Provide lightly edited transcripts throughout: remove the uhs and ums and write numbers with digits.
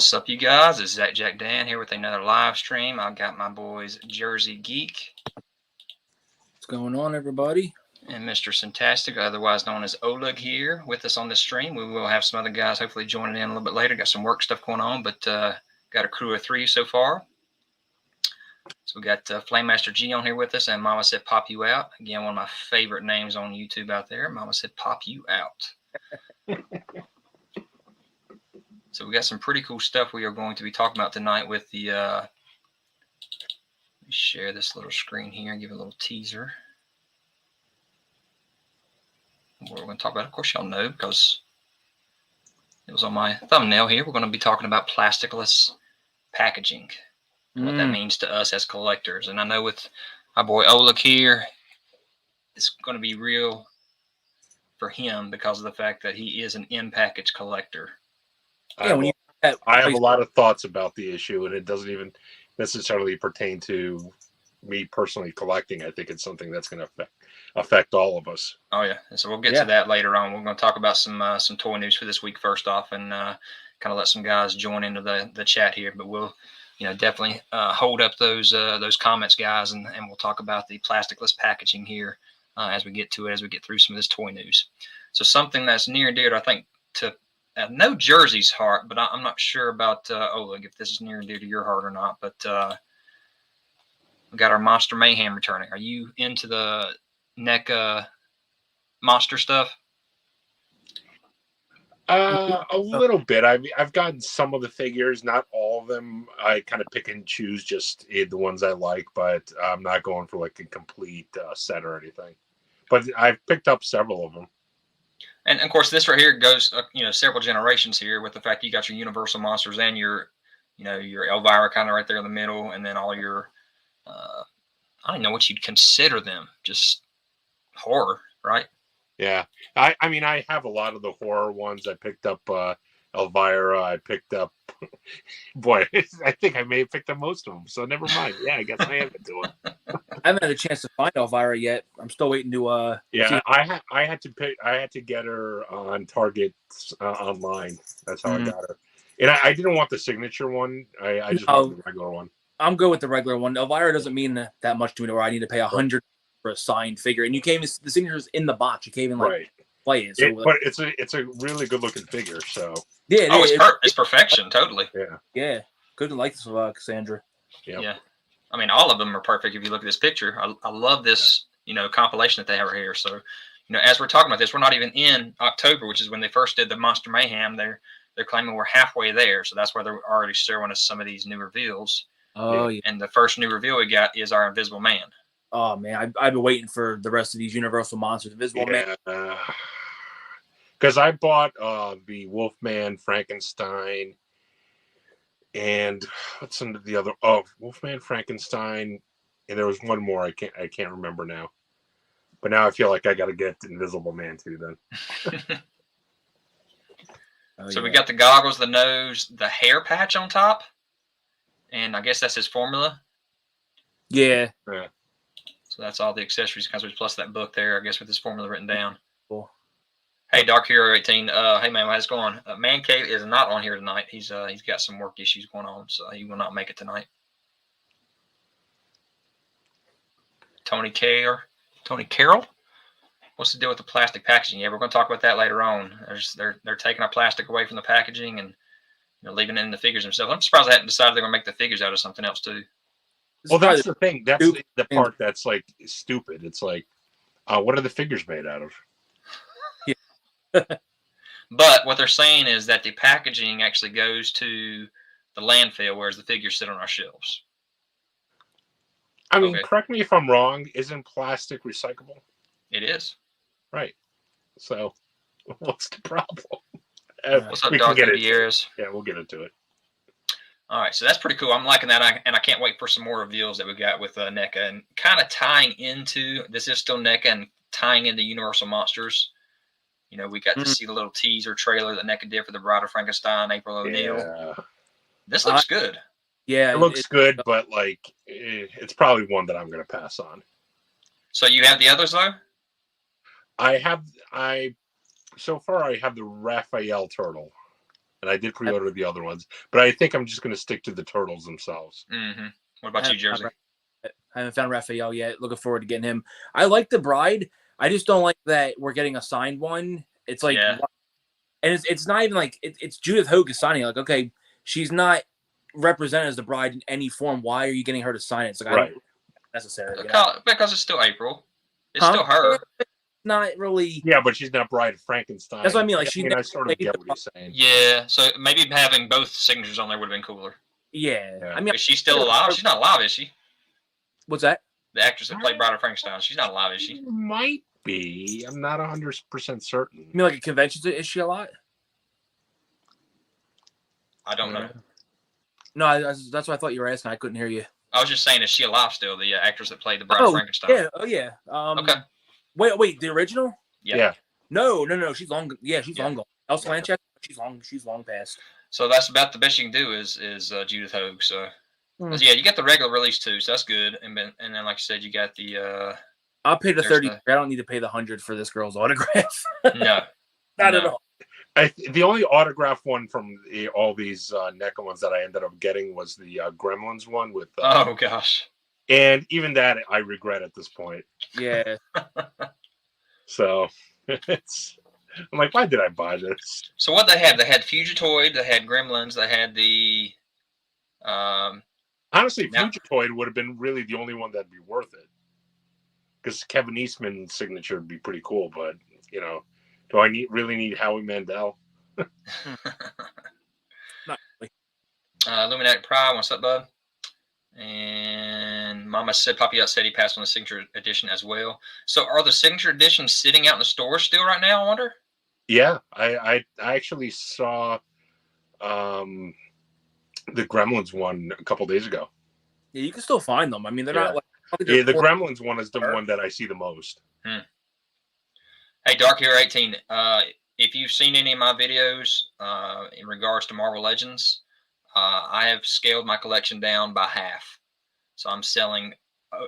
What's up, you guys? It's ZacJacDan here with another live stream. I've got my boys Jersey Geek. What's going on, everybody? And Mr. Sintastic, otherwise known as Oleg, here with us on this stream. We will have some other guys hopefully joining in a little bit later. Got some work stuff going on, but got a crew of 3 so far. So we got Flame Master G on here with us, and Mama Said Pop You Out. Again, one of my favorite names on YouTube out there. Mama Said Pop You Out. So we got some pretty cool stuff we are going to be talking about tonight with the, let me share this little screen here and give a little teaser. What we're going to talk about, of course, y'all know because it was on my thumbnail here. We're going to be talking about plasticless packaging, what that means to us as collectors. And I know with my boy Oleg here, it's going to be real for him because of the fact that he is an in-package collector. Yeah, I have a lot of thoughts about the issue, and it doesn't even necessarily pertain to me personally collecting. I think it's something that's going to affect all of us. Oh yeah, and so we'll get to that later on. We're going to talk about some toy news for this week first off, and kind of let some guys join into the chat here. But we'll definitely hold up those comments, guys, and we'll talk about the plasticless packaging here as we get to it, as we get through some of this toy news. So something that's near and dear, I think, to no Jersey's heart, but I'm not sure about Oleg if this is near and dear to your heart or not. But we got our Monster Mayhem returning. Are you into the NECA monster stuff? A little bit. I've gotten some of the figures, not all of them. I kind of pick and choose just the ones I like, but I'm not going for like a complete set or anything. But I've picked up several of them. And of course, this right here goes, several generations here with the fact you got your Universal monsters and your Elvira kind of right there in the middle, and then all your, I don't know what you'd consider them, just horror, right? Yeah, I mean, I have a lot of the horror ones. I picked up Elvira. I picked up, boy, I think I may have picked up most of them. So never mind. Yeah, I guess I am into it. I haven't had a chance to find Elvira yet. I'm still waiting to. Yeah, I had to get her on Target online. That's how I got her. And I didn't want the signature one. I just wanted the regular one. I'm good with the regular one. Elvira doesn't mean that much to me, where I need to pay $100 for a signed figure. And you can't even, the signature's in the box. You can't even play it. So but it's a really good looking figure. So yeah, it's perfection, totally. Yeah. Couldn't like this Cassandra. Yeah. I mean, all of them are perfect if you look at this picture. I love this, compilation that they have right here. So, as we're talking about this, we're not even in October, which is when they first did the Monster Mayhem. They're claiming we're halfway there. So that's why they're already showing us some of these new reveals. Oh, yeah. And the first new reveal we got is our Invisible Man. Oh, man. I've been waiting for the rest of these Universal monsters. Invisible Man. Because I bought the Wolfman, Frankenstein, and what's under the other? Oh, Wolfman, Frankenstein, and there was one more I can't remember now. But now I feel like I got to get Invisible Man too. Then. So we got the goggles, the nose, the hair patch on top, and I guess that's his formula. Yeah. So that's all the accessories plus that book there, I guess, with his formula written down. Cool. Hey, Dark Hero 18. Hey man, how's it going? Man Cave is not on here tonight. He's got some work issues going on, so he will not make it tonight. Tony Carroll. What's the deal with the plastic packaging? Yeah, we're going to talk about that later on. They're taking our plastic away from the packaging and leaving it in the figures themselves. I'm surprised they hadn't decided they're going to make the figures out of something else too. Well, that's the thing. That's the part that's like stupid. It's like, what are the figures made out of? But what they're saying is that the packaging actually goes to the landfill, whereas the figures sit on our shelves. I mean, correct me if I'm wrong. Isn't plastic recyclable? It is. Right. So, what's the problem? What's up, Dark Years? Yeah, we'll get into it. All right, so that's pretty cool. I'm liking that, and I can't wait for some more reveals that we got with NECA, and kind of tying into this is still NECA and tying into Universal Monsters. We got to see the little teaser trailer that NECA did for the Bride of Frankenstein, April O'Neil. Yeah. This looks good. Yeah, it looks good, but like it's probably one that I'm going to pass on. So you have the others though? So far I have the Raphael turtle. and I did pre-order the other ones. But I think I'm just going to stick to the turtles themselves. Mm-hmm. What about you, Jersey? I haven't found Raphael yet. Looking forward to getting him. I like the Bride. I just don't like that we're getting a signed one. It's like, and it's not even like it's Judith Hogue is signing. Like, okay, she's not represented as the Bride in any form. Why are you getting her to sign it? It's like, I don't necessary. Because it's still April. It's still her. Not really. Yeah, but she's not Bride Frankenstein. That's what I mean. Like, I sort of get what you're saying. Yeah, so maybe having both signatures on there would have been cooler. Yeah. I mean, is she still alive? She's not alive, is she? What's that? The actress that played Bride of Frankenstein. She's not alive, is she? Might be. I'm not 100% certain. You mean like a convention? Is she a lot? I don't know. No, that's what I thought you were asking. I couldn't hear you. I was just saying, is she alive still? The actress that played the Bride of Frankenstein. Yeah. Oh yeah. Okay. Wait. The original? Yeah. No. She's long. Yeah, she's long gone. Elsa Lanchester. She's long past. So that's about the best you can do is Judith Hogue. So. Yeah, you got the regular release too, so that's good. And then, like I said, you got the. I'll pay the 30. I don't need to pay the 100 for this girl's autograph. No, not at all. The only autograph one from all these NECA ones that I ended up getting was the Gremlins one with. Oh gosh. And even that, I regret at this point. Yeah. So it's. I'm like, why did I buy this? So what they had? They had Fugitoid. They had Gremlins. They had the. Honestly, Fugitoid would have been really the only one that'd be worth it. Because Kevin Eastman's signature would be pretty cool, but, do I really need Howie Mandel? Not really. Illuminati Pride, what's up, bud? And Mama said, Poppy Out said he passed on the signature edition as well. So are the signature editions sitting out in the store still right now, I wonder? Yeah, I actually saw... the Gremlins one a couple days ago. Yeah, you can still find them. I mean, they're not like. Yeah, the Gremlins one is the one that I see the most. Hey, Dark Hero 18. If you've seen any of my videos in regards to Marvel Legends, I have scaled my collection down by half. So I'm selling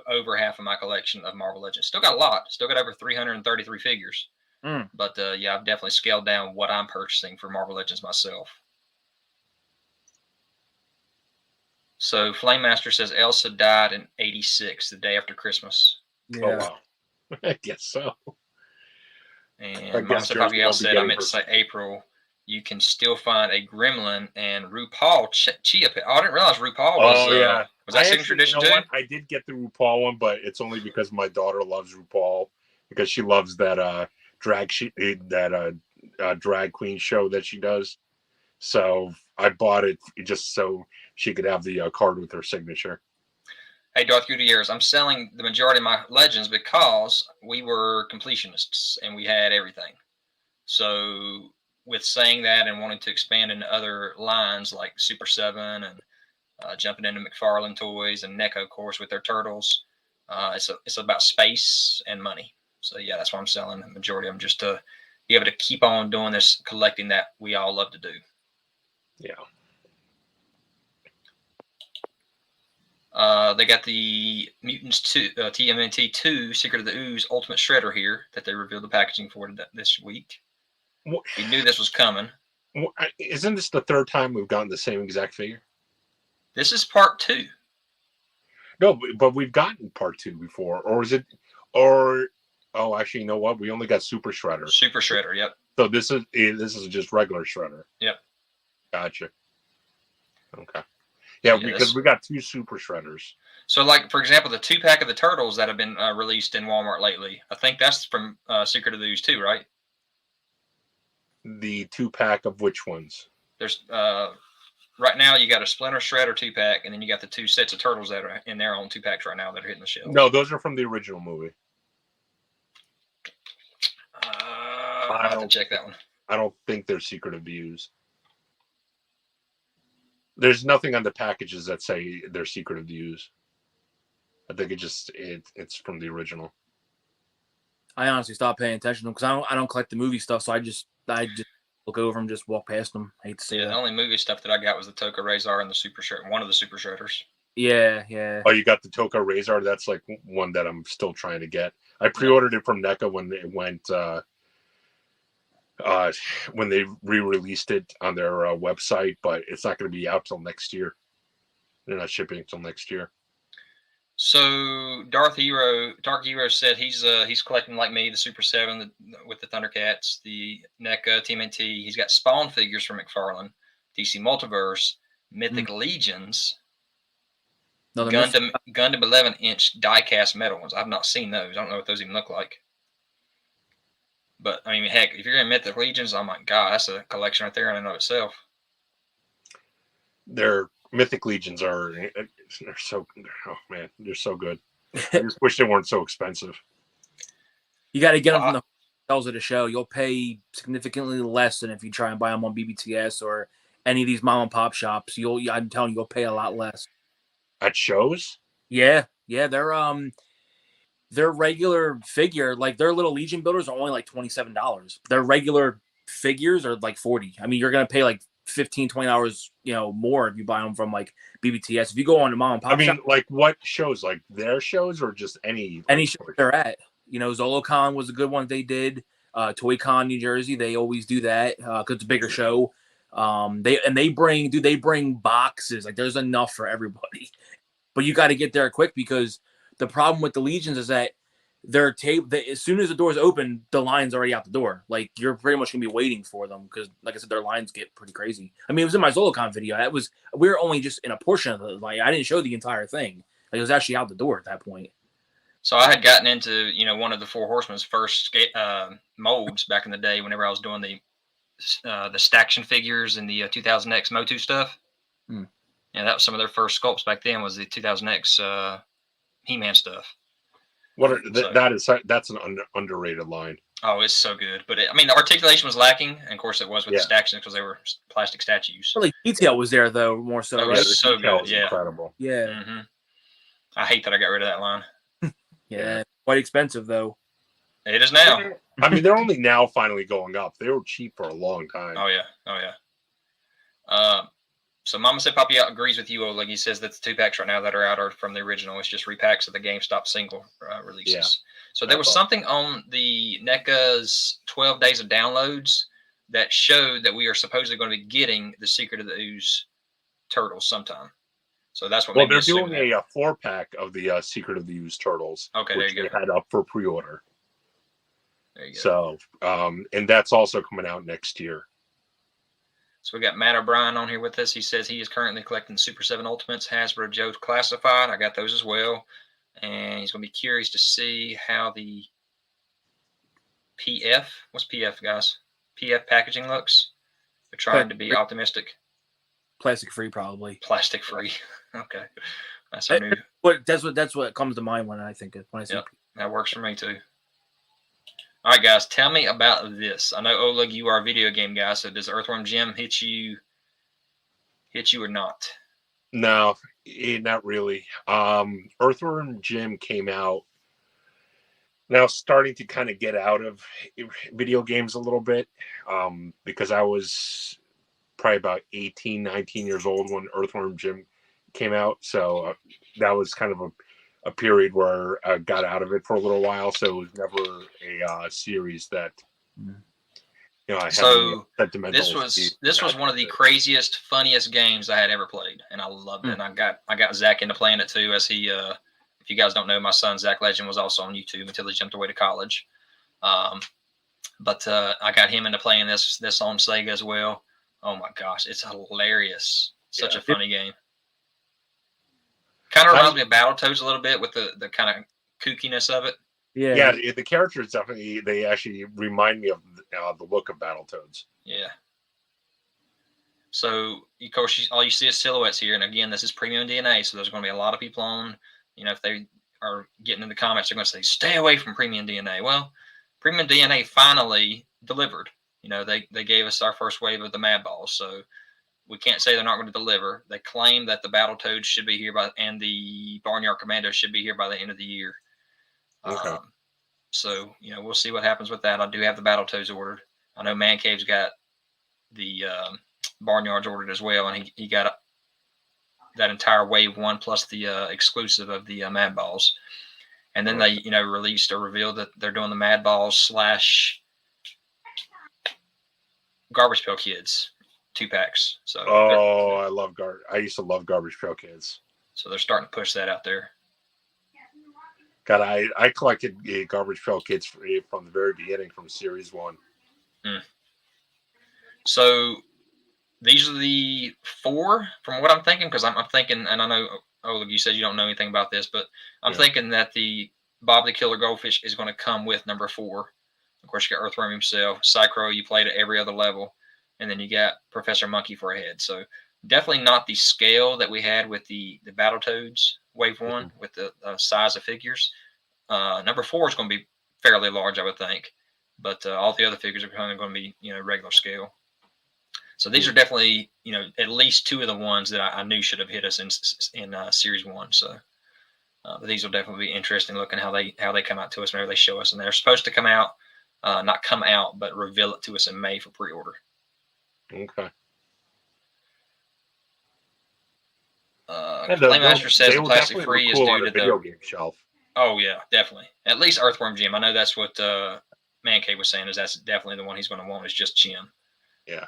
over half of my collection of Marvel Legends. Still got a lot. Still got over 333 figures. But yeah, I've definitely scaled down what I'm purchasing for Marvel Legends myself. So Flame Master says Elsa died in '86, the day after Christmas. Yeah. Oh wow, I guess so. And Mom said Raphael said I meant to say April. You can still find a Gremlin and RuPaul Chia Pet. Oh, I didn't realize RuPaul was. Was that signature edition too? I did get the RuPaul one, but it's only because my daughter loves RuPaul because she loves that drag queen show that she does. So I bought it just so she could have the card with her signature. Hey, Darth Gutierrez, I'm selling the majority of my Legends because we were completionists and we had everything. So with saying that and wanting to expand into other lines like Super 7 and jumping into McFarlane Toys and NECA, of course, with their turtles, it's about space and money. So yeah, that's why I'm selling the majority of them, just to be able to keep on doing this collecting that we all love to do. Yeah. They got the Mutants 2, TMNT 2, Secret of the Ooze Ultimate Shredder here that they revealed the packaging for this week. We knew this was coming. Isn't this the third time we've gotten the same exact figure? This is part 2. No, but we've gotten part 2 before. Or is it... Oh, actually, you know what? We only got Super Shredder. Super Shredder, yep. So this is just regular Shredder. Yep. Gotcha. Okay. Yeah, because we got 2 Super Shredders. So, like, for example, the 2-pack of the Turtles that have been released in Walmart lately, I think that's from Secret of the Ooze too, right? The 2-pack of which ones? There's, right now, you got a Splinter Shredder 2-pack, and then you got the 2 sets of Turtles that are in their own 2-packs right now that are hitting the shelves. No, those are from the original movie. I'll have to check that one. I don't think they're Secret of the Ooze. There's nothing on the packages that say they're Secret of the Ooze. I think it's from the original. I honestly stopped paying attention to them because I don't collect the movie stuff, so I just look over them, just walk past them. I hate to say that. The only movie stuff that I got was the Toka Razor and the Super Shredder, one of the Super Shredders. Yeah. Oh, you got the Toka Razor? That's like one that I'm still trying to get. I pre-ordered it from NECA when it went when they re-released it on their website, but it's not going to be out till next year. They're not shipping until next year. So Dark Hero said he's collecting like me the Super 7 with the Thundercats, the NECA, TMNT. He's got Spawn figures from McFarlane, DC Multiverse, Mythic Legions, Gundam 11-inch die-cast metal ones. I've not seen those. I don't know what those even look like. But I mean, heck, if you're in Mythic Legions, oh my god, that's a collection right there in and of itself. Their Mythic Legions they're so, oh man, they're so good. I just wish they weren't so expensive. You got to get them from the hotels at a show. You'll pay significantly less than if you try and buy them on BBTS or any of these mom and pop shops. I'm telling you, you'll pay a lot less. At shows? Yeah. Their regular figure, like their little Legion builders, are only like $27. Their regular figures are like $40. I mean, you're gonna pay like $15-20, more if you buy them from like BBTS. If you go on to mom and pop shop, like what shows? Like their shows or just any show they're at? ZoloCon was a good one they did. ToyCon New Jersey, they always do that because it's a bigger show. They bring boxes. Like there's enough for everybody, but you got to get there quick because the problem with the Legions is that as soon as the doors open, the line's already out the door. Like you're pretty much gonna be waiting for them because, like I said, their lines get pretty crazy. I mean, it was in my ZoloCon video. We were only just in a portion of it. Like I didn't show the entire thing. Like, it was actually out the door at that point. So I had gotten into one of the Four Horsemen's first molds back in the day. Whenever I was doing the Staction figures and the 2000X Motu stuff. Yeah, that was some of their first sculpts back then. Was the 2000X He-Man stuff. That's an underrated line. Oh, it's so good. But the articulation was lacking, and of course it was with the Staction because they were plastic statues. Well, detail was there though, more so. It was so good. Yeah, incredible. Yeah. Mm-hmm. I hate that I got rid of that line. Yeah, quite expensive though. It is now. I mean, they're only now finally going up. They were cheap for a long time. Oh yeah. So Mama Said Poppy agrees with you, Oleg. He says that the 2-packs right now that are out are from the original. It's just repacks of the GameStop single releases. Yeah. So there was something on the NECA's 12 days of downloads that showed that we are supposedly going to be getting the Secret of the Ooze turtles sometime. So that's what. Well, they're doing a 4-pack of the Secret of the Ooze turtles. Okay, there you go. They had up for pre-order. There you go. So, and that's also coming out next year. So we got Matt O'Brien on here with us. He says he is currently collecting Super 7 Ultimates, Hasbro Joe Classified. I got those as well. And he's going to be curious to see how the PF, what's PF, guys? PF packaging looks. They're trying to be optimistic. Plastic free, probably. Plastic free. Okay. That's our new. But that's what comes to mind when I think of when I see. Yep, that works for me too. All right, guys, tell me about this. I know, Oleg, you are a video game guy, so does Earthworm Jim hit you or not? No, not really. Earthworm Jim came out now, starting to kind of get out of video games a little bit, because I was probably about 18, 19 years old when Earthworm Jim came out. So that was kind of a period where I got out of it for a little while. So it was never a series that, I had. So this was one of the craziest, funniest games I had ever played, and I loved it. And I got Zach into playing it too. As he, if you guys don't know, my son Zach Legend was also on YouTube until he jumped away to college. But I got him into playing this on Sega as well. Oh my gosh, it's hilarious! Such a funny game. Kind of reminds me of Battletoads a little bit with the kind of kookiness of it. Yeah, the characters definitely, they actually remind me of the look of Battletoads. Yeah. So, of course, all you see is silhouettes here. And again, this is premium DNA. So there's going to be a lot of people on, if they are getting in the comments, they're going to say, stay away from premium DNA. Well, premium DNA finally delivered. They gave us our first wave of the Mad Balls. So we can't say they're not going to deliver. They claim that the Battletoads should be here and the Barnyard Commandos should be here by the end of the year. Okay. So, we'll see what happens with that. I do have the Battletoads ordered. I know Man Cave's got the Barnyards ordered as well, and he got that entire wave 1 plus the exclusive of the Mad Balls. And then they, released or revealed that they're doing the Mad Balls / Garbage Pail Kids 2-packs. So I used to love Garbage Pail Kids. So they're starting to push that out there. God, I collected Garbage Pail Kids from the very beginning, from Series 1. So these are the 4 from what I'm thinking, because I'm thinking, and I know, Oleg, you said you don't know anything about this, but I'm thinking that the Bob the Killer Goldfish is going to come with number 4. Of course, you got Earthworm himself, Psycho, you played at every other level, and then you got Professor Monkey for a head. So definitely not the scale that we had with the Battletoads Wave 1 with the size of figures. Number 4 is going to be fairly large, I would think, but all the other figures are kind of going to be, regular scale. So these are definitely, at least 2 of the ones that I knew should have hit us in Series 1. So but these will definitely be interesting looking how they come out to us whenever they show us. And they're supposed to come out, not come out, but reveal it to us in May for pre-order. Okay. Playmaster says the plastic free is due to the video game shelf. Oh yeah, definitely. At least Earthworm Jim. I know that's what Man Cave was saying. Is that's definitely the one he's going to want is just Jim. Yeah.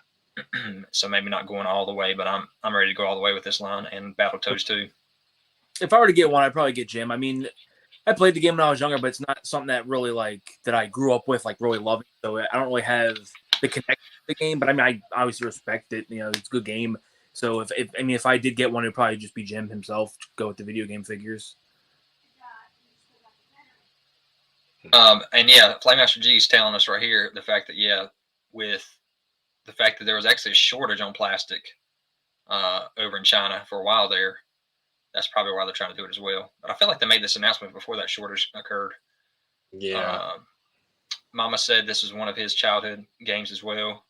So maybe not going all the way, but I'm ready to go all the way with this line and Battletoads too. If I were to get one, I'd probably get Jim. I mean, I played the game when I was younger, but it's not something that really that I grew up with, really loving. So I don't really have the connection to the game. But I mean, I obviously respect it. It's a good game. So if I did get one, it'd probably just be Jim himself. Go with the video game figures. And yeah, Playmaster G is telling us right here the fact that with the fact that there was actually a shortage on plastic over in China for a while there. That's probably why they're trying to do it as well. But I feel like they made this announcement before that shortage occurred. Yeah. Mama said this is one of his childhood games as well.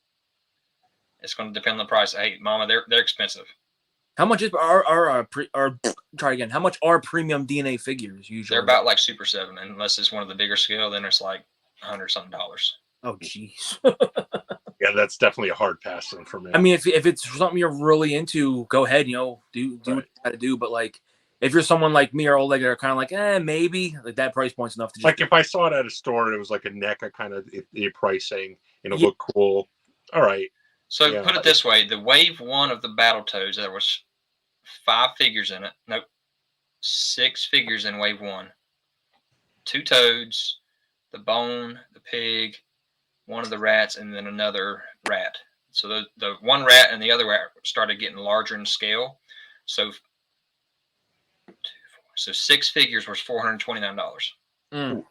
It's going to depend on the price. Hey, Mama, they're expensive. How much is try again? How much are premium DNA figures usually? They're about like Super 7, unless it's one of the bigger scale. Then it's like $100-something. Oh, jeez. Yeah, that's definitely a hard pass for me. I mean, if it's something you're really into, go ahead. Do what you got to do. But if you're someone like me or Oleg, are kind of like, maybe that price point's enough to just if I saw it at a store and it was like a NECA kind of pricing and it looked cool, all right. So put it this way: the Wave 1 of the Battletoads, there was 5 figures in it. Nope, 6 figures in Wave 1. 2 toads, the bone, the pig, one of the rats, and then another rat. So the one rat and the other rat started getting larger in scale. So 6 figures was $429. And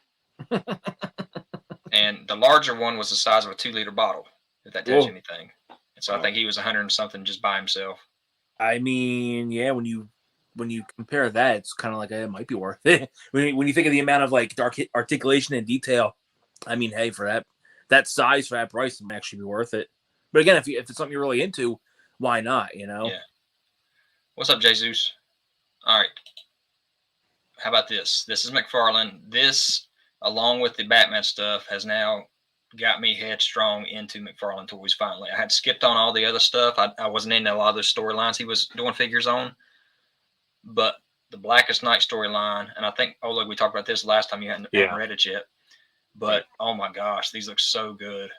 the larger one was the size of a 2-liter bottle, if that tells you anything. And so I think he was 100 and something just by himself. I mean, yeah, when you compare that, it's kind of like it might be worth it. When you think of the amount of articulation and detail, I mean, hey, for that size, for that price, it might actually be worth it. But again, if it's something you're really into, why not? Yeah. What's up, Jesus? All right. How about this? This is McFarlane. This, along with the Batman stuff, has now got me headstrong into McFarlane Toys finally. I had skipped on all the other stuff. I wasn't into a lot of those storylines he was doing figures on. But the Blackest Night storyline, and I think, Oleg, we talked about this last time. You hadn't read it yet. But, oh my gosh, these look so good.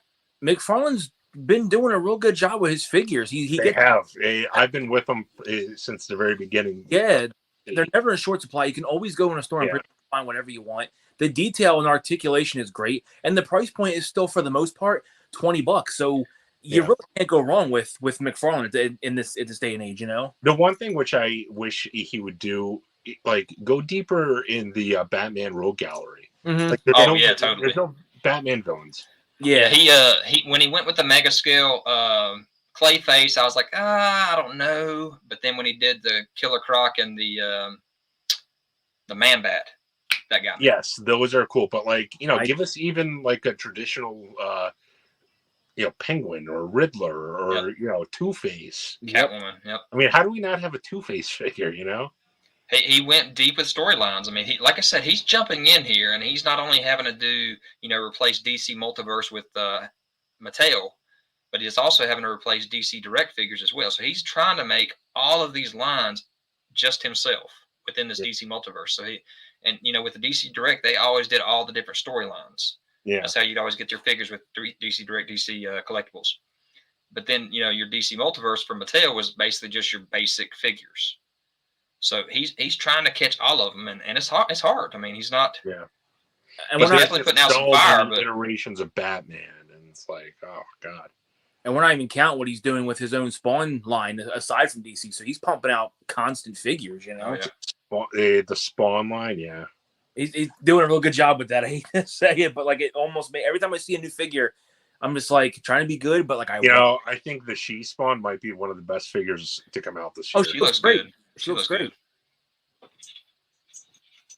McFarlane's been doing a real good job with his figures. I've been with them since the very beginning. Yeah, they're never in short supply. You can always go in a store and find whatever you want. The detail and articulation is great, and the price point is still, for the most part, $20. So you really can't go wrong with McFarlane in this day and age. The one thing which I wish he would do, go deeper in the Batman Rogue Gallery. Mm-hmm. Totally. There's no Batman villains. Yeah, he when he went with the mega scale Clayface, I was like, I don't know. But then when he did the Killer Croc and the Man Bat, that got me. Yes, those are cool. But give us even a traditional Penguin or Riddler or Two-Face. Catwoman. Yep. I mean, how do we not have a Two-Face figure? He went deep with storylines. I mean, like I said, he's jumping in here, and he's not only having to do, replace DC Multiverse with Mattel, but he's also having to replace DC Direct figures as well. So he's trying to make all of these lines just himself within this DC Multiverse. So with the DC Direct, they always did all the different storylines. Yeah, that's how you'd always get your figures with DC Direct, DC collectibles. But then, you know, your DC Multiverse from Mattel was basically just your basic figures. So he's trying to catch all of them, and it's hard. It's hard. I mean, he's not. Yeah. And we're definitely putting out some fire, but iterations of Batman, and it's like, oh god. And we're not even counting what he's doing with his own Spawn line aside from DC. So he's pumping out constant figures, you know. Oh, yeah. The Spawn line, yeah. He's doing a real good job with that. I hate to say it, but like it almost every time I see a new figure, I'm just like trying to be good, but like I think the She Spawn might be one of the best figures to come out this year. Oh, she looks great. She looks great. Good.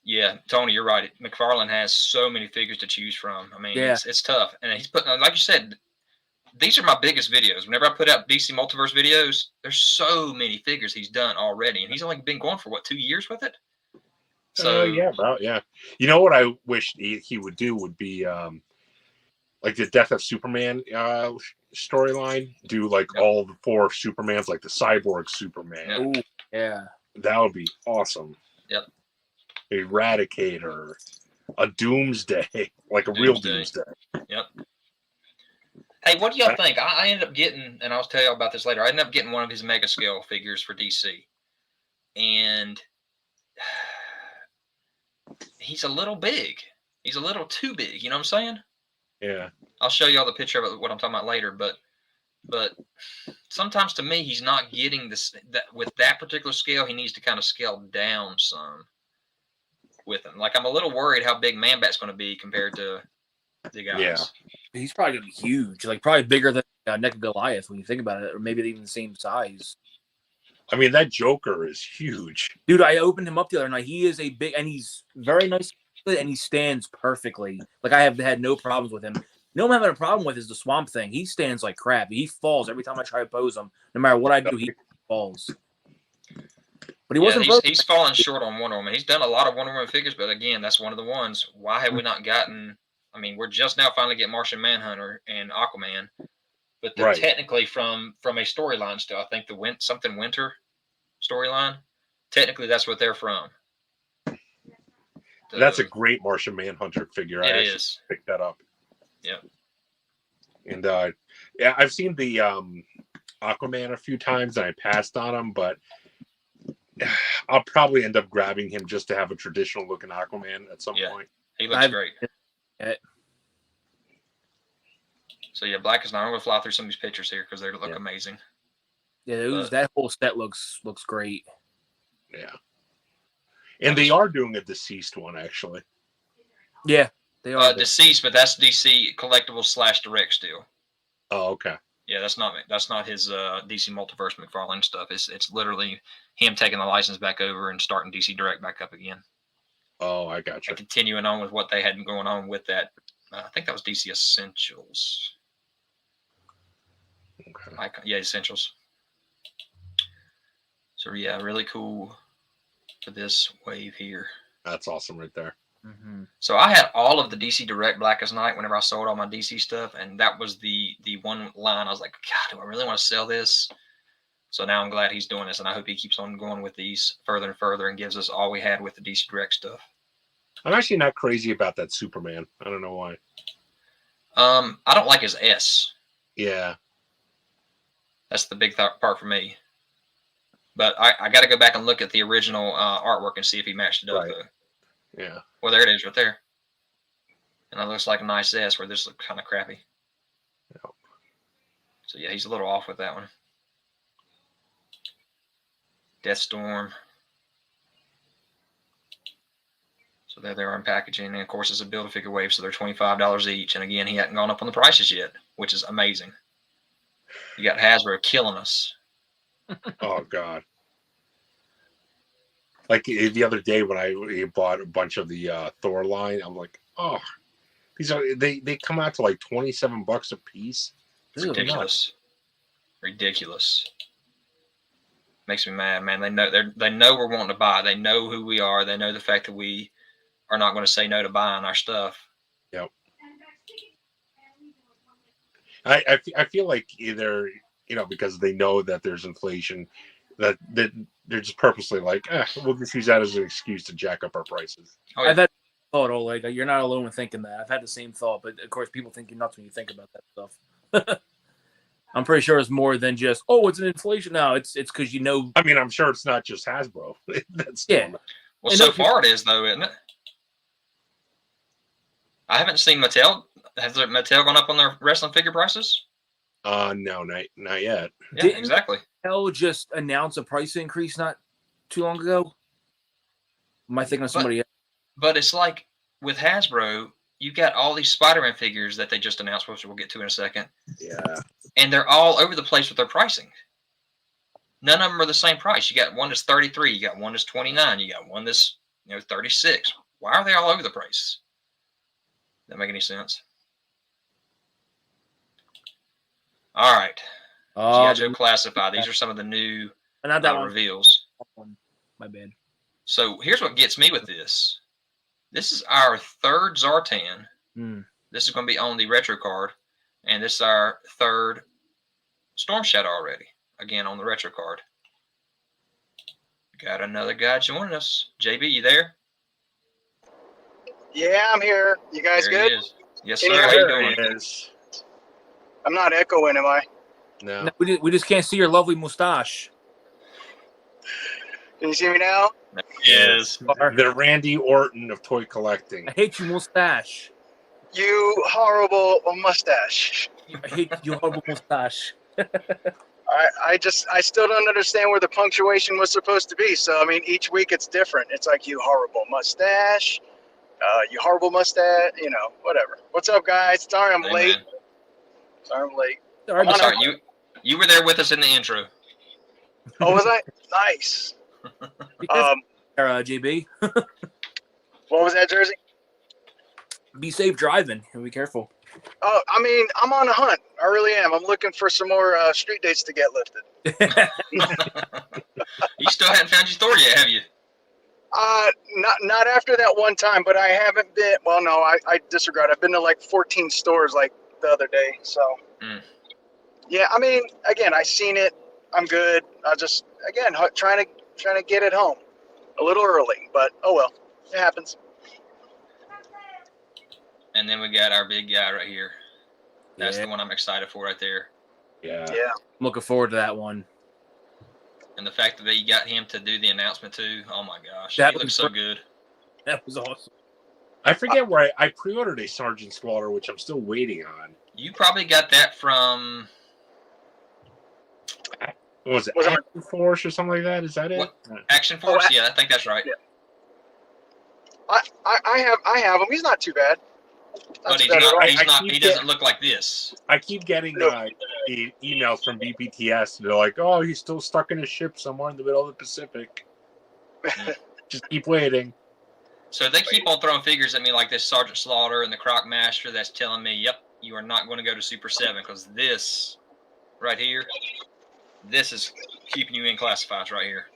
Yeah, Tony, you're right. McFarlane has so many figures to choose from. I mean, it's tough, and he's putting, like you said, these are my biggest videos. Whenever I put out DC Multiverse videos, there's so many figures he's done already, and he's only been going for what, 2 years with it. So yeah. You know what I wish he would do would be like the Death of Superman storyline. Do like all the 4 Supermans, like the Cyborg Superman. Ooh, yeah, that would be awesome. Yep. Eradicator, a Doomsday, like a real Doomsday. Yep. Hey, what do y'all think? I ended up getting, and I'll tell you about this later. I ended up getting one of his mega scale figures for DC, and he's a little big. He's a little too big. You know what I'm saying? Yeah. I'll show you all the picture of what I'm talking about later. But sometimes to me, he's not getting this. That with that particular scale, he needs to kind of scale down some with him. Like I'm a little worried how big Man-Bat's going to be compared to the guys. Yeah. He's probably going to be huge. Like probably bigger than Neck of Goliath when you think about it, or maybe even the same size. I mean, that Joker is huge. Dude, I opened him up the other night. He is a big, and he's very nice, and he stands perfectly. Like, I have had no problems with him. No, I'm having a problem with is the Swamp Thing. He stands like crap. He falls every time I try to pose him. No matter what I do, he falls. But he wasn't. He's falling short on Wonder Woman. He's done a lot of Wonder Woman figures, but again, that's one of the ones. Why have we not gotten? I mean, we're just now finally getting Martian Manhunter and Aquaman, but technically from a storyline still, I think the something Winter storyline. Technically, that's what they're from. That's a great Martian Manhunter figure. I actually picked that up. Yeah. And yeah, I've seen the Aquaman a few times, and I passed on him, but I'll probably end up grabbing him just to have a traditional looking Aquaman at some point. He looks great. So yeah, Black is not. I'm going to fly through some of these pictures here because they look amazing. Yeah, that whole set looks great. Yeah. And they are doing a Deceased one, actually. Yeah, they are. Deceased, but that's DC Collectibles / Direct still. Oh, okay. Yeah, that's not his DC Multiverse McFarlane stuff. It's literally him taking the license back over and starting DC Direct back up again. Oh, I got you. And continuing on with what they had going on with that. I think that was DC Essentials. Okay. Yeah, Essentials. So yeah, really cool for this wave here. That's awesome right there. Mm-hmm. So I had all of the DC Direct Blackest Night whenever I sold all my DC stuff, and that was the one line I was like, God, do I really want to sell this? So now I'm glad he's doing this, and I hope he keeps on going with these further and further and gives us all we had with the DC Direct stuff. I'm actually not crazy about that Superman. I don't know why. I don't like his S. Yeah. That's the big part for me. But I got to go back and look at the original artwork and see if he matched it up. Right. Yeah. Well, there it is right there. And that looks like a nice S where this looks kind of crappy. Yep. So, yeah, he's a little off with that one. Deathstorm. So there they are in packaging. And, of course, it's a Build-A-Figure wave, so they're $25 each. And, again, he hasn't gone up on the prices yet, which is amazing. You got Hasbro killing us. Oh, God. Like the other day when I bought a bunch of the Thor line, I'm like, oh, these are they come out to like $27 a piece. It's ridiculous. Ridiculous. Makes me mad, man. They know we're wanting to buy. They know who we are. They know the fact that we are not going to say no to buying our stuff. Yep. I feel like either, because they know that there's inflation, that they're just purposely like, we'll just use that as an excuse to jack up our prices. Oh, yeah. I've had thought, Oleg, you're not alone in thinking that. I've had the same thought, but of course people think you're nuts when you think about that stuff. I'm pretty sure it's more than just, oh, it's an inflation. No, it's because I mean, I'm sure it's not just Hasbro. That's yeah. Well, so far it is though, isn't it? I haven't seen Mattel. Has Mattel gone up on their wrestling figure prices? No, not yet. Yeah, exactly. Mattel just announced a price increase not too long ago. Am I thinking of somebody else? But it's like with Hasbro, you got all these Spider-Man figures that they just announced, which we'll get to in a second. Yeah. And they're all over the place with their pricing. None of them are the same price. You got one that's 33, you got one that's 29, you got one that's 36. Why are they all over the place? Does that make any sense? All right. GI Joe Classified. These are some of the new reveals. My bad. So here's what gets me with this. This is our third Zartan. This is going to be on the retro card. And this is our third Storm Shadow already. Again, on the retro card. Got another guy joining us. JB, you there? Yeah, I'm here. You guys there good? He is. Yes, sir. How you doing? I'm not echoing, am I? No. We just can't see your lovely mustache. Can you see me now? Yes. The Randy Orton of toy collecting. I hate you, mustache. You horrible mustache. I hate you, horrible mustache. I still don't understand where the punctuation was supposed to be. So, I mean, each week it's different. It's like, you horrible mustache, you horrible mustache, whatever. What's up, guys? Sorry I'm late. Man. Sorry I'm late. Sorry, you were there with us in the intro. Oh, was I? Nice. JB. What was that, Jersey? Be safe driving and be careful. Oh, I mean, I'm on a hunt. I really am. I'm looking for some more street dates to get lifted. You still haven't found your store yet, have you? Not after that one time, but I haven't been. Well, no, I disregard. I've been to like 14 stores like the other day. So, yeah. I mean, again, I seen it. I'm good. I just trying to get it home a little early, but oh well, it happens. And then we got our big guy right here. That's the one I'm excited for right there. Yeah. Yeah. I'm looking forward to that one. And the fact that they got him to do the announcement too. Oh my gosh. That he looks so good. That was awesome. I forget where I pre-ordered a Sergeant Slaughter, which I'm still waiting on. You probably got that from... What was it? Action Force or something like that? Is that it? What? Action Force? Yeah, I think that's right. Yeah. I have him. He's not too bad. But he doesn't look like this. I keep getting the emails from BPTS. They're like, "Oh, he's still stuck in a ship somewhere in the middle of the Pacific. Just keep waiting." So they keep on throwing figures at me like this Sergeant Slaughter and the Croc Master. That's telling me, "Yep, you are not going to go to Super 7 because this right here, this is keeping you in classifieds right here."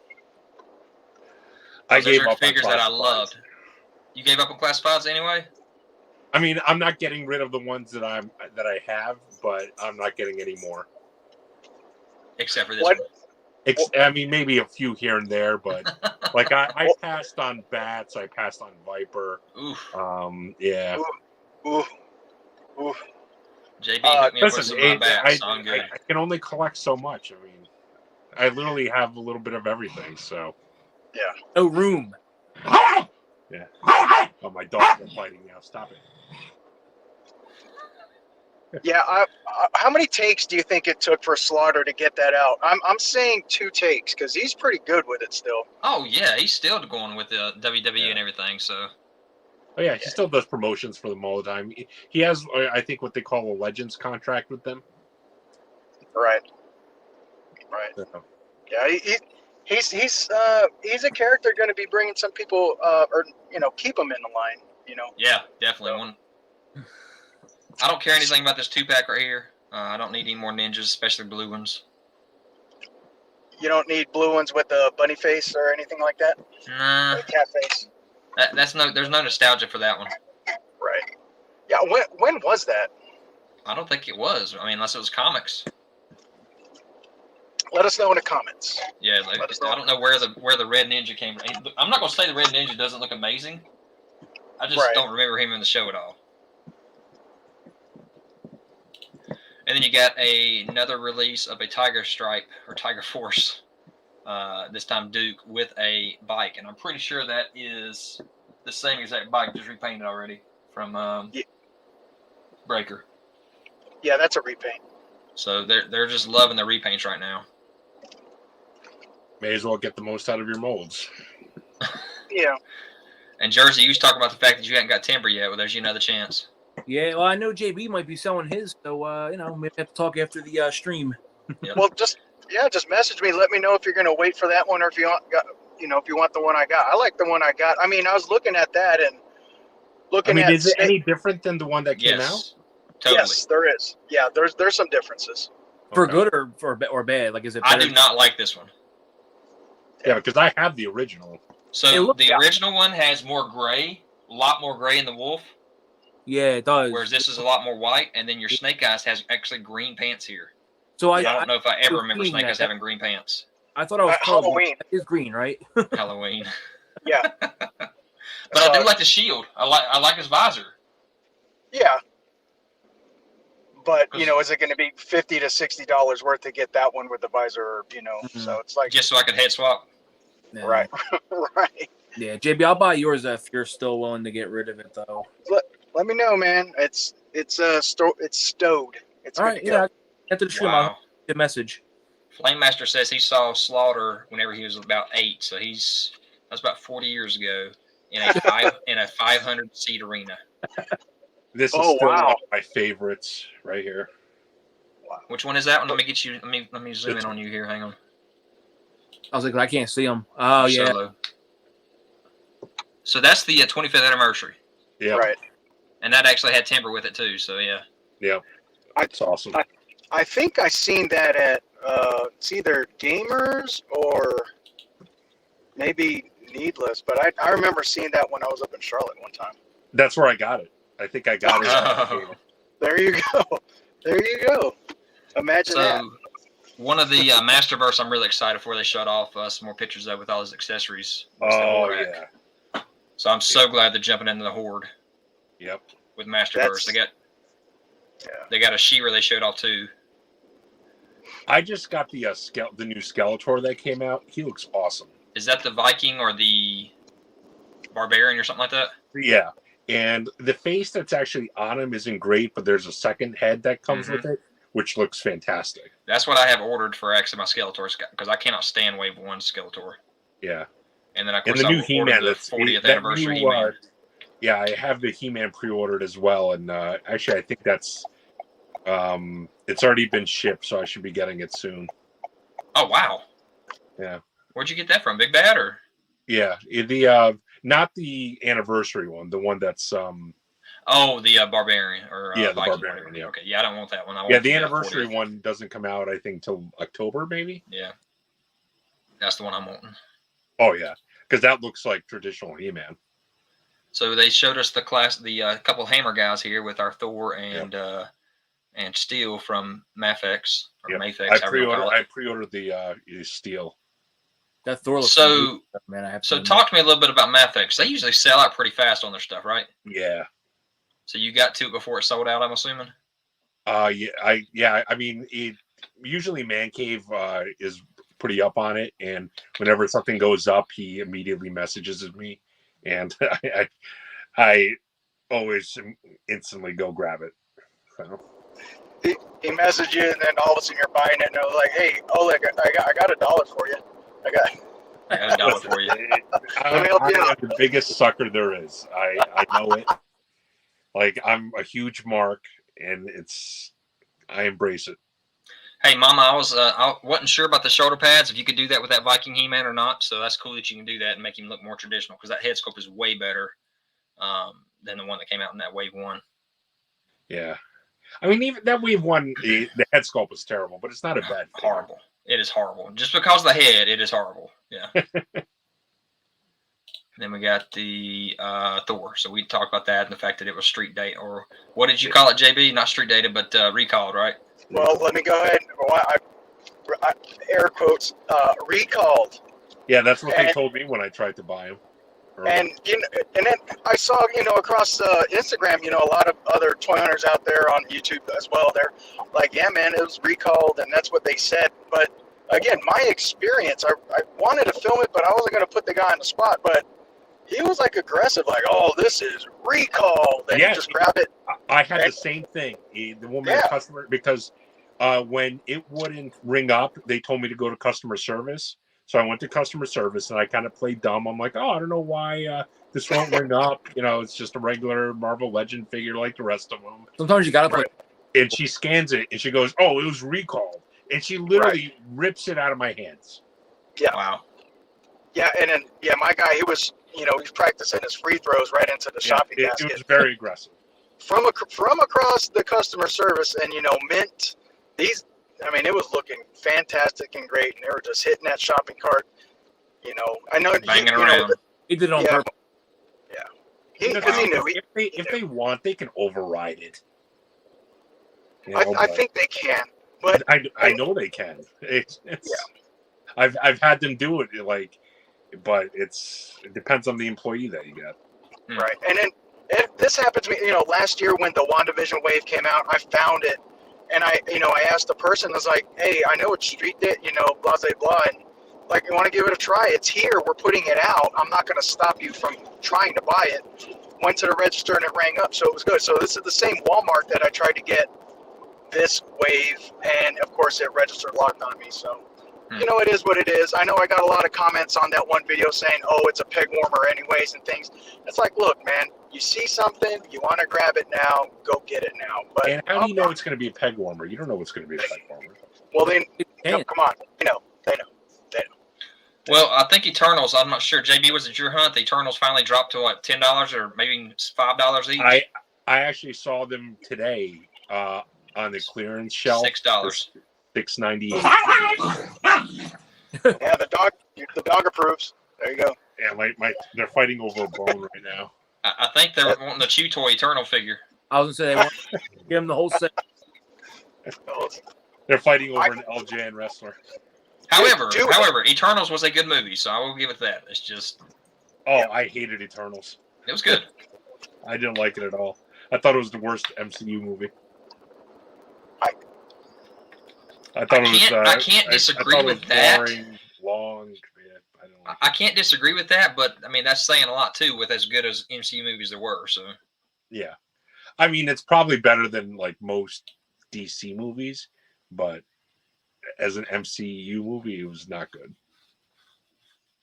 I gave up figures that I loved. You gave up on classifieds anyway? I mean, I'm not getting rid of the ones that I have, but I'm not getting any more. Except for this one. I mean, maybe a few here and there, but like I passed on Bats, I passed on Viper. Oof. Yeah. Oof. JB hooked me up with Listen, some Bats. I'm good. I can only collect so much. I mean, I literally have a little bit of everything. So. Yeah. No room. Yeah. Oh, my dogs are fighting now. Stop it. Yeah, how many takes do you think it took for Slaughter to get that out? I'm saying 2 takes because he's pretty good with it still. Oh yeah, he's still going with the WWE and everything. So. Oh yeah, he still does promotions for them all the time. He has, I think, what they call a Legends contract with them. Right. So. Yeah, he's a character going to be bringing some people, or keep them in the line. Yeah, definitely one. I don't care anything about this 2-pack right here. I don't need any more ninjas, especially blue ones. You don't need blue ones with a bunny face or anything like that? Nah. Or a cat face? There's no nostalgia for that one. Right. Yeah, when was that? I don't think it was. I mean, unless it was comics. Let us know in the comments. Yeah, I don't know where the Red Ninja came from. I'm not going to say the Red Ninja doesn't look amazing. I just don't remember him in the show at all. And then you got another release of a Tiger Stripe or Tiger Force, this time Duke, with a bike. And I'm pretty sure that is the same exact bike, just repainted already from Breaker. Yeah, that's a repaint. So they're just loving the repaints right now. May as well get the most out of your molds. Yeah. And Jersey, you was talking about the fact that you hadn't got timber yet. Well, there's you another chance. Yeah, well, I know JB might be selling his, so maybe have to talk after the stream. Yep. Well, just message me. Let me know if you're going to wait for that one or if you want, if you want the one I got. I like the one I got. I mean, I was looking at that and looking at. Is it any different than the one that came out? Totally. Yes, there is. Yeah, there's some differences. For good or bad? Like, is it? I do not like this one. Yeah, because I have the original. So the original one has more gray, a lot more gray in the wolf. Yeah, it does. Whereas this is a lot more white, and then your Snake Eyes has actually green pants here. So I don't know if I ever remember Snake Eyes having green pants. I thought I was Halloween. It's green, right? Halloween. Yeah. But I do like the shield. I like his visor. Yeah. But is it going to be $50 to $60 worth to get that one with the visor? So it's like just so I could head swap. Yeah. Right. Right. Yeah, JB, I'll buy yours if you're still willing to get rid of it, though. Let me know, man. It's stowed. It's all right. Yeah. After the stream, I'll get a message. Flame Master says he saw Slaughter whenever he was about 8, so that's about 40 years ago in a 500 seat arena. This is still one of my favorites right here. Wow. Which one is that one? Let me get you. Let me zoom in on you here. Hang on. I was like, I can't see them. Oh yeah. Solo. So that's the 25th anniversary. Yeah. Right. And that actually had timber with it too. So yeah. Yeah. That's awesome. I think I seen that at it's either Gamers or maybe Needless, but I remember seeing that when I was up in Charlotte one time. That's where I got it. I think I got it. Oh. There you go. There you go. Imagine that. One of the Masterverse I'm really excited for. They showed off some more pictures of with all his accessories. Oh yeah. So I'm so glad they're jumping into the Horde. Yep. With Masterverse, they got a She-Ra they showed off too. I just got the new Skeletor that came out. He looks awesome. Is that the Viking or the Barbarian or something like that? Yeah. And the face that's actually on him isn't great, but there's a second head that comes with it, which looks fantastic. That's what I have ordered for actually my Skeletor, because I cannot stand Wave 1 Skeletor. Yeah. And then, of course, the new He-Man, the 40th anniversary He-Man. Yeah, I have the He-Man pre-ordered as well. And actually, I think that's... it's already been shipped, so I should be getting it soon. Oh, wow. Yeah. Where'd you get that from? Big Bad or? Yeah. Not the anniversary one, the one that's... the Barbarian. Or, the Viking, Barbarian, yeah. Okay, yeah, I don't want that one. The anniversary one doesn't come out, I think, till October, maybe? Yeah. That's the one I'm wanting. Oh, yeah. Because that looks like traditional He-Man. So they showed us the couple Hammer guys here with our Thor and Steel from Mafex or Mafex. I pre-ordered the Steel. That Thor looks so man. I have so talk to me a little bit about Mafex. They usually sell out pretty fast on their stuff, right? Yeah. So you got to it before it sold out, I'm assuming. I mean, usually Man Cave is pretty up on it, and whenever something goes up, he immediately messages me, and I always instantly go grab it. So. He messaged you, and then all of a sudden you're buying it, and they're like, "Hey, Oleg, I got $1 for you. I got $1 for you." I'm the biggest sucker there is. I know it. Like, I'm a huge mark, and I embrace it. Hey, Mama, I wasn't sure about the shoulder pads, if you could do that with that Viking He-Man or not. So that's cool that you can do that and make him look more traditional, because that head sculpt is way better than the one that came out in that Wave 1. Yeah. I mean, even that Wave 1, the head sculpt was terrible, but it's not a bad thing. Horrible. It is horrible. Just because of the head, it is horrible. Yeah. Then we got the Thor. So we talked about that and the fact that it was street date, or what did you call it, JB? Not street dated, but recalled, right? Well, let me go ahead. I air quotes, recalled. Yeah, that's what they told me when I tried to buy him. And and then I saw, across Instagram, a lot of other toy hunters out there on YouTube as well. They're like, yeah, man, it was recalled, and that's what they said. But again, my experience, I wanted to film it, but I wasn't going to put the guy on the spot. But he was like aggressive, like, oh, this is recalled, and you just grab it. I had the same thing. The woman, customer, because when it wouldn't ring up, they told me to go to customer service. So I went to customer service and I kind of played dumb. I'm like, oh, I don't know why this won't ring up. It's just a regular Marvel Legend figure like the rest of them. Sometimes you got to play. And she scans it and she goes, oh, it was recalled. And she literally rips it out of my hands. Yeah. Wow. Yeah. And then, my guy, he was, he's practicing his free throws right into the shopping basket. It was very aggressive. From across the customer service and, Mint, it was looking fantastic and great, and they were just hitting that shopping cart. I know banging around. He did it on purpose. Yeah, because he knew. If they want, they can override it. I think they can, but I know they can. I've had them do it, but it depends on the employee that you get. Right, and then this happened to me. Last year when the WandaVision wave came out, I found it. And I asked the person, I was like, hey, I know it's street it, blah, blah, blah. And like, you want to give it a try? It's here. We're putting it out. I'm not going to stop you from trying to buy it. Went to the register and it rang up. So it was good. So this is the same Walmart that I tried to get this wave. And of course it registered locked on me. So, it is what it is. I know I got a lot of comments on that one video saying, oh, it's a peg warmer anyways and things. It's like, look, man, you see something, you want to grab it now, go get it now. But and how do you know it's going to be a peg warmer? You don't know what's going to be a peg warmer. Well, then, come on. They know. Well, I think Eternals, I'm not sure. JB, was it your hunt? The Eternals finally dropped to what, $10 or maybe $5 each? I actually saw them today on the clearance shelf. $6. $6.98. Yeah, the dog approves. There you go. Yeah, they're fighting over a bone right now. I think they're wanting the Chew Toy Eternal figure. I was gonna say they want to give them the whole set. They're fighting over an LJN wrestler. However, Eternals was a good movie, so I will give it that. It's just. Oh, I hated Eternals. It was good. I didn't like it at all. I thought it was the worst MCU movie. I can't disagree with that. Boring, long. Yeah, I can't disagree with that, but that's saying a lot too. With as good as MCU movies there were, so. Yeah, it's probably better than most DC movies, but as an MCU movie, it was not good.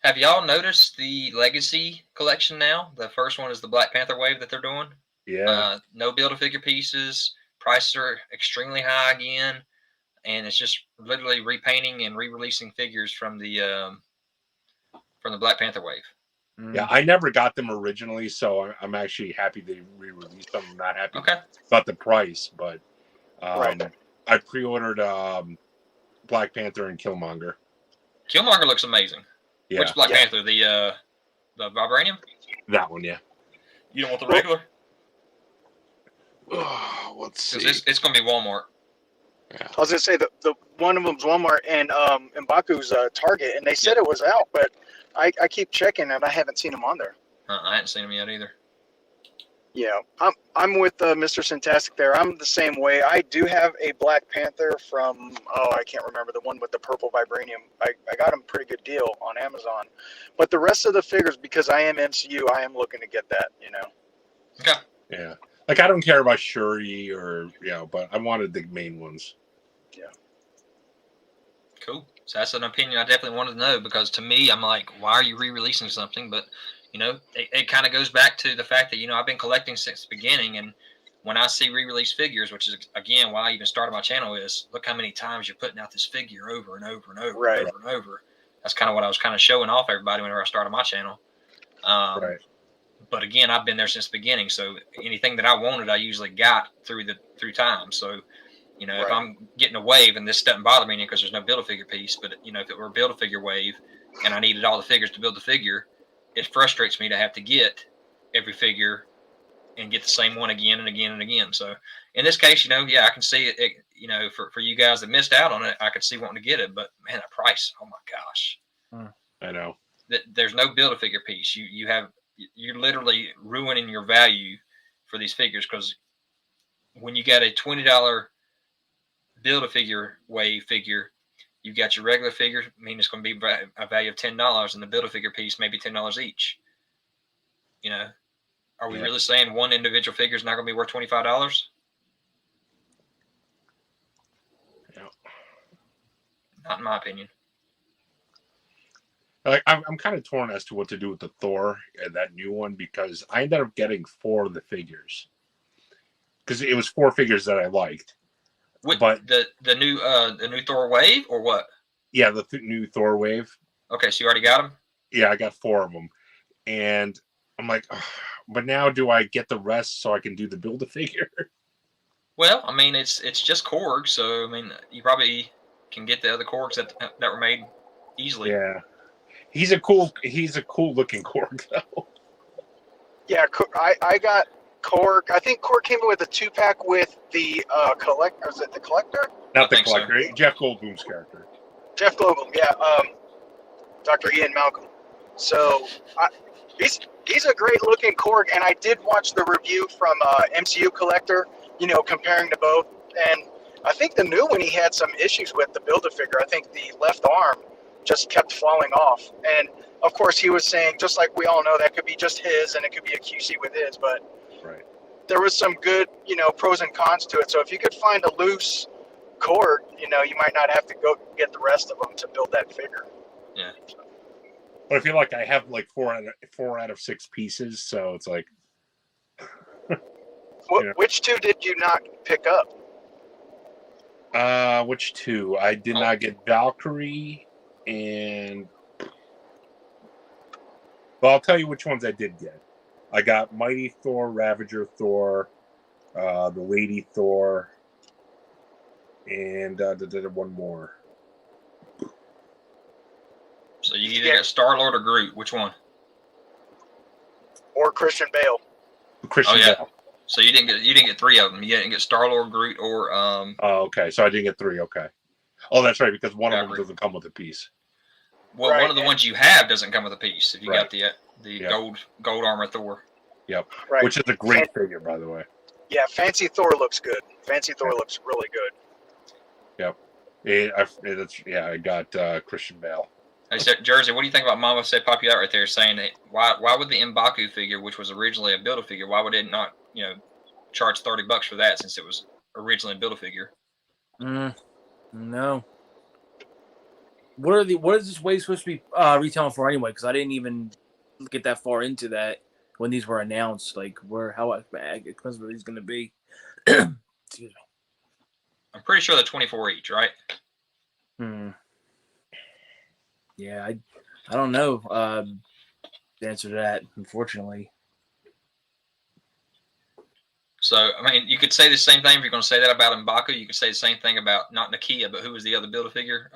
Have y'all noticed the Legacy collection now? The first one is the Black Panther wave that they're doing. Yeah. No Build-A-Figure pieces. Prices are extremely high again. And it's just literally repainting and re-releasing figures from the Black Panther wave. Yeah, I never got them originally, so I'm actually happy they re-released them. I'm not happy about the price, but I pre-ordered Black Panther and Killmonger. Killmonger looks amazing. Yeah. Which Black Panther? The Vibranium? That one, yeah. You don't want the regular? Let's see. It's going to be Walmart. Yeah. I was gonna say the one of them's Walmart and Mbaku's Target, and they said it was out, but I keep checking and I haven't seen them on there. I haven't seen them yet either. Yeah, I'm with Mr. Sintastic there. I'm the same way. I do have a Black Panther from I can't remember the one with the purple vibranium. I got him a pretty good deal on Amazon, but the rest of the figures, because I am MCU, I am looking to get that. Okay. Yeah, I don't care about Shuri or but I wanted the main ones. Yeah. Cool. So that's an opinion I definitely wanted to know, because to me, I'm like, why are you re-releasing something? But, it kind of goes back to the fact that, I've been collecting since the beginning. And when I see re-release figures, which is, again, why I even started my channel, is look how many times you're putting out this figure over and over and over and over and over. That's kind of what I was kind of showing off everybody whenever I started my channel. But again, I've been there since the beginning. So anything that I wanted, I usually got through time. So, if I'm getting a wave, and this doesn't bother me because there's no Build-A-Figure piece, but if it were a Build-A-Figure wave and I needed all the figures to build the figure, it frustrates me to have to get every figure and get the same one again and again and again. So in this case, I can see it, for you guys that missed out on it, I could see wanting to get it, but man, that price, oh my gosh. I know. There's no Build-A-Figure piece. You have you're literally ruining your value for these figures, because when you got a $20 Build-A-Figure wave figure, you got your regular figure, I mean, it's going to be a value of $10, and the Build-A-Figure piece maybe $10 each. You know, are we really saying one individual figure is not going to be worth $25? Yeah. Not in my opinion. Like, I'm kind of torn as to what to do with the Thor, that new one, because I ended up getting 4 of the figures. Because it was 4 figures that I liked. But the new Thor wave or what? Yeah, the new Thor wave. Okay, so you already got them? Yeah, I got 4 of them, and I'm like, oh, but now do I get the rest so I can do the Build-A-Figure? Well, I mean, it's just Korg, so I mean, you probably can get the other Korgs that were made easily. Yeah, he's a cool looking Korg though. Yeah, I got Korg. I think Korg came in with a 2-pack with the collector. Was it the collector? Not the collector. So. Jeff Goldblum's character. Jeff Goldblum, yeah. Dr. Ian Malcolm. So he's a great looking Korg, and I did watch the review from MCU Collector. You know, comparing to both, and I think the new one he had some issues with the Build-A-Figure. I think the left arm just kept falling off, and of course he was saying, just like we all know, that could be just his, and it could be a QC with his, but right. There was some good, you know, pros and cons to it. So if you could find a loose Korg, you know, you might not have to go get the rest of them to build that figure. Yeah. But I feel like I have like 4 out of 6 pieces, so it's like. Which 2 did you not pick up? Which 2? I did not get Valkyrie, and well, I'll tell you which ones I did get. I got Mighty Thor, Ravager Thor, the Lady Thor, and one more. So you either got Star-Lord or Groot. Which one? Or Christian Bale. Christian Bale. So you didn't get 3 of them. You didn't get Star-Lord, Groot, or Oh, okay. So I didn't get 3. Okay. Oh, that's right, because one of them doesn't come with a piece. Well, one of the ones you have doesn't come with a piece. If you got the Yep. gold armor Thor. Yep. Right. Which is a great figure, by the way. Yeah, Fancy Thor looks good. Fancy Thor looks really good. Yep. I got Christian Bale. Hey, Jersey, what do you think about Mama Said Pop You Out right there, saying that why would the M'Baku figure, which was originally a Build-A-Figure, why would it not, you know, charge $30 for that since it was originally a Build-A-Figure? No. What is this wave supposed to be retailing for anyway? Because I didn't even get that far into that when these were announced. Like how expensive are these going to be? Excuse me. I'm pretty sure they're 24 each, right? Yeah, I don't know the answer to that, unfortunately. So, I mean, you could say the same thing if you're going to say that about M'Baku. You could say the same thing about not Nakia, but who was the other Build-A-Figure?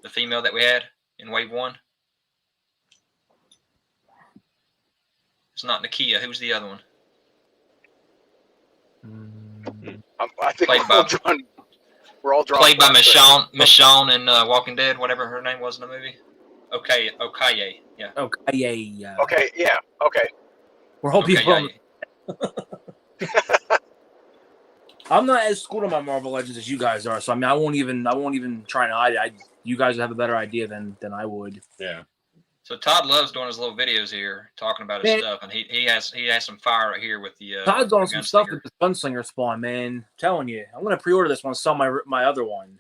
The female that we had in Wave 1. It's not Nakia. Who's the other one? I think we're all drawing. Played by Michonne in Walking Dead, whatever her name was in the movie. Okaye. Yeah. Okaye. Okay. Yeah. Okay. We're all people. I'm not as schooled on my Marvel Legends as you guys are, so I mean, I won't even try and hide it. You guys have a better idea than I would. Yeah. So Todd loves doing his little videos here, talking about his stuff, and he has some fire right here with the. Todd's on some stuff with the Gunslinger Spawn, man. I'm telling you, I'm gonna pre-order this one. Sell my other one.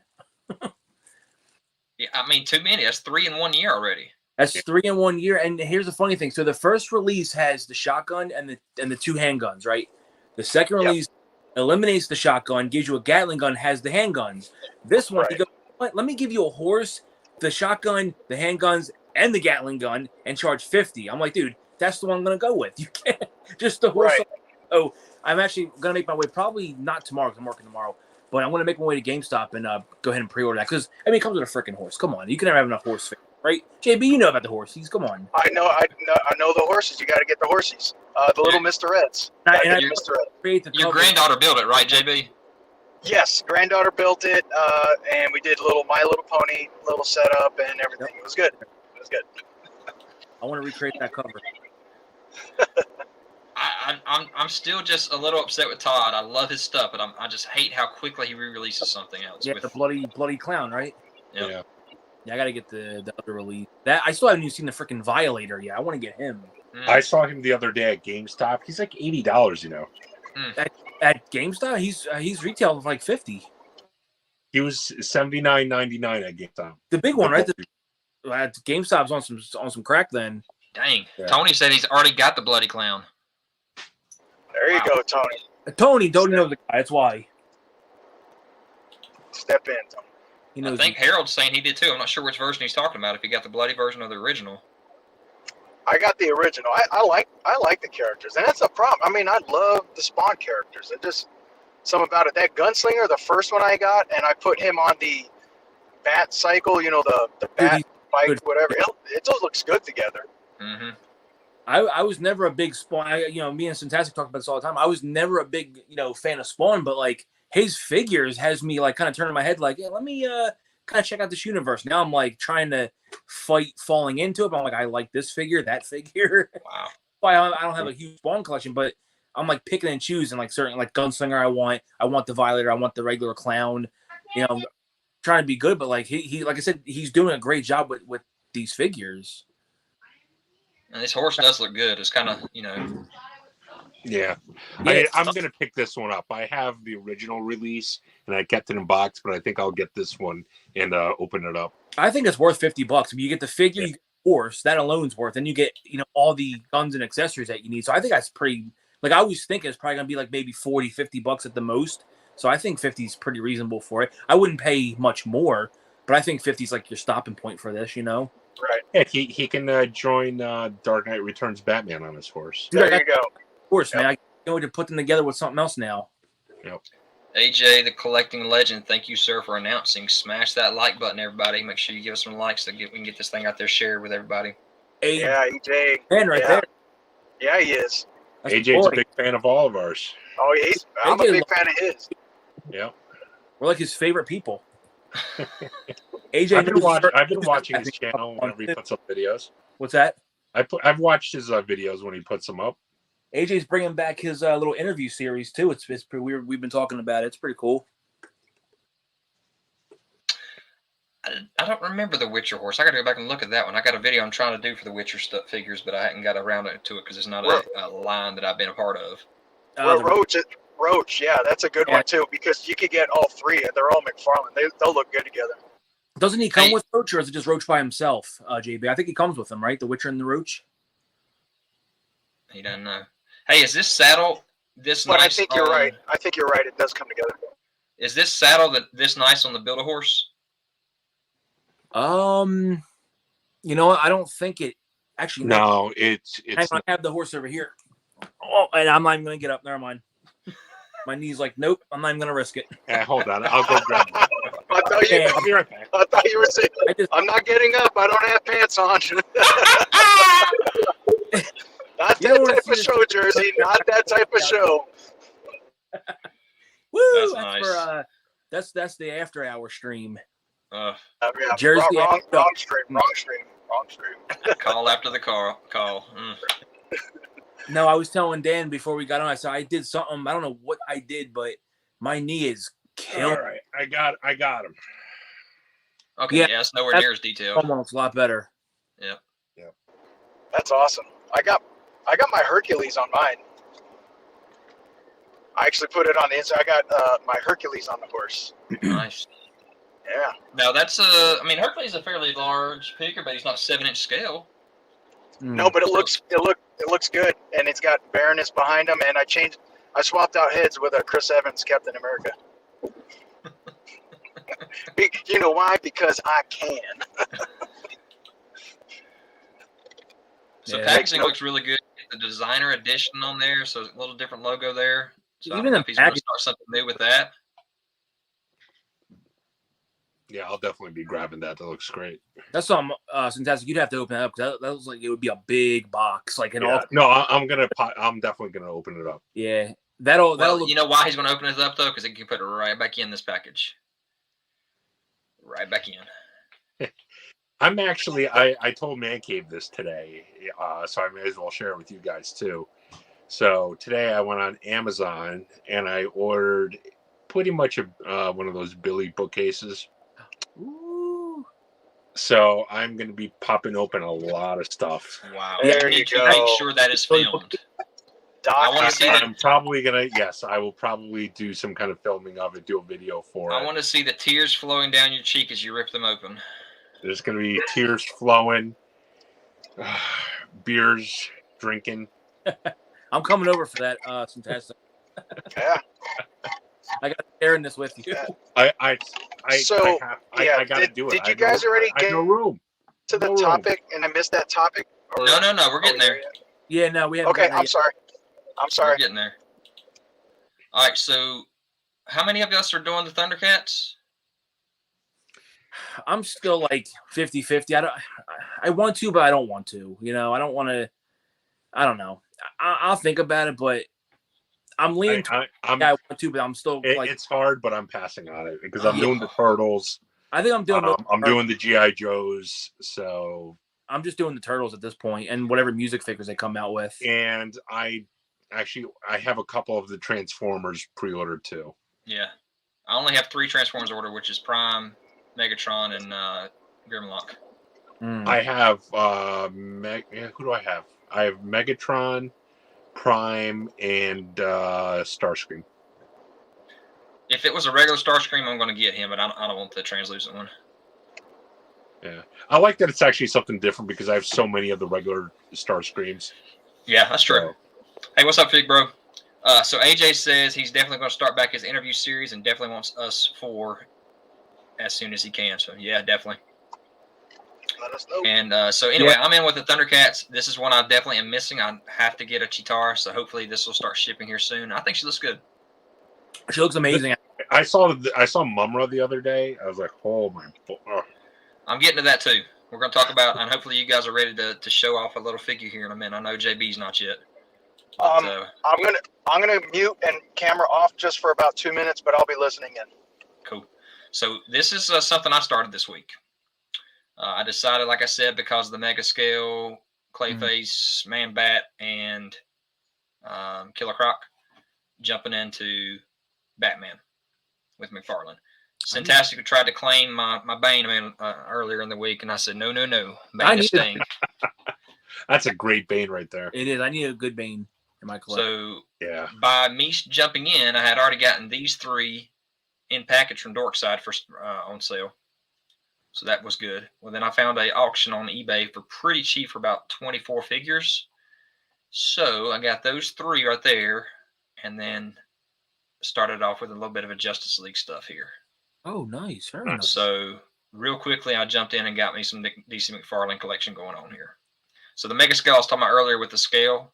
Yeah, I mean, too many. That's 3 in 1 year already. That's 3 in 1 year. And here's the funny thing: so the first release has the shotgun and the 2 handguns, right? The second release eliminates the shotgun, gives you a Gatling gun, has the handguns. This one, he goes, let me give you a horse, the shotgun, the handguns, and the Gatling gun, and charge $50. I'm like, dude, that's the one I'm gonna go with. You can't just the horse. Right. Oh, I'm actually gonna make my way, probably not tomorrow because I'm working tomorrow, but I'm gonna make my way to GameStop and go ahead and pre-order that because I mean, it comes with a freaking horse. Come on, you can never have enough horse figures, right? JB, you know about the horses. Come on. I know the horses. You got to get the horses. The little Mr. Eds. Your granddaughter built it, right, JB? Yes, granddaughter built it, and we did My Little Pony little setup and everything. It was good. I want to recreate that cover. I'm still just a little upset with Todd. I love his stuff, but I just hate how quickly he re-releases something else. Yeah, with... the bloody clown, right? Yep. Yeah, I gotta get the other release. That I still haven't even seen the freaking Violator yet. I want to get him. I saw him the other day at GameStop. He's like $80, you know. At GameStop, he's retailing for like $50. He was $79.99 at GameStop. The big one, right? At GameStop's on some crack then. Dang. Yeah. Tony said he's already got the bloody clown. There you go, Tony. Tony don't know the guy. That's why. Step in, Tony. He knows I think Harold's saying he did too. I'm not sure which version he's talking about. If he got the bloody version or the original. I got the original. I like the characters, and that's the problem. I mean, I love the Spawn characters. It just something about it. That Gunslinger, the first one I got, and I put him on the Bat Cycle. You know, the Bat bike, whatever. It just looks good together. Mm-hmm. I was never a big Spawn. Me and Sintastic talk about this all the time. I was never a big fan of Spawn, but like his figures has me like kind of turning my head like, yeah, let me kind of check out this universe. Now I'm like trying to fight falling into it. But I'm like, I like this figure, that figure. Wow. Why I don't have a huge Spawn collection, but I'm like picking and choosing like certain like Gunslinger I want the Violator, I want the regular clown. Trying to be good, but like he like I said, he's doing a great job with these figures. And this horse does look good. It's kind of, Yeah. I'm going to pick this one up. I have the original release, and I kept it in box, but I think I'll get this one and open it up. I think it's worth $50. I mean, you get the figure, you get the horse, that alone's worth, and you get, all the guns and accessories that you need. So I think that's pretty, like I always think it's probably going to be like maybe $40, $50 at the most. So I think 50 is pretty reasonable for it. I wouldn't pay much more, but I think 50 is like your stopping point for this, Right. Yeah, he can join Dark Knight Returns Batman on his horse. Dude, there you go. Of course, man. I know to put them together with something else now. Yep. AJ, the collecting legend, thank you, sir, for announcing. Smash that like button, everybody. Make sure you give us some likes so we can get this thing out there shared with everybody. Yeah, AJ. Man, right there. Yeah, he is. That's AJ's a big fan of all of ours. Oh, I'm a big fan of his. Yeah. We're like his favorite people. AJ, I've been watching his channel whenever he puts up videos. What's that? I've watched his videos when he puts them up. AJ's bringing back his little interview series too. It's pretty weird. We've been talking about it. It's pretty cool. I don't remember the Witcher horse. I got to go back and look at that one. I got a video I'm trying to do for the Witcher stuff figures, but I hadn't got around to it because it's not a line that I've been a part of. Roach, yeah, that's a good one too because you could get all three. They're all McFarlane. They'll look good together. Doesn't he come with Roach, or is it just Roach by himself, JB? I think he comes with them, right? The Witcher and the Roach. He doesn't know. Hey, is this saddle this but nice? I think you're right. I think you're right. It does come together. Is this saddle this nice on the Build-A-Horse? You know what? I don't think it actually. No, it's. I have the horse over here. Oh, and I'm not even gonna get up. Never mind. My knee's like, nope. I'm not even gonna risk it. Hold on, I'll go grab it. I'll be right back. I thought you were saying I'm not getting up. I don't have pants on. Not that type of show, Jersey. Not that type of show. Woo! That's That's nice. for that's the after hour stream. Yeah, Jersey, wrong stream. Call after the call. Mm. No, I was telling Dan before we got on. I said I did something. I don't know what I did, but my knee is killing. All right, I got him. Okay, yeah, it's nowhere near as detailed. Almost a lot better. Yeah. That's awesome. I got my Hercules on mine. I actually put it on the inside. I got my Hercules on the horse. Nice. Yeah. Now that's Hercules is a fairly large figure, but he's not 7-inch scale. No, but it looks good, and it's got Baroness behind him, and I swapped out heads with a Chris Evans Captain America. You know why? Because I can. So packaging looks really good. The designer edition on there, so a little different logo there. So even if he's going to start something new with that. Yeah, I'll definitely be grabbing that. That looks great. That's something Sintastic. You'd have to open it up because that was like it would be a big box, like an all. No, I'm definitely gonna open it up. Yeah, that'll look. You know why he's going to open it up though? Because he can put it right back in this package. Right back in. I'm actually, I told Man Cave this today, so I may as well share it with you guys too. So today I went on Amazon and I ordered pretty much one of those Billy bookcases. Ooh. So I'm going to be popping open a lot of stuff. Wow. There You you need to go. make sure that is filmed. I want to see that. I'm probably going to, yes, I will probably do some kind of filming of it, do a video for it. I want to see the tears flowing down your cheek as you rip them open. There's going to be tears flowing, beers drinking. I'm coming over for that. Sintastic. Yeah. I got to share in this with you. Yeah. I got to do it. Did you guys already get no room to the topic and I missed that topic? Or, No, we're getting there. Yeah, no, we haven't. Okay, I'm sorry. We're getting there. All right, so how many of us are doing the Thundercats? I'm still like 50-50. I want to, but I don't want to. You know, I don't want to. I don't know. I'll think about it, but I'm leaning. I want to, but I'm still like. It's hard, but I'm passing on it because I'm doing the Turtles. I think I'm doing. I'm doing the GI Joes, so I'm just doing the Turtles at this point, and whatever music figures they come out with. And I have a couple of the Transformers pre-ordered too. Yeah, I only have 3 Transformers ordered, which is Prime, Megatron, and Grimlock. I have who do I have? I have Megatron, Prime, and Starscream. If it was a regular Starscream, I'm going to get him, but I don't want the translucent one. Yeah, I like that it's actually something different because I have so many of the regular Starscreams. Yeah, that's true. Hey, what's up, Fig Bro? So AJ says he's definitely going to start back his interview series and definitely wants us 4 as soon as he can. So yeah, definitely. Let us know. And so anyway, I'm in with the Thundercats. This is one I definitely am missing. I have to get a Chitara, so hopefully this will start shipping here soon. I think she looks good. She looks amazing. I saw Mumra the other day. I was like, oh my. Oh. I'm getting to that too. We're going to talk about, and hopefully you guys are ready to show off a little figure here in a minute. I know JB's not yet. But, I'm gonna mute and camera off just for about 2 minutes, but I'll be listening in. Cool. So this is something I started this week. I decided, like I said, because of the mega scale, Clayface, Man Bat, and Killer Croc, jumping into Batman with McFarlane. Sintastic tried to claim my Bane earlier in the week, and I said, no. Bane is staying. That's a great Bane right there. It is. I need a good Bane in my collection. So by me jumping in, I had already gotten these 3 in package from Dorkside for on sale. So that was good. Well, then I found an auction on eBay for pretty cheap for about 24 figures. So I got those 3 right there, and then started off with a little bit of a Justice League stuff here. Oh, nice. Very nice. So real quickly, I jumped in and got me some DC McFarlane collection going on here. So the mega scale I was talking about earlier with the scale,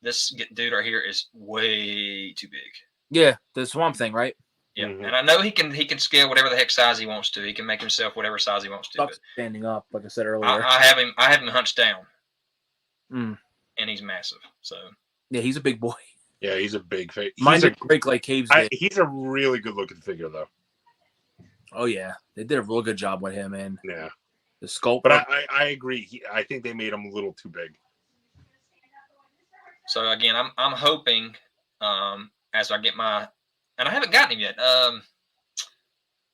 this dude right here is way too big. Yeah, the Swamp Thing, right? Yeah, and I know he can scale whatever the heck size he wants to. He can make himself whatever size he wants to. But standing up, like I said earlier. I have him hunched down, and he's massive. So yeah, he's a big boy. Yeah, he's a big face. Mine's a break like Caves did. He's a really good looking figure, though. Oh yeah, they did a real good job with him, man. Yeah, the sculpt. But I agree. I think they made him a little too big. So again, I'm hoping as I get my, and I haven't gotten him yet.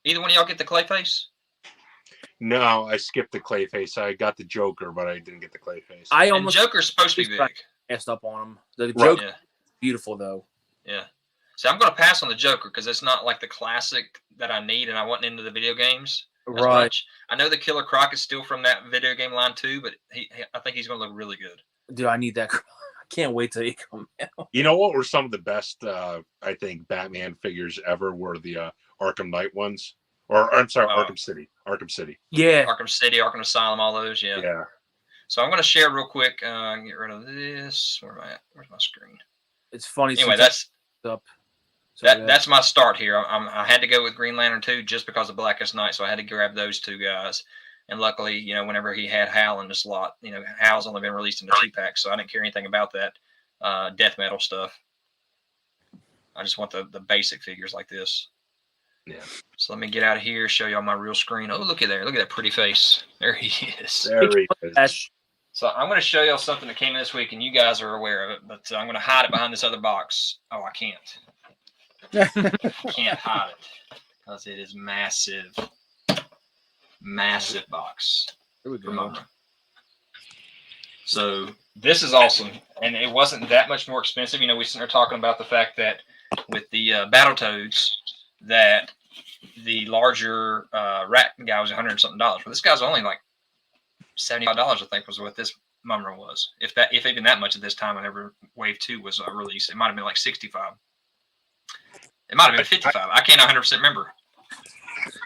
Either one of y'all get the Clayface? No, I skipped the Clayface. I got the Joker, but I didn't get the Clayface. And Joker's supposed to be big. Messed up on him. The Joker, beautiful though. Yeah. So I'm going to pass on the Joker because it's not like the classic that I need, and I wasn't into the video games as much. I know the Killer Croc is still from that video game line too, but I think he's going to look really good. Dude, I need that. I can't wait till he comes out. You know what were some of the best, I think, Batman figures ever were the Arkham Knight ones? Or, I'm sorry, Arkham City. Arkham City. Yeah. Arkham City, Arkham Asylum, all those, yeah. Yeah. So I'm going to share real quick. Get rid of this. Where am I at? Where's my screen? It's funny. Anyway, that's up. So that's my start here. I had to go with Green Lantern 2 just because of Blackest Night, so I had to grab those 2 guys. And luckily, you know, whenever he had Hal in the slot, you know, Hal's only been released in the 2-pack, so I didn't care anything about that death metal stuff. I just want the basic figures like this. Yeah. So let me get out of here, show y'all my real screen. Oh, look at there. Look at that pretty face. There he is. There he is. So I'm going to show y'all something that came in this week, and you guys are aware of it, but I'm going to hide it behind this other box. Oh, I can't. Can't hide it because it is massive. Massive box. Here we go. So this is awesome, and it wasn't that much more expensive. You know, we are talking about the fact that with the Battletoads, that the larger rat guy was $100 something. Well, this guy's only like $75, I think, was what this Mumra was. If even that much at this time, whenever Wave 2 was released, it might have been like 65. It might have been 55. I can't 100% remember.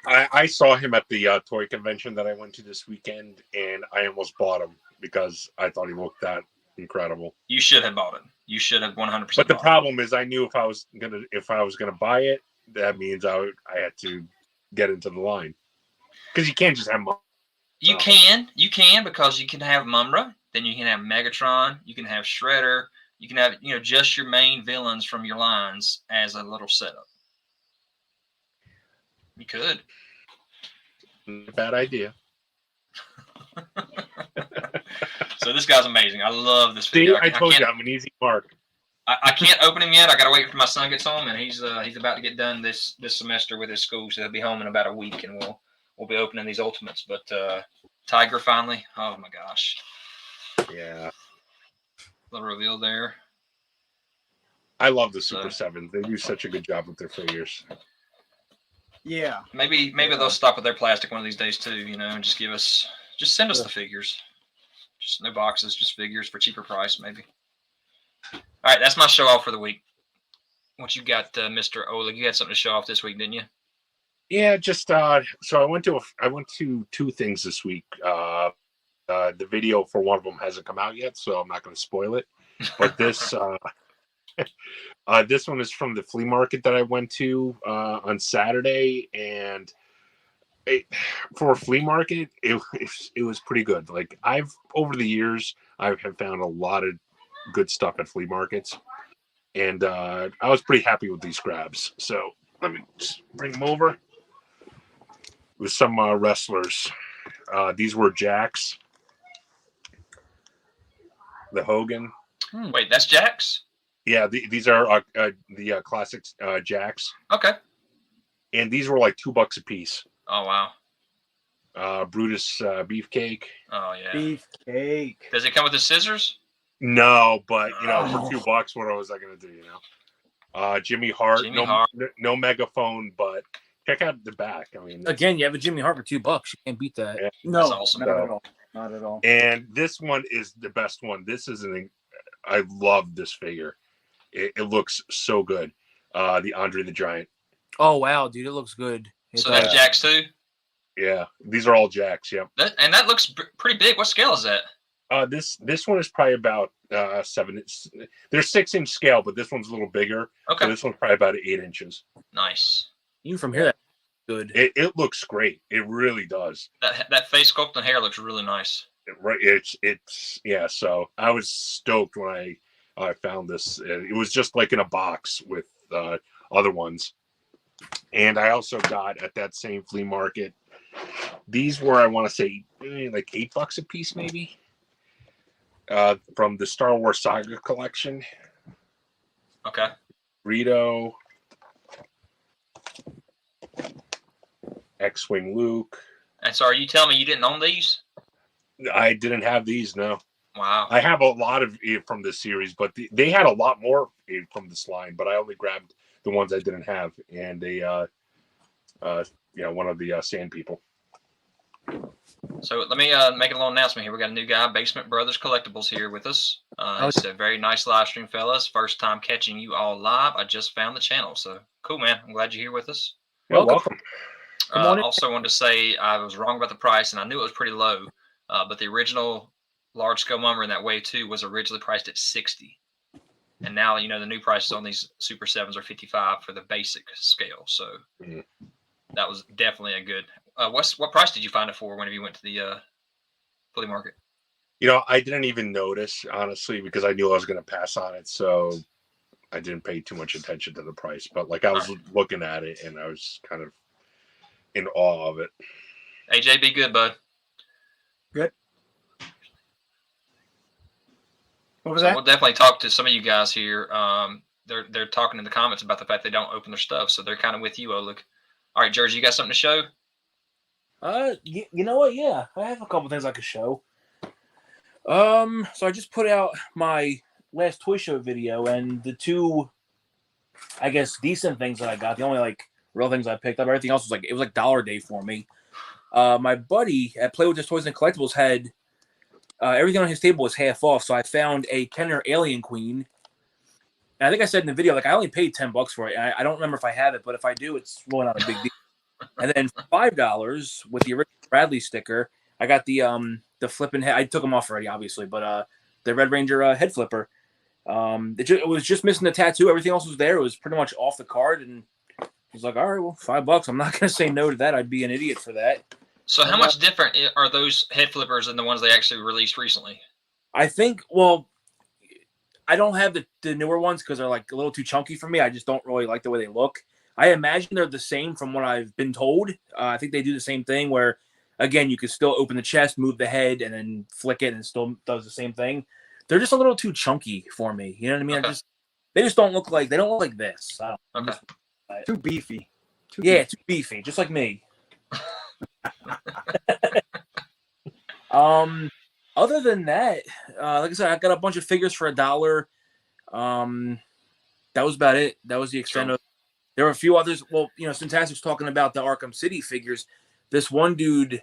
I saw him at the toy convention that I went to this weekend, and I almost bought him because I thought he looked that incredible. You should have bought it. You should have 100%. But the problem is, I knew if I was gonna buy it, that means I had to get into the line, because you can't just have. You can because you can have Mumra, then you can have Megatron, you can have Shredder, you can have just your main villains from your lines as a little setup. You could. Bad idea. So this guy's amazing. I love this figure. I told you I'm an easy mark. I can't open him yet. I gotta wait till my son gets home, and he's about to get done this semester with his school, so he'll be home in about a week, and we'll be opening these Ultimates. But Tiger finally. Oh my gosh. Yeah. The reveal there. I love the Super 7s. They do such a good job with their figures. Yeah. Maybe they'll stop with their plastic one of these days too, and just send us the figures. Just no boxes, just figures for cheaper price, maybe. All right, that's my show off for the week. What you got, Mr. Oleg? You had something to show off this week, didn't you? Yeah, just so I went to two things this week. The video for one of them hasn't come out yet, so I'm not going to spoil it. But this this one is from the flea market that I went to on Saturday, and for a flea market, it was pretty good. Like, over the years, I have found a lot of good stuff at flea markets, and I was pretty happy with these grabs. So let me just bring them over with some wrestlers. These were Jax, the Hogan. Wait, that's Jax? Yeah, these are the classic Jax. Okay. And these were like $2 a piece. Oh wow. Brutus Beefcake. Oh yeah. Beefcake. Does it come with the scissors? No, but for $2, what was I gonna do? Jimmy Hart. No megaphone, but check out the back. I mean, again, you have a Jimmy Hart for $2. You can't beat that. Yeah. No, that's awesome. not at all. Not at all. And this one is the best one. I love this figure. It looks so good. The Andre the Giant. Oh wow, dude, it looks good. So that's Jax too? Yeah, these are all Jax. Yep. That looks pretty big. What scale is that? This one is probably about 7. They're 6-inch scale, but this one's a little bigger. Okay. So this one's probably about 8 inches. Nice. Even from here, that's good. It looks great. It really does. That face sculpt and hair looks really nice. Right. It's yeah. So I was stoked when I found this. It was just like in a box with other ones. And I also got at that same flea market. These were, I want to say, like $8 a piece, maybe. From the Star Wars Saga collection. Okay. Greedo, X-Wing Luke. And so are you telling me you didn't own these? I didn't have these, no. Wow. I have a lot of from this series, but they had a lot more from this line, but I only grabbed the ones I didn't have, and one of the Sand People. So let me make a little announcement here. We got a new guy, Basement Brothers Collectibles, here with us. It's a very nice live stream, fellas. First time catching you all live. I just found the channel, so cool, man. I'm glad you're here with us. Welcome. Also wanted to say I was wrong about the price, and I knew it was pretty low, but the original large scale Mumra in that Wave 2 was originally priced at $60. And now, the new prices on these Super 7s are $55 for the basic scale. So that was definitely a good. What price did you find it for whenever you went to the flea market? I didn't even notice, honestly, because I knew I was going to pass on it. So I didn't pay too much attention to the price, but like I was looking at it and I was kind of in awe of it. AJ, be good, bud. Good. What was that? We'll definitely talk to some of you guys here. They're talking in the comments about the fact they don't open their stuff, so they're kind of with you, Oleg. All right, Jersey, you got something to show? You know what? Yeah, I have a couple things I could show. So I just put out my last toy show video, and the two, I guess, decent things that I got, the only like real things I picked up, everything else was like, it was like dollar day for me. My buddy at Play With His Toys and Collectibles had everything on his table was half off, so I found a Kenner Alien Queen. And I think I said in the video, like, I only paid $10 for it. I don't remember if I have it, but if I do, it's really not a big deal. And then for $5 with the original Bradley sticker, I got the flipping head. I took them off already, obviously, but the Red Ranger head flipper. It was just missing the tattoo. Everything else was there. It was pretty much off the card, and I was like, all right, well, $5. I'm not going to say no to that. I'd be an idiot for that. So how much different are those head flippers than the ones they actually released recently? I think, well, I don't have the newer ones because they're like a little too chunky for me. I just don't really like the way they look. I imagine they're the same from what I've been told. I think they do the same thing where, again, you can still open the chest, move the head, and then flick it, and it still does the same thing. They're just a little too chunky for me. You know what I mean? Okay. They just don't look like this. Okay. Too beefy. Too beefy, just like me. Other than that, like I said, I got a bunch of figures for $1. That was about it. That was the extent of. There were a few others. Well, Sintastic's talking about the Arkham City figures. This one dude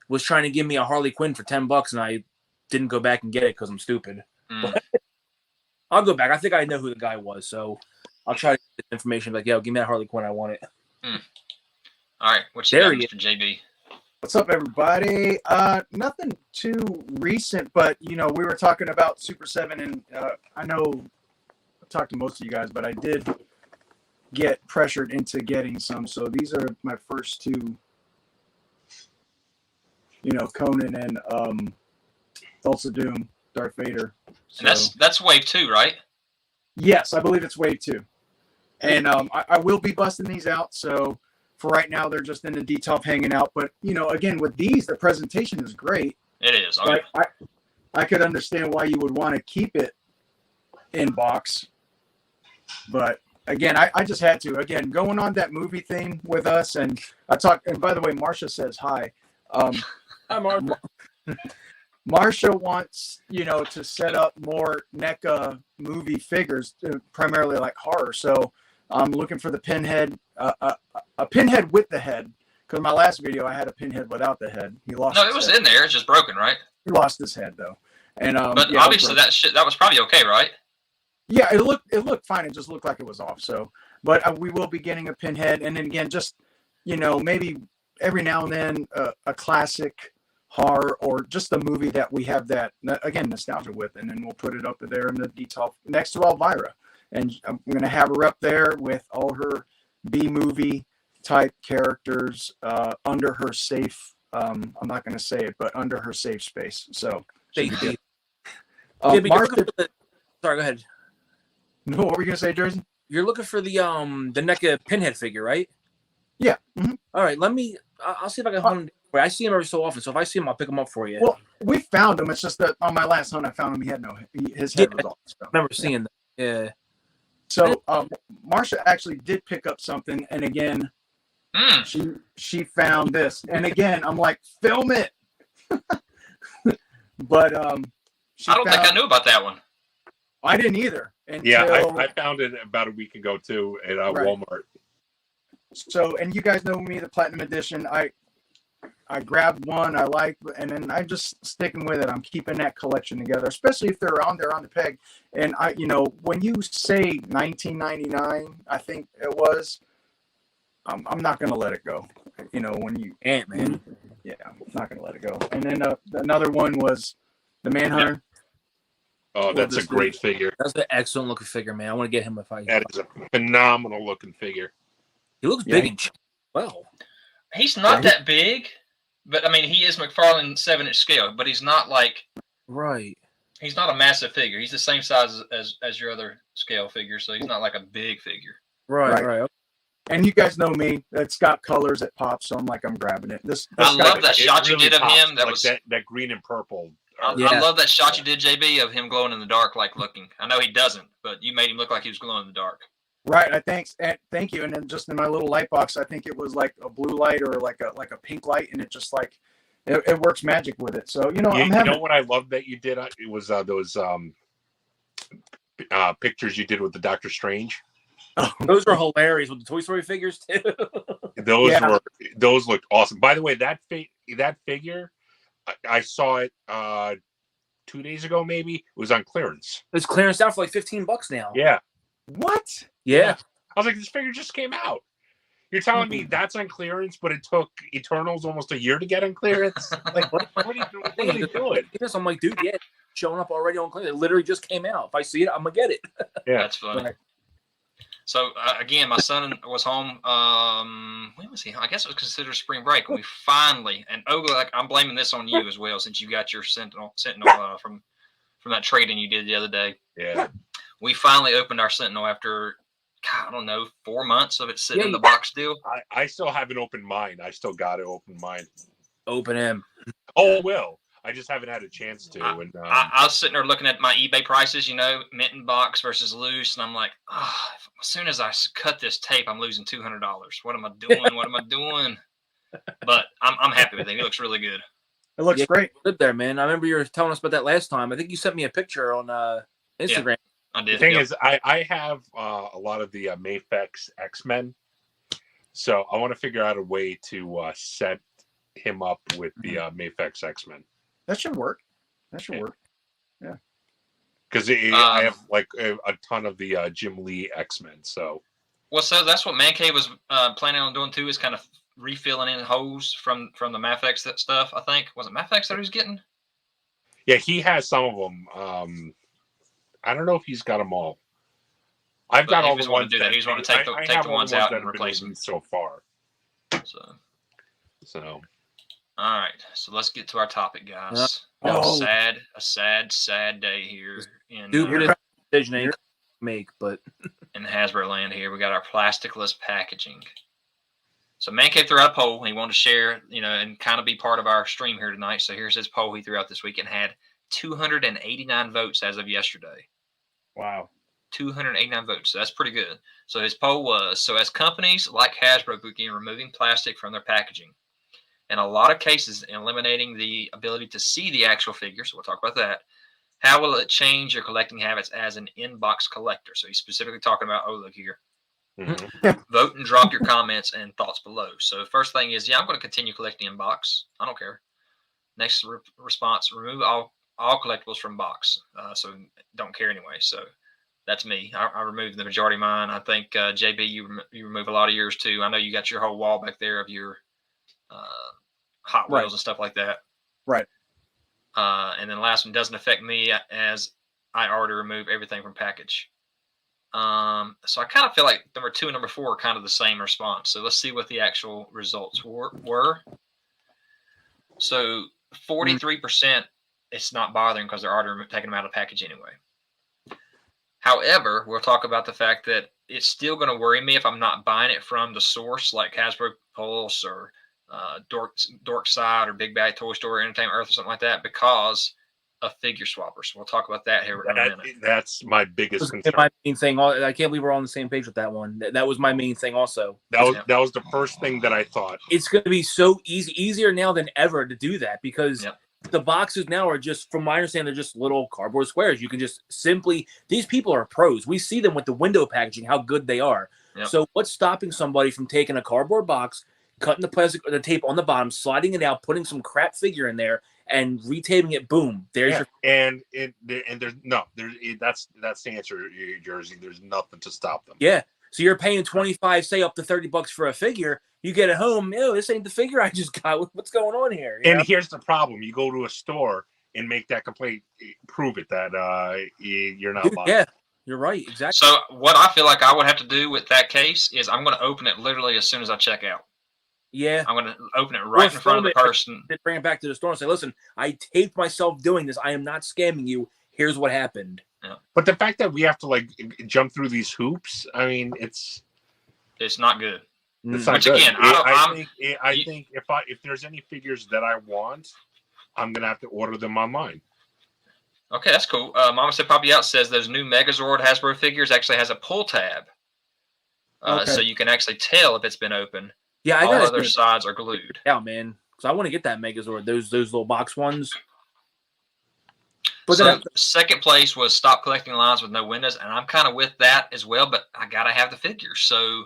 was trying to give me a Harley Quinn for $10, and I didn't go back and get it because I'm stupid. But I'll go back. I think I know who the guy was, so I'll try to get the information. Like, yo, give me that Harley Quinn. I want it. All right, what you got, Mr. JB? What's up, everybody? Nothing too recent, but we were talking about Super 7, and I know I talked to most of you guys, but I did get pressured into getting some. So these are my first two, Conan and Tulsa Doom, Darth Vader. So, And that's wave 2, right? yes, I believe it's wave 2. And I will be busting these out. So for right now, they're just in the D-top hanging out. But, again, with these, the presentation is great. It is. Okay. I could understand why you would want to keep it in box. But, again, I just had to. Again, going on that movie thing with us. And and by the way, Marsha says hi. Hi, Marsha. Marsha wants, to set up more NECA movie figures, primarily like horror. So I'm looking for the pinhead, a pinhead with the head. Because my last video, I had a pinhead without the head. He lost. No, it was in there. It's just broken, right? He lost his head though. And but obviously that was probably okay, right? Yeah, it looked fine. It just looked like it was off. So, but we will be getting a pinhead, and then again, just maybe every now and then a classic horror or just a movie that we have that again nostalgia with, and then we'll put it up there in the detail next to Elvira, and I'm going to have her up there with all her B-movie type characters under her safe. I'm not going to say it, but under her safe space. So, Sorry, go ahead. No, what were you going to say, Jersey? You're looking for the NECA pinhead figure, right? Yeah. Mm-hmm. All right, I'll see if I can hunt him. I see him every so often, so if I see him, I'll pick him up for you. Well, we found him. It's just that on my last hunt, I found him. He had his head was off. So. I remember seeing that. Yeah. So Marsha actually did pick up something, and again, she found this, and again, I'm like, film it. But I don't think I knew about that one. I didn't either. Yeah, I found it about a week ago too at Walmart. So, and you guys know me, the Platinum Edition. I grabbed one I like, and then I'm just sticking with it. I'm keeping that collection together, especially if they're on the peg. And when you say $19.99, I think it was, I'm not gonna let it go. When you Ant-Man. Yeah, I'm not gonna let it go. And then another one was the Manhunter. Oh, that's a great figure. That's an excellent looking figure, man. I want to get him if I. That is a phenomenal looking figure. He looks big and well. He's not that big, but I mean, he is McFarlane 7-inch scale, but he's not like right. He's not a massive figure. He's the same size as your other scale figure, so he's not like a big figure. Right. And you guys know me. It's got colors that pop, so I'm grabbing it. I love that shot you did of him. That like was that green and purple. I love that shot you did, JB, of him glowing in the dark, like looking. I know he doesn't, but you made him look like he was glowing in the dark. Right. Thank you. And then just in my little light box, I think it was like a blue light or like a pink light, and it just like it works magic with it. So you know what I love that you did? It was those pictures you did with the Doctor Strange. Oh, those were hilarious with the Toy Story figures too. Those looked awesome. By the way, that figure, I saw it 2 days ago. Maybe it was on clearance. It's clearance out for like $15 now. Yeah. What? Yeah. I was like, this figure just came out. You're telling me that's on clearance, but it took Eternals almost a year to get on clearance? Like, what are you doing? What are you doing? I'm like, dude, yeah, showing up already on clearance. It literally just came out. If I see it, I'm gonna get it. Yeah, that's funny. Right. So again, my son was home. When was he? I guess it was considered spring break. We finally, and like I'm blaming this on you as well, since you got your Sentinel from that trade-in you did the other day. Yeah. We finally opened our Sentinel after, I don't know, 4 months of it sitting in the box deal. I still haven't opened mine. I still got to open mine. Open him. Oh, will. I just haven't had a chance to. I was sitting there looking at my eBay prices, mint in box versus loose, and I'm like, as soon as I cut this tape, I'm losing $200. What am I doing? What am I doing? But I'm happy with it. He looks really good. It looks great. Good there, man. I remember you were telling us about that last time. I think you sent me a picture on Instagram. Yeah, I did. The thing is, I have a lot of the Mayfex X-Men, so I want to figure out a way to set him up with the Mayfex X-Men. That should work. Yeah. Because I have like a ton of the Jim Lee X-Men. So. Well, so that's what Man Cave was planning on doing too, is kind of refilling in holes from the Mafex stuff. I think was it Mafex that he was getting? Yeah, he has some of them. I don't know if he's got them all. I've got all the ones. He's want to take the ones out and replace them so far. So. All right, so let's get to our topic, guys. A sad day here in decision ain't make, but in Hasbro land here, we got our plasticless packaging. So Man Cave threw out a poll. He wanted to share, and kind of be part of our stream here tonight. So here's his poll he threw out this week and had 289 votes as of yesterday. Wow. 289 votes. So that's pretty good. So his poll was, so as companies like Hasbro begin removing plastic from their packaging, in a lot of cases, eliminating the ability to see the actual figure, so we'll talk about that, how will it change your collecting habits as an in-box collector? So he's specifically talking about, look here. Mm-hmm. Vote and drop your comments and thoughts below. So first thing is, I'm going to continue collecting in box. I don't care. Next response, remove all collectibles from box. So don't care anyway. So that's me. I removed the majority of mine. I think, JB, you remove a lot of yours too. I know you got your whole wall back there of your Hot Wheels and stuff like that. Right. And then the last one, doesn't affect me as I already remove everything from package. So I kind of feel like number 2 and number 4 are kind of the same response. So let's see what the actual results were. So 43%, it's not bothering because they're already taking them out of the package anyway. However, we'll talk about the fact that it's still going to worry me if I'm not buying it from the source like Hasbro Pulse or Dork Side or Big Bad Toy Store, Entertainment Earth or something like that, because of figure swappers. So we'll talk about that here in a minute. That's my biggest concern. My main thing. I can't believe we're all on the same page with that one. That was my main thing also. That was the first thing that I thought. It's going to be so easier now than ever to do that, because the boxes now are just, from my understanding, they're just little cardboard squares. You can just simply, these people are pros. We see them with the window packaging, how good they are. Yep. So what's stopping somebody from taking a cardboard box, cutting the plastic or the tape on the bottom, sliding it out, putting some crap figure in there, and retaping it? Boom, there's your. And that's the answer, Jersey. There's nothing to stop them. Yeah. So you're paying $25, say up to $30 for a figure. You get it home. This ain't the figure I just got. What's going on here? And here's the problem: you go to a store and make that complaint, prove it that you're not lying. Yeah. You're right. Exactly. So what I feel like I would have to do with that case is I'm going to open it literally as soon as I check out. Yeah. I'm going to open it right in front of the person. Bring it back to the store and say, listen, I taped myself doing this. I am not scamming you. here's what happened. Yeah. But the fact that we have to like jump through these hoops, I mean, it's not good. It's not Which good. again, I think if there's any figures that I want, I'm gonna have to order them online. Okay, that's cool. Mama Said Poppy Out says those new Megazord Hasbro figures actually has a pull tab. So you can actually tell if it's been opened. Yeah, all other sides are glued. Yeah, man. So I want to get that Megazord, those little box ones. But so second place was Stop Collecting Lines with No Windows, and I'm kind of with that as well. But I gotta have the figures. So,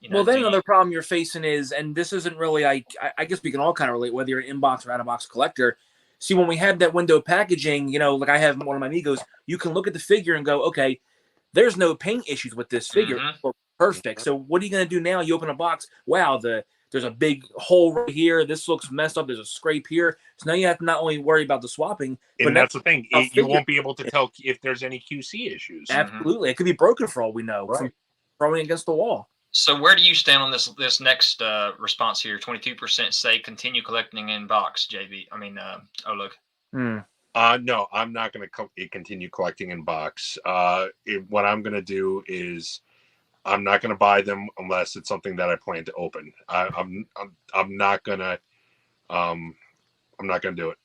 well, then another problem you're facing is, and this isn't really, I guess we can all kind of relate, whether you're an inbox or out of box collector. See, when we have that window packaging, like I have one of my Amigos, you can look at the figure and go, okay, there's no paint issues with this figure. Mm-hmm. Perfect. So what are you going to do now? You open a box. Wow, there's a big hole right here. This looks messed up. There's a scrape here. So now you have to not only worry about the swapping, and that's the thing. You won't be able to tell if there's any QC issues. Absolutely. Mm-hmm. It could be broken for all we know, from throwing against the wall. So where do you stand on this next response here? 22% say continue collecting in box, JB. I mean, Oleg. No, I'm not going to continue collecting in box. What I'm going to do is I'm not going to buy them unless it's something that I plan to open. I'm not going to do it.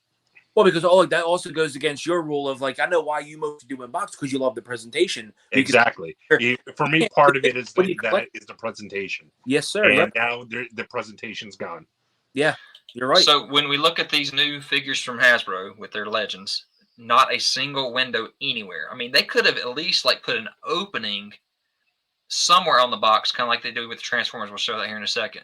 Well, because Oleg, that also goes against your rule of like, I know why you mostly do in box because you love the presentation. Exactly. For me, part of it is the presentation. Yes, sir. And now the presentation's gone. Yeah, you're right. So when we look at these new figures from Hasbro with their legends, not a single window anywhere. I mean, they could have at least like put an opening somewhere on the box, kind of like they do with the Transformers. We'll show that here in a second.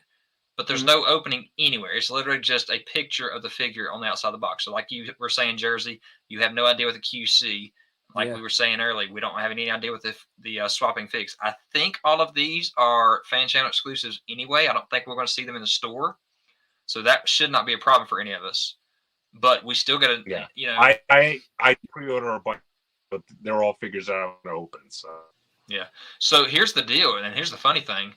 But there's no opening anywhere. It's literally just a picture of the figure on the outside of the box. So like you were saying, Jersey, you have no idea what the QC. Like we were saying earlier, we don't have any idea what the swapping figs. I think all of these are fan channel exclusives anyway. I don't think we're going to see them in the store. So that should not be a problem for any of us. But we still got to, I pre-order a bunch, but they're all figures that I want to open. So yeah. So here's the deal, and here's the funny thing.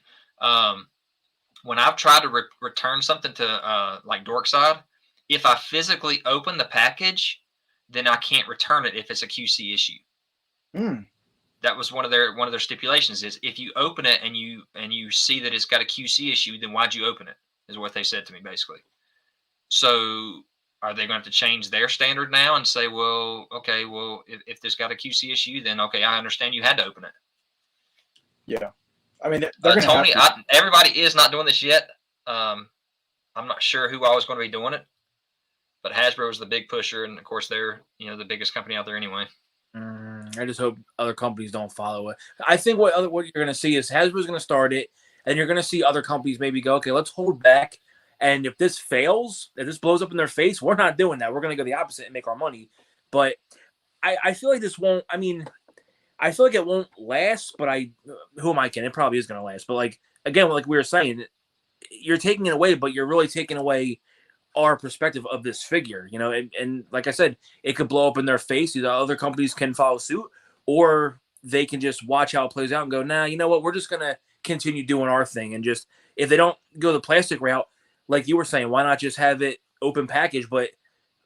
When I've tried to return something to like Dorkside, if I physically open the package, then I can't return it if it's a QC issue. That was one of their stipulations is if you open it and you see that it's got a QC issue, then why'd you open it? Is what they said to me basically. So are they going to have to change their standard now and say, well, okay, well if there's got a QC issue, then okay, I understand you had to open it. Yeah. I mean, Tony, everybody is not doing this yet. I'm not sure who all is going to be doing it, but Hasbro is the big pusher, and of course they're the biggest company out there anyway. I just hope other companies don't follow it. I think what you're going to see is Hasbro's going to start it, and you're going to see other companies maybe go, okay, let's hold back, and if this fails, if this blows up in their face, we're not doing that. We're going to go the opposite and make our money. But I feel like this won't. I mean, I feel like it won't last, but who am I kidding? It probably is going to last. But like again, like we were saying, you're taking it away, but you're really taking away our perspective of this figure, and like I said, it could blow up in their face. Either other companies can follow suit, or they can just watch how it plays out and go, nah, you know what? We're just going to continue doing our thing. And just, if they don't go the plastic route, like you were saying, why not just have it open package, but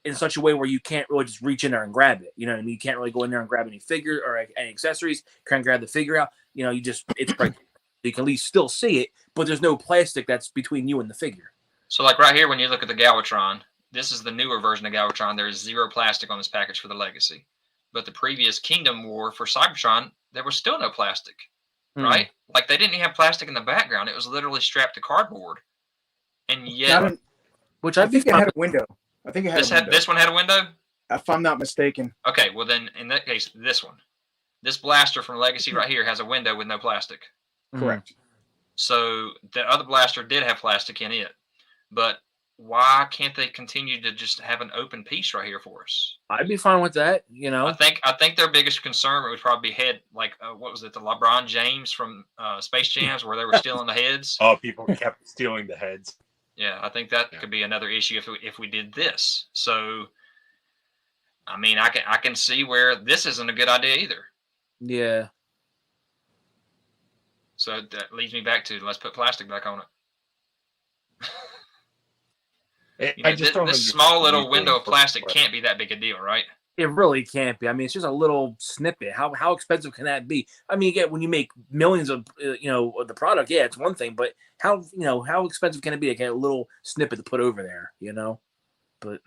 in such a way where you can't really just reach in there and grab it. You know what I mean? You can't really go in there and grab any figure or any accessories. Can't grab the figure out. It's right. You can at least still see it, but there's no plastic that's between you and the figure. So like right here, when you look at the Galvatron, this is the newer version of Galvatron. There is zero plastic on this package for the Legacy. But the previous Kingdom War for Cybertron, there was still no plastic, right? Like they didn't even have plastic in the background. It was literally strapped to cardboard. And yet... I think it had a window. I think it had a window. This one had a window? If I'm not mistaken. Okay, well then, in that case, this one. This blaster from Legacy right here has a window with no plastic. Correct. So the other blaster did have plastic in it. But why can't they continue to just have an open piece right here for us? I'd be fine with that, I think their biggest concern would probably be what was it, the LeBron James from Space Jams, where they were stealing the heads? Oh, people kept stealing the heads. Yeah, I think that could be another issue if we did this. So, I mean, I can see where this isn't a good idea either. Yeah. So that leads me back to let's put plastic back on it. This small little window of plastic can't be that big a deal, right? It really can't be. I mean, it's just a little snippet. How expensive can that be? I mean, again, when you make millions of of the product, yeah, it's one thing. But how expensive can it be to get a little snippet to put over there? But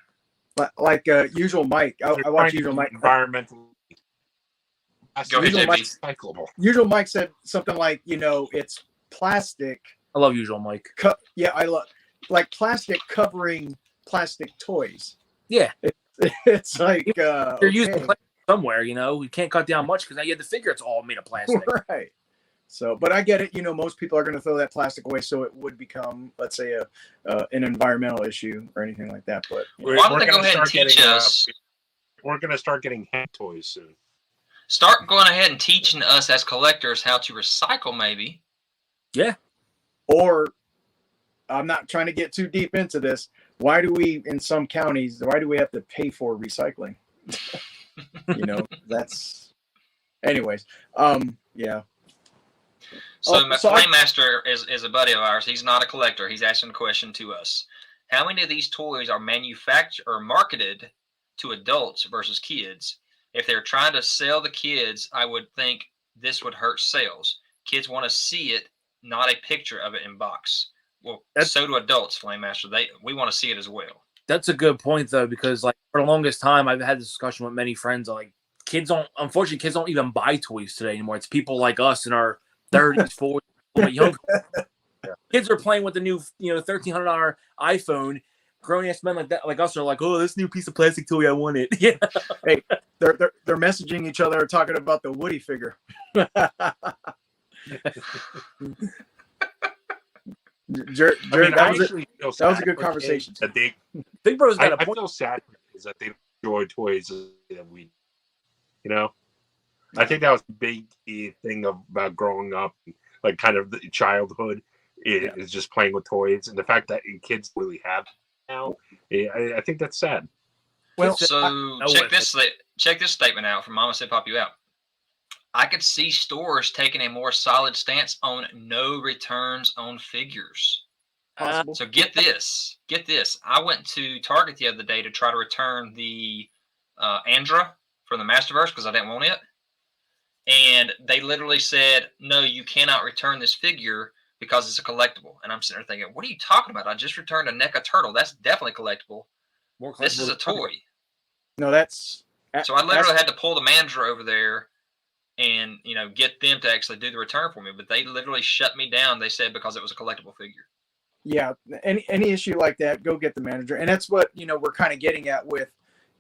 like Usual Mike, I watch Usual Mike. Environmental. Go ahead, JB. Recyclable. Usual Mike said something like, it's plastic. I love Usual Mike. I love like plastic covering plastic toys. Yeah. It's like you're using plastic somewhere, you can't cut down much because now you have to figure it's all made of plastic. Right. So, but I get it. Most people are going to throw that plastic away, so it would become, let's say, an environmental issue or anything like that. But why don't they go ahead and teach us? We're going to start getting hand toys soon. Start going ahead and teaching us as collectors how to recycle, maybe. Yeah. Or, I'm not trying to get too deep into this. Why do we, in some counties, have to pay for recycling? That's, anyways. Yeah. So McFarlane Master is a buddy of ours. He's not a collector. He's asking a question to us. How many of these toys are manufactured or marketed to adults versus kids? If they're trying to sell the kids, I would think this would hurt sales. Kids want to see it, not a picture of it in box. Well, so do adults, Flame Master. We want to see it as well. That's a good point, though, because like for the longest time, I've had this discussion with many friends. Like, unfortunately, kids don't even buy toys today anymore. It's people like us in our 30s, 40s, a little bit younger. Yeah. Kids are playing with the new, $1,300 iPhone. Grown-ass men like us are like, oh, this new piece of plastic toy, I want it. Yeah. Hey, they're messaging each other, talking about the Woody figure. Jared, that was a good conversation. Big Bro's got a point. I feel sad is that they enjoy toys that we, I think that was a big thing about growing up, like kind of the childhood is just playing with toys, and the fact that kids really have now, I think that's sad. Well, so check this statement out from Mama Said Pop You Out. I could see stores taking a more solid stance on no returns on figures. So get this. I went to Target the other day to try to return the Andra from the Masterverse because I didn't want it. And they literally said, no, you cannot return this figure because it's a collectible. And I'm sitting there thinking, what are you talking about? I just returned a NECA turtle. That's definitely collectible. This is a toy. No, that's... So I literally had to pull the manager over there and get them to actually do the return for me, but they literally shut me down. They said because it was a collectible figure. Yeah, any issue like that, go get the manager, and that's what we're kind of getting at with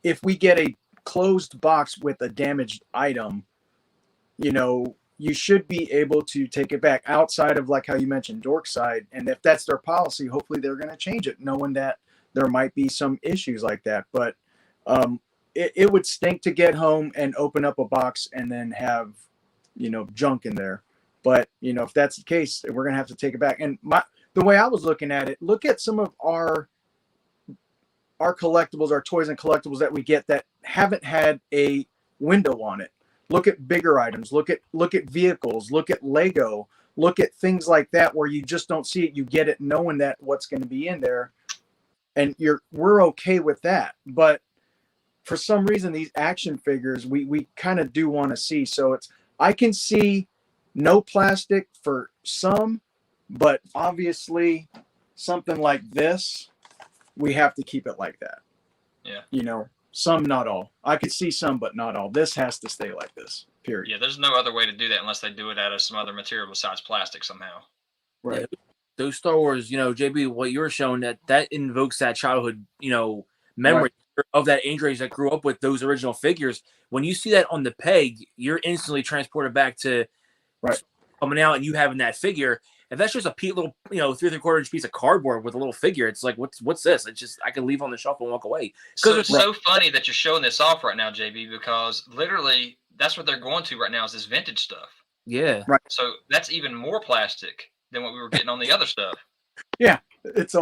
if we get a closed box with a damaged item, you should be able to take it back outside of like how you mentioned Dorkside, and if that's their policy, hopefully they're going to change it, knowing that there might be some issues like that, but it would stink to get home and open up a box and then have, junk in there. But, if that's the case, we're going to have to take it back. And the way I was looking at it, look at some of our collectibles, our toys and collectibles that we get that haven't had a window on it. Look at bigger items. Look at vehicles. Look at Lego. Look at things like that where you just don't see it. You get it knowing that what's going to be in there. And we're okay with that. But for some reason, these action figures, we kind of do want to see. So I can see no plastic for some, but obviously something like this, we have to keep it like that. Yeah. Some, not all. I could see some, but not all. This has to stay like this, period. Yeah, there's no other way to do that unless they do it out of some other material besides plastic somehow. Right. Yeah, those Star Wars, JB, what you're showing, that invokes that childhood, memory. Right. Of that age range that grew up with those original figures. When you see that on the peg, you're instantly transported back to coming out and you having that figure. If that's just a little, 3 3/4 inch piece of cardboard with a little figure, it's like, what's this? It's just, I can leave on the shelf and walk away. So it's so funny that you're showing this off right now, JB, because literally that's what they're going to right now is this vintage stuff. Yeah. Right. So that's even more plastic than what we were getting on the other stuff. Yeah. It's a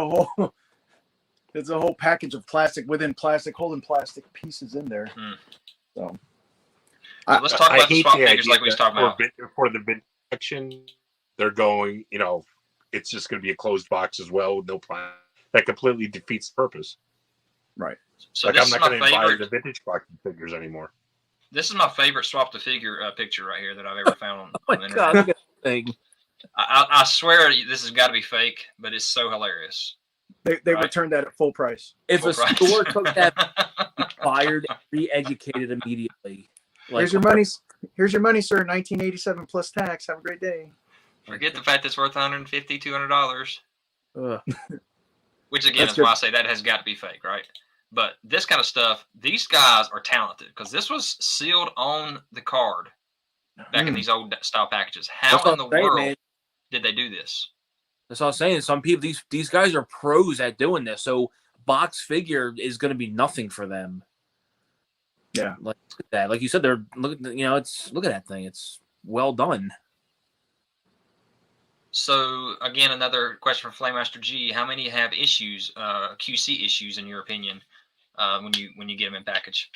whole package of plastic within plastic, holding plastic pieces in there. So let's talk about the swap figures like we was talking about. For the vintage section, they're going, it's just going to be a closed box as well with no plastic. That completely defeats the purpose. Right. So like, this I'm is not my going to buy favorite. the vintage collection figures anymore. This is my favorite swap the figure picture right here that I've ever found on, Oh my on the God, internet. look at that thing. I swear this has got to be fake, but it's so hilarious. They Right. returned that at full price. If Full a price. store took that, fired, re-educated immediately. Like, Here's your money. Here's your money, sir. 1987 plus tax. Have a great day. Forget the fact it's worth $150, $200. Ugh. Which again That's is why good. I say that has got to be fake, right? But this kind of stuff, these guys are talented because this was sealed on the card back in these old style packages. How That's what in the I'm saying, world man. did they do this? That's what I'm saying. Some people, these guys are pros at doing this. So box figure is going to be nothing for them. Yeah. Like look at that. Like you said, they're look at that thing. It's well done. So again, another question from Flamemaster G: how many have issues, QC issues, in your opinion, when you get them in package?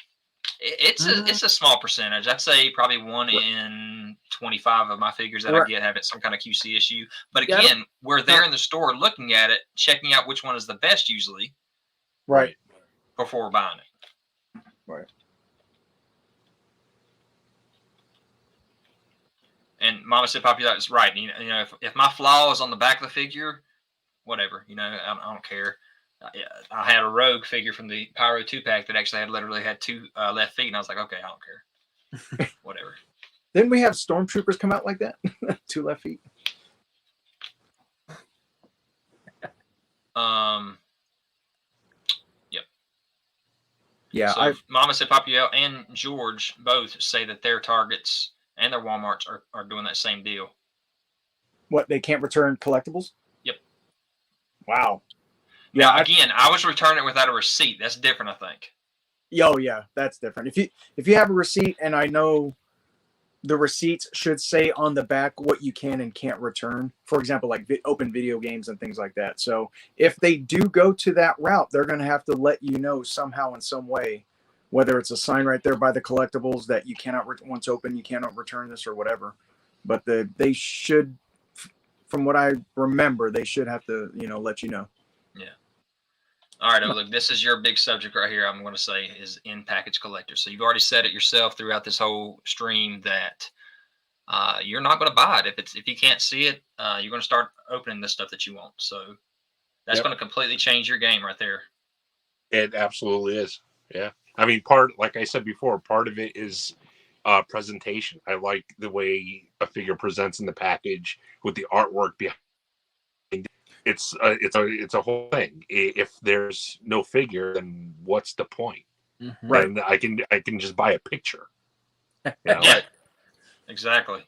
It's a small percentage. I'd say probably 1 in 25 of my figures that I get have some kind of QC issue. But again, we're there in the store looking at it, checking out which one is the best usually, Right. before buying it. Right. And Mama said, "Poppy, that's right. You know, if my flaw is on the back of the figure, whatever. You know, I don't care. I had a Rogue figure from the Pyro 2-pack that actually literally had 2 left feet, and I was like, okay, I don't care. Whatever. Didn't we have Stormtroopers come out like that? 2 left feet. Yep. Yeah. So Mama said, Papiel and George both say that their Targets and their Walmarts are doing that same deal. What, they can't return collectibles? Yep. Wow. Yeah. Yeah. Again, I was returning it without a receipt. That's different, I think. Oh yeah, that's different. If you have a receipt, and I know the receipts should say on the back what you can and can't return. For example, like open video games and things like that. So if they do go to that route, they're going to have to let you know somehow in some way, whether it's a sign right there by the collectibles that you cannot once open, you cannot return this or whatever. But they should, from what I remember, they should have to let you know. Yeah. All right, look, this is your big subject right here. I'm going to say is in-package collectors. So you've already said it yourself throughout this whole stream that you're not going to buy it if you can't see it. You're going to start opening the stuff that you want. So that's going to completely change your game right there. It absolutely is. Yeah, I mean, like I said before, part of it is presentation. I like the way a figure presents in the package with the artwork behind. It's a whole thing. If there's no figure, then what's the point? Mm-hmm. Right. And I can just buy a picture. Yeah, exactly.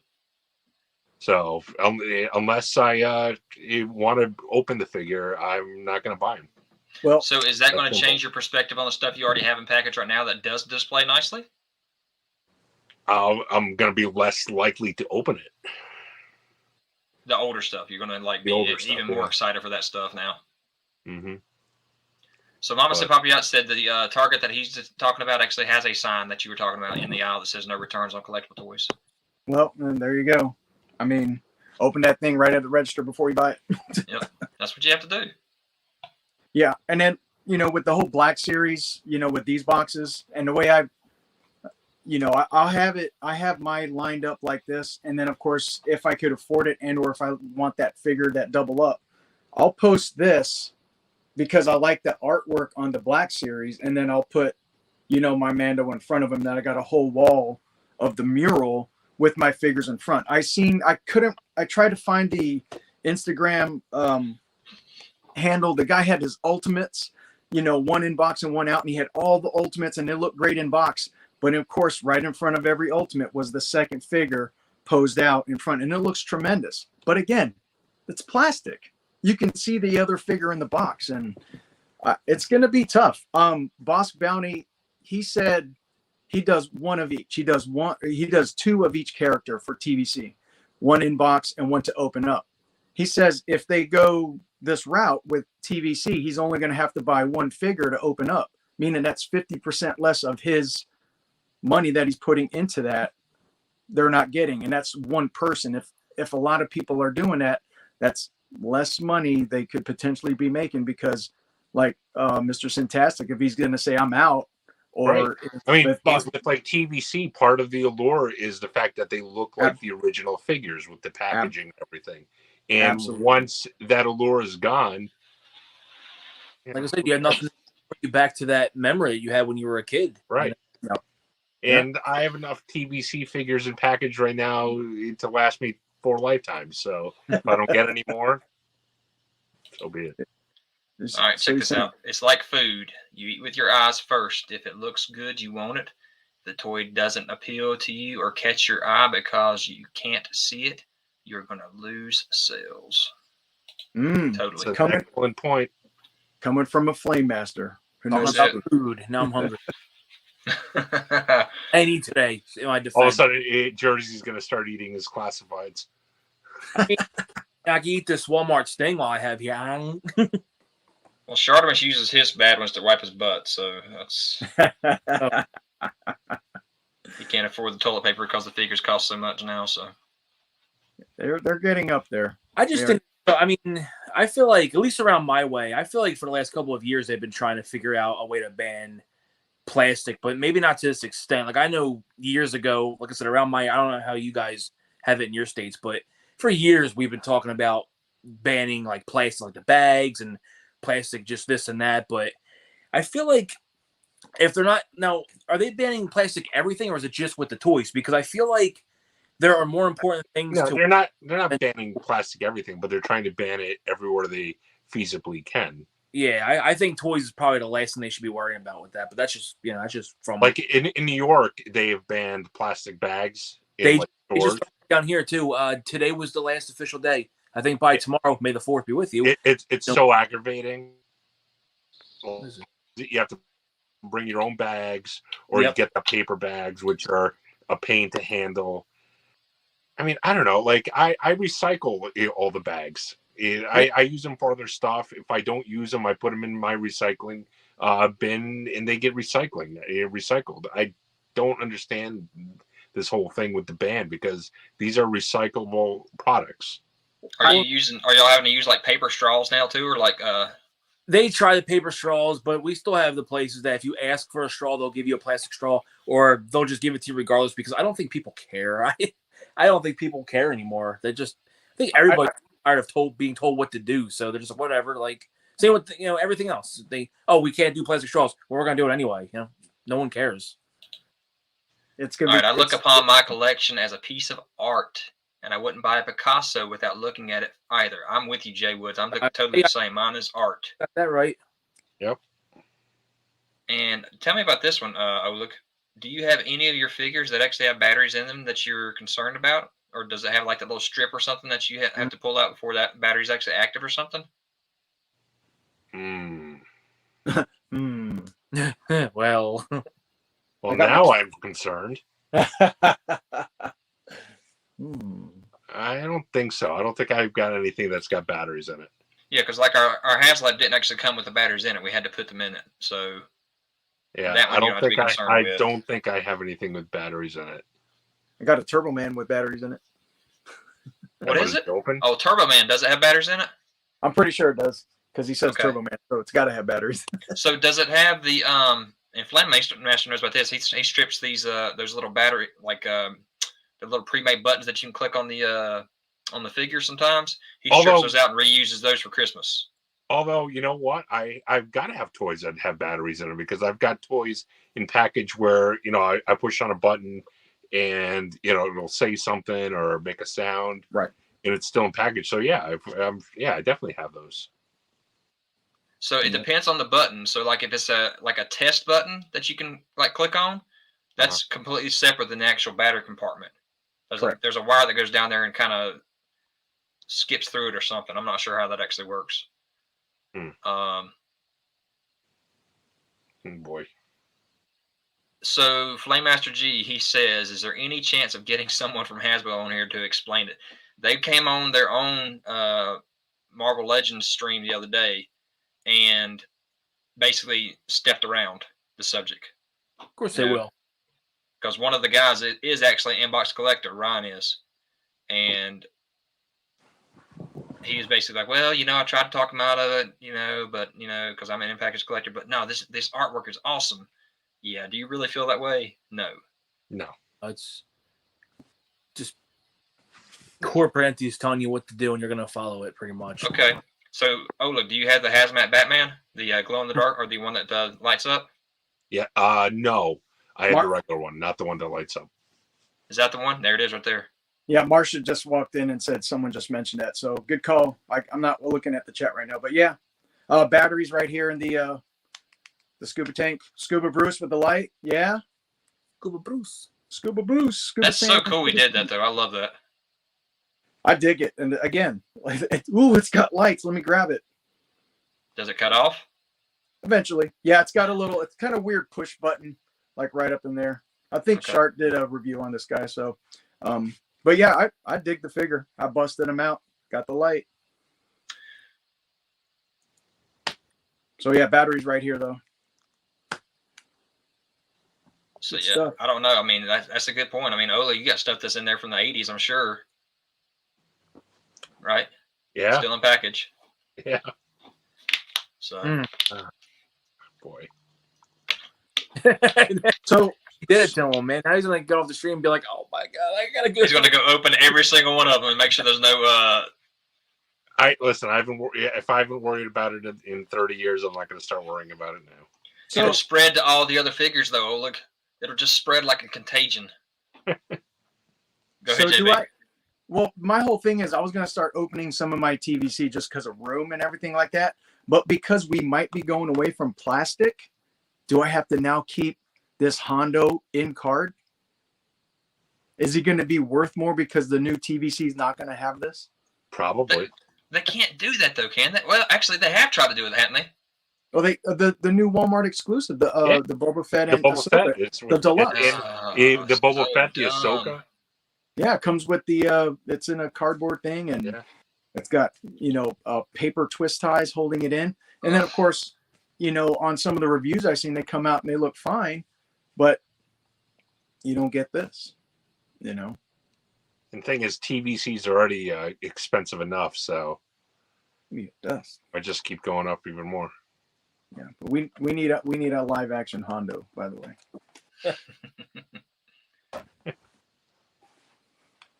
So unless I want to open the figure, I'm not going to buy them. Well, so is that going to change your perspective on the stuff you already have in package right now that does display nicely? I'm going to be less likely to open it. The older stuff, you're going to be even more excited for that stuff now. Mm-hmm. So Mama said, Papiat said the Target that he's talking about actually has a sign that you were talking about in the aisle that says no returns on collectible toys. Well, there you go. I mean, open that thing right at the register before you buy it. Yep, that's what you have to do. Yeah, and then with the whole Black Series, with these boxes and the way I'll have it. I have mine lined up like this, and then of course, if I could afford it, and or if I want that figure that double up, I'll post this because I like the artwork on the Black Series, and then I'll put, my Mando in front of him. That I got a whole wall of the mural with my figures in front. I tried to find the Instagram handle. The guy had his ultimates, one in box and one out, and he had all the ultimates, and they look great in box. But of course, right in front of every ultimate was the second figure posed out in front, and it looks tremendous. But again, it's plastic. You can see the other figure in the box, and it's going to be tough. Boss Bounty, he said he does one of each. He does 2 of each character for TVC, one in box and one to open up. He says if they go this route with TVC, he's only going to have to buy 1 figure to open up, meaning that's 50% less of his money that he's putting into that they're not getting, and that's one person. If a lot of people are doing that, that's less money they could potentially be making, because like Mr. Sintastic, if he's going to say I'm out, or right. I mean, if with like TVC, part of the allure is the fact that they look like the original figures with the packaging and everything. And Absolutely. once that allure is gone, like I said, you have nothing to bring you back to that memory that you had when you were a kid. right? You know? And I have enough TVC figures in package right now to last me 4 lifetimes. So if I don't get any more, so be it. All right, check this out. It's like food. You eat with your eyes first. If it looks good, you want it. If the toy doesn't appeal to you or catch your eye because you can't see it, you're going to lose sales. Totally. That's an excellent point. Coming from a Flame Master. Who knows about food. Now I'm hungry. I need today. In my defense. All of a sudden, Jersey's going to start eating his classifieds. I can eat this Walmart Sting while I have here. Well, Shardamus uses his bad ones to wipe his butt, so that's he can't afford the toilet paper because the figures cost so much now. So they're getting up there. I just think. I mean, I feel like at least around my way, I feel like for the last couple of years they've been trying to figure out a way to ban plastic, but maybe not to this extent. Like I know years ago, like I said, around my, I don't know how you guys have it in your states, but for years we've been talking about banning like plastic, like the bags and plastic, just this and that. But I feel like if they're not now, are they banning plastic everything, or is it just with the toys? Because I feel like there are more important things. No, they're not banning plastic everything, but they're trying to ban it everywhere they feasibly can. Yeah, I think toys is probably the last thing they should be worrying about with that. But that's just that's just from like in New York, they have banned plastic bags. They just down here too. Today was the last official day. I think by tomorrow, May the 4th be with you. It's so aggravating. You have to bring your own bags, or you get the paper bags, which are a pain to handle. I mean, I don't know. Like I recycle all the bags. I use them for other stuff. If I don't use them, I put them in my recycling bin, and they get recycled. I don't understand this whole thing with the ban, because these are recyclable products. Are y'all having to use like paper straws now too, or like They try the paper straws, but we still have the places that if you ask for a straw, they'll give you a plastic straw, or they'll just give it to you regardless, because I don't think people care. I don't think people care anymore. I think everybody's tired of being told what to do, so they're just whatever. Like same with everything else. We can't do plastic straws. Well, we're gonna do it anyway. No one cares. It's good. All right, I look upon my collection as a piece of art, and I wouldn't buy a Picasso without looking at it either. I'm with you, Jay Woods. I'm totally the same. Mine is art. Got that right. Yep. And tell me about this one. Do you have any of your figures that actually have batteries in them that you're concerned about? Or does it have like that little strip or something that you have to pull out before that battery's actually active or something? Well, now I'm concerned. I don't think so. I don't think I've got anything that's got batteries in it. Yeah, because like our HasLab didn't actually come with the batteries in it. We had to put them in it. So yeah, I don't think I have anything with batteries in it. I got a Turbo Man with batteries in it. What is it? Open? Oh, Turbo Man. Does it have batteries in it? I'm pretty sure it does, because he says Turbo Man, so it's got to have batteries. So does it have the and Flame Master knows about this. He strips these those little battery, like the little pre-made buttons that you can click on the figure sometimes. He strips those out and reuses those for Christmas. Although, you know what? I've got to have toys that have batteries in them, because I've got toys in package where, I push on a button and, it'll say something or make a sound. Right. And it's still in package. So, yeah, I definitely have those. So it depends on the button. So, like, if it's a test button that you can, like, click on, that's completely separate than the actual battery compartment. There's a wire that goes down there and kind of skips through it or something. I'm not sure how that actually works. Boy. So Flame Master G, he says, is there any chance of getting someone from Hasbro on here to explain it? They came on their own Marvel Legends stream the other day and basically stepped around the subject. Of course they will. Because one of the guys is actually an inbox collector, Ryan is. And he was basically like, well, I tried to talk him out of it, but because I'm an in-package collector. But no, this artwork is awesome. Yeah. Do you really feel that way? No. No. It's just corporate entities telling you what to do, and you're gonna follow it pretty much. Okay. So, look, do you have the hazmat Batman, the glow in the dark, or the one that lights up? Yeah. No, I had the regular one, not the one that lights up. Is that the one? There it is, right there. Yeah, Marcia just walked in and said someone just mentioned that. So good call. I'm not looking at the chat right now, but yeah, batteries right here in the scuba tank. Scuba Bruce with the light. Yeah. Scuba Bruce. Scuba Bruce. Scuba That's so cool. We did that though. I love that. I dig it. And again, it's got lights. Let me grab it. Does it cut off? Eventually. Yeah, it's got it's kind of weird push button, like right up in there. I think Shark did a review on this guy. So, but yeah, I dig the figure. I busted him out. Got the light. So yeah, batteries right here though. So yeah, I don't know. I mean, that's a good point. I mean, Ola, you got stuff that's in there from the 80s, I'm sure. Right? Yeah. Still in package. Yeah. So. Boy. So he did it to him, man. Now he's gonna get off the stream and be like, "Oh my god, I gotta go." He's gonna go open every single one of them and make sure there's no. Listen. If I haven't worried about it in 30 years, I'm not gonna start worrying about it now. So, it'll spread to all the other figures, though, Oleg. It'll just spread like a contagion. Go ahead, JB. Well, my whole thing is I was going to start opening some of my TVC just because of room and everything like that. But because we might be going away from plastic, do I have to now keep this Hondo in card? Is he going to be worth more because the new TVC is not going to have this? Probably. They can't do that, though, can they? Well, actually, they have tried to do it, haven't they? Well, the new Walmart exclusive, the Boba Fett and Boba Fett, the deluxe. The Boba Fett, the Ahsoka. Yeah, it comes with the it's in a cardboard thing, and it's got paper twist ties holding it in, and then of course, on some of the reviews I've seen, they come out and they look fine, but you don't get this, And the thing is, TVC's already expensive enough, so it does. I just keep going up even more. Yeah, but we need a live action Hondo, by the way.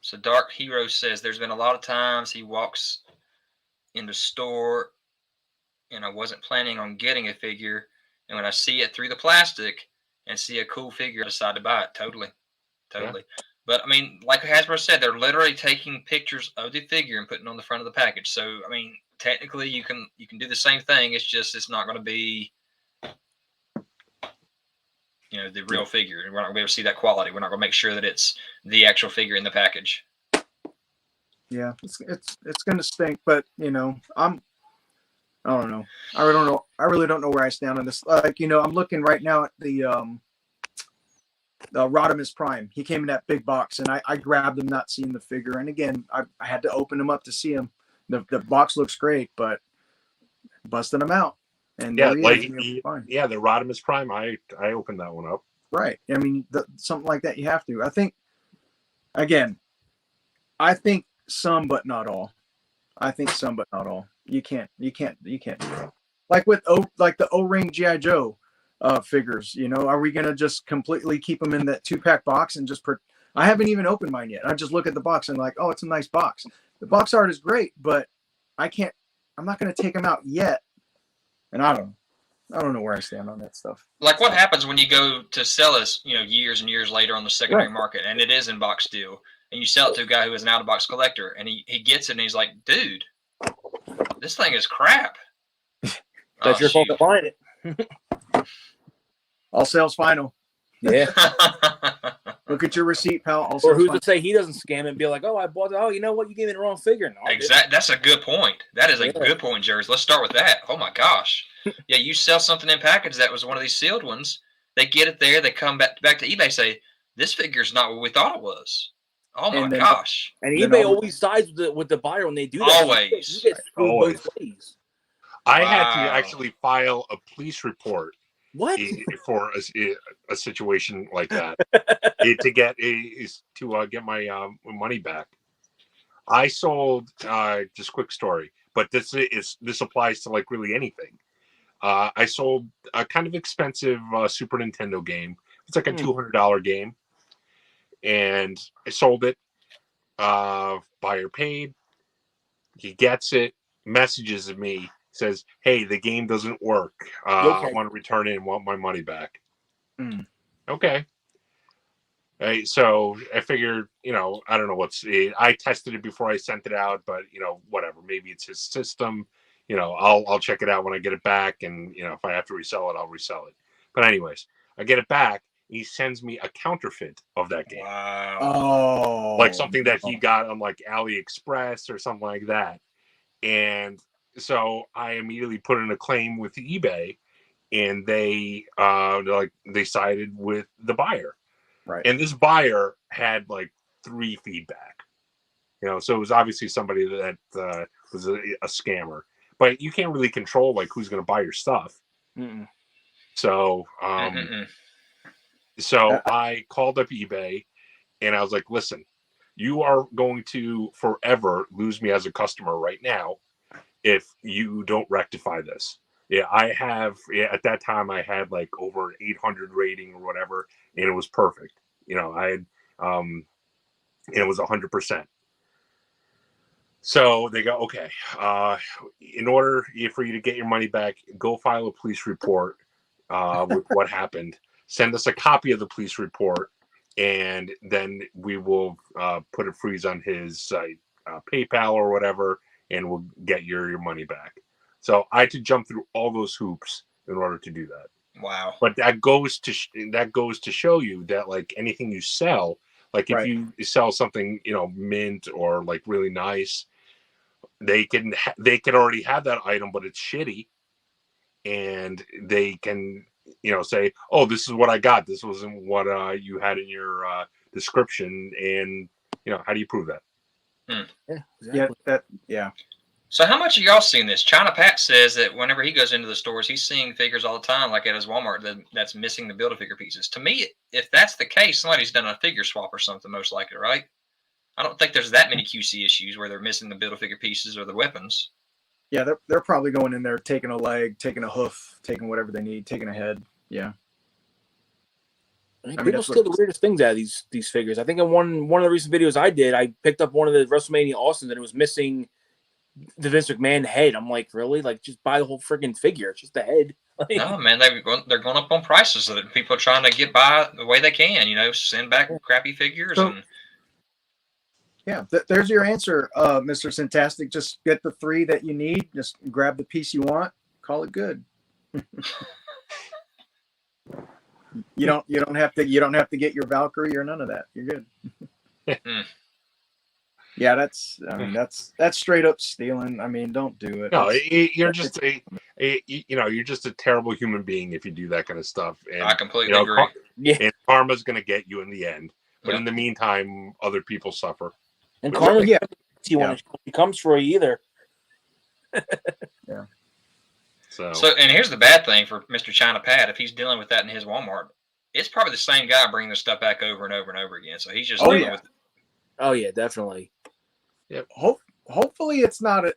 So Dark Hero says there's been a lot of times he walks in the store and I wasn't planning on getting a figure, and when I see it through the plastic and see a cool figure, I decide to buy it. Totally. Yeah. But I mean, like Hasbro said, they're literally taking pictures of the figure and putting it on the front of the package. So I mean, technically you can do the same thing. It's just it's not going to be the real figure. We're not going to be able to see that quality. We're not going to make sure that it's the actual figure in the package. Yeah, it's going to stink, but I don't know. I really don't know where I stand on this. Like, I'm looking right now at the Rodimus Prime. He came in that big box, and I grabbed him, not seeing the figure. And again, I had to open him up to see him. The box looks great, but busting him out. And the Rodimus Prime, I opened that one up. Right. I mean, something like that, you have to. I think some, but not all. You can't do it. Like with the O-ring GI Joe figures, are we gonna just completely keep them in that 2-pack box and just I haven't even opened mine yet. I just look at the box and like, oh, it's a nice box. The box art is great, but I'm not gonna take them out yet. And I don't know where I stand on that stuff. Like what happens when you go to sell us, years and years later on the secondary market, and it is in box deal, and you sell it to a guy who is an out-of-box collector, and he gets it, and he's like, dude, this thing is crap. That's your fault to find it. All sales final. Yeah. Look at your receipt, pal. Or who's to say he doesn't scam it and be like, oh, I bought it. Oh, you know what? You gave me the wrong figure. No, exactly. That's a good point. That is a good point, Jerry. Let's start with that. Oh, my gosh. Yeah, you sell something in package that was one of these sealed ones. They get it there. They come back to eBay, say, this figure's not what we thought it was. Oh, my gosh. And eBay always sides with the buyer when they do that. Always. You get screwed both ways. I had to actually file a police report. What? For a situation like that, to get my money back. I sold just quick story, but this applies to like really anything. I sold a kind of expensive Super Nintendo game. It's like a $200 game, and I sold it. Buyer paid. He gets it. Messages me, says, "Hey, the game doesn't work. I want to return it and want my money back." Okay. So I figured, I don't know I tested it before I sent it out, but whatever. Maybe it's his system. I'll check it out when I get it back, and if I have to resell it, I'll resell it. But anyways, I get it back. He sends me a counterfeit of that game. Wow. Oh, like something that he got on like AliExpress or something like that. And so I immediately put in a claim with eBay, and they sided with the buyer. Right. And this buyer had like 3 feedback. So it was obviously somebody that was a scammer. But you can't really control like who's going to buy your stuff. Mm-mm. So I called up eBay, and I was like, "Listen, you are going to forever lose me as a customer right now if you don't rectify this." At that time I had like over 800 rating or whatever, and it was perfect. I had and it was 100%. So they go, "Okay, in order for you to get your money back, go file a police report with what happened. Send us a copy of the police report, and then we will put a freeze on his PayPal or whatever, and we'll get your money back." So I had to jump through all those hoops in order to do that. Wow. But that goes to show you that like anything you sell, like if you sell something, mint or like really nice, they can already have that item, but it's shitty, and they can say, "Oh, this is what I got. This wasn't what you had in your description," and how do you prove that? Yeah, exactly. Yeah. So how much of y'all seen this? China Pat says that whenever he goes into the stores, he's seeing figures all the time, like at his Walmart, that's missing the Build-A-Figure pieces. To me, if that's the case, somebody's done a figure swap or something, most likely, right? I don't think there's that many QC issues where they're missing the Build-A-Figure pieces or the weapons. Yeah, they're probably going in there, taking a leg, taking a hoof, taking whatever they need, taking a head. Yeah. I mean, people steal the weirdest things out of these figures. I think in one of the recent videos I did, I picked up one of the WrestleMania Austins, and it was missing the Vince McMahon head. I'm like, really? Like, just buy the whole freaking figure. It's just the head. Like, no, man, they're going up on prices so that people are trying to get by the way they can. Send back crappy figures. Yeah, there's your answer, Mr. Sintastic. Just get the 3 that you need. Just grab the piece you want. Call it good. You don't have to get your Valkyrie or none of that. You're good. Yeah, that's straight up stealing. I mean, don't do it. No, you're just you're just a terrible human being if you do that kind of stuff. And I completely agree. And karma's going to get you in the end. But in the meantime, other people suffer. And karma, when it comes for you either. Yeah. So, and here's the bad thing for Mr. China Pat. If he's dealing with that in his Walmart, it's probably the same guy bringing the stuff back over and over and over again. So he's just dealing with it. Oh yeah, definitely. Yeah. Hopefully it's not an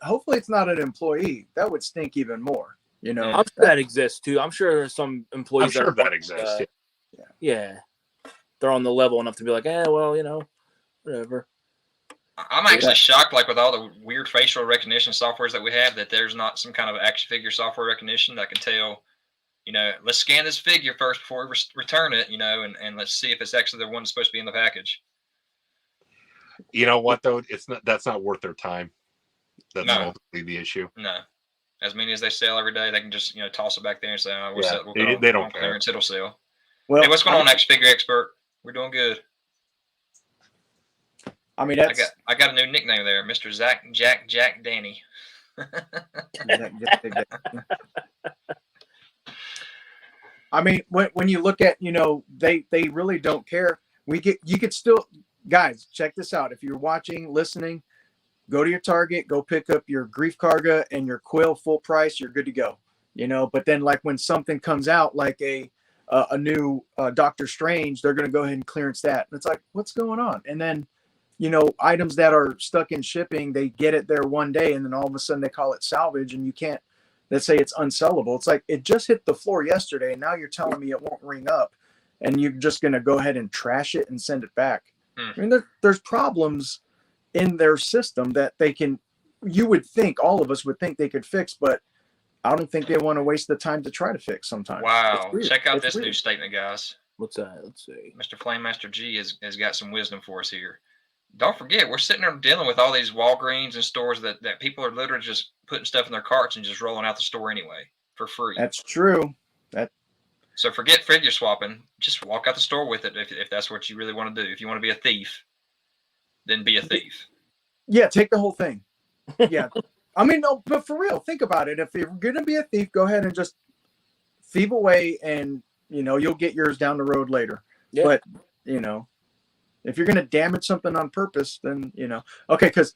employee. That would stink even more. I'm sure that exists too. I'm sure there's some employees that exists. Yeah. They're on the level enough to be like, whatever. I'm actually shocked, like with all the weird facial recognition softwares that we have, that there's not some kind of action figure software recognition that can tell, let's scan this figure first before we return it, and let's see if it's actually the one that's supposed to be in the package. You know what though? That's not worth their time. That's ultimately the issue. No, as many as they sell every day, they can just toss it back there and say, "Oh, they don't care. Clearance, it'll sell." Well, hey, what's going on, Action Figure Expert? We're doing good. I mean, I got a new nickname there, Mr. ZacJacDan. I mean, when you look at, they really don't care. You could still, guys, check this out. If you're watching, listening, go to your Target, go pick up your Grief Karga and your Quill full price. You're good to go. But then like when something comes out, like a new Doctor Strange, they're going to go ahead and clearance that. And it's like, what's going on? And then items that are stuck in shipping, they get it there one day and then all of a sudden they call it salvage and you can't, let's say it's unsellable. It's like, it just hit the floor yesterday and now you're telling me it won't ring up and you're just going to go ahead and trash it and send it back. I mean, there's problems in their system that you would think, all of us would think they could fix, but I don't think they want to waste the time to try to fix sometimes. Wow. Check out this new statement, guys. What's that? Let's see. Mr. Flamemaster G has got some wisdom for us here. Don't forget, we're sitting there dealing with all these Walgreens and stores that people are literally just putting stuff in their carts and just rolling out the store anyway for free. That's true. So forget figure swapping. Just walk out the store with it if that's what you really want to do. If you want to be a thief, then be a thief. Yeah, take the whole thing. Yeah. I mean, no, but for real, think about it. If you're going to be a thief, go ahead and just thieve away and, you'll get yours down the road later. Yeah. But, if you're going to damage something on purpose, then, okay, because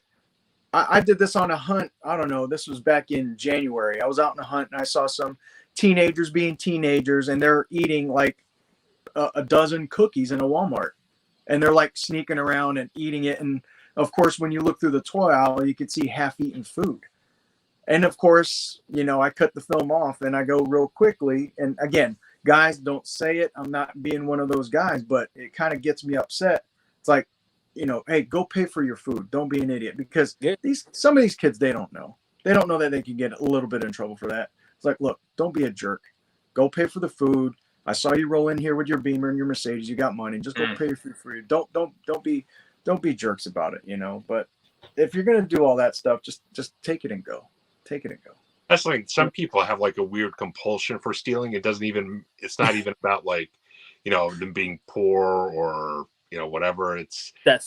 I did this on a hunt. I don't know. This was back in January. I was out on a hunt and I saw some teenagers being teenagers and they're eating like a dozen cookies in a Walmart and they're like sneaking around and eating it. And of course, when you look through the toy aisle, you could see half-eaten food. And of course, I cut the film off and I go real quickly. And again, guys, don't say it. I'm not being one of those guys, but it kind of gets me upset. It's like, hey, go pay for your food. Don't be an idiot, because some of these kids, they don't know. They don't know that they can get a little bit in trouble for that. It's like, look, don't be a jerk. Go pay for the food. I saw you roll in here with your Beamer and your Mercedes. You got money. Just go pay for your food. Don't be jerks about it, But if you're gonna do all that stuff, just take it and go. Take it and go. That's like, some people have like a weird compulsion for stealing. It's not even about like, them being poor or whatever. It's a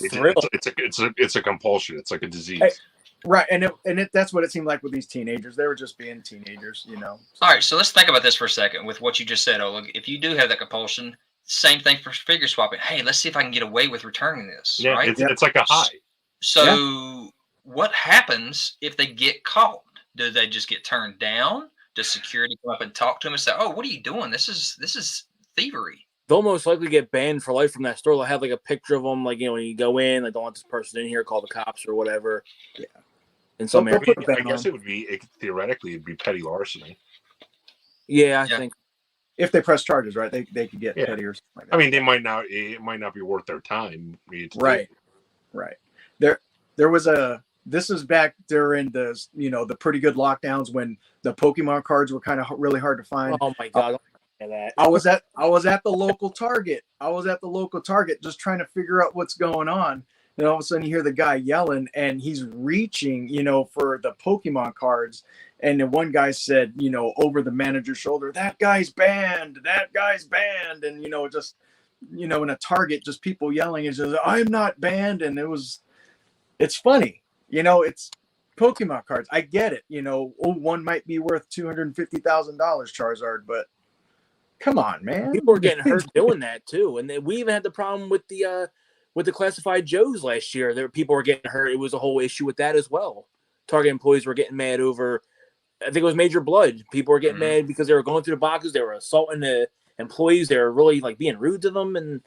compulsion. It's like a disease. Right, and that's what it seemed like with these teenagers. They were just being teenagers, All right, so let's think about this for a second with what you just said, Oleg. If you do have that compulsion, same thing for figure swapping. Hey, let's see if I can get away with returning this. Yeah, right? It's like a high. So what happens if they get caught? Do they just get turned down? Does security come up and talk to them and say, "Oh, what are you doing? This is thievery"? They'll most likely get banned for life from that store. They'll have like a picture of them, like, when you go in, like, don't want this person in here, call the cops or whatever. Yeah. In some areas. I guess theoretically it'd be petty larceny. Yeah, I think. If they press charges, right? They could get petty or something like that. I mean, it might not be worth their time. Right. There was this is back during the, the pretty good lockdowns when the Pokemon cards were kind of really hard to find. Oh my God. I was at the local Target. Just trying to figure out what's going on. And all of a sudden you hear the guy yelling and he's reaching, for the Pokemon cards. And then one guy said, over the manager's shoulder, that guy's banned. And, just, in a Target, just people yelling and just, I'm not banned. And it's funny, it's Pokemon cards. I get it. One might be worth $250,000 Charizard, but come on, man. People were getting hurt doing that too. And then we even had the problem with the classified Joes last year. People were getting hurt. It was a whole issue with that as well. Target employees were getting mad over, I think it was Major Blood. People were getting mad because they were going through the boxes. They were assaulting the employees. They were really like being rude to them. And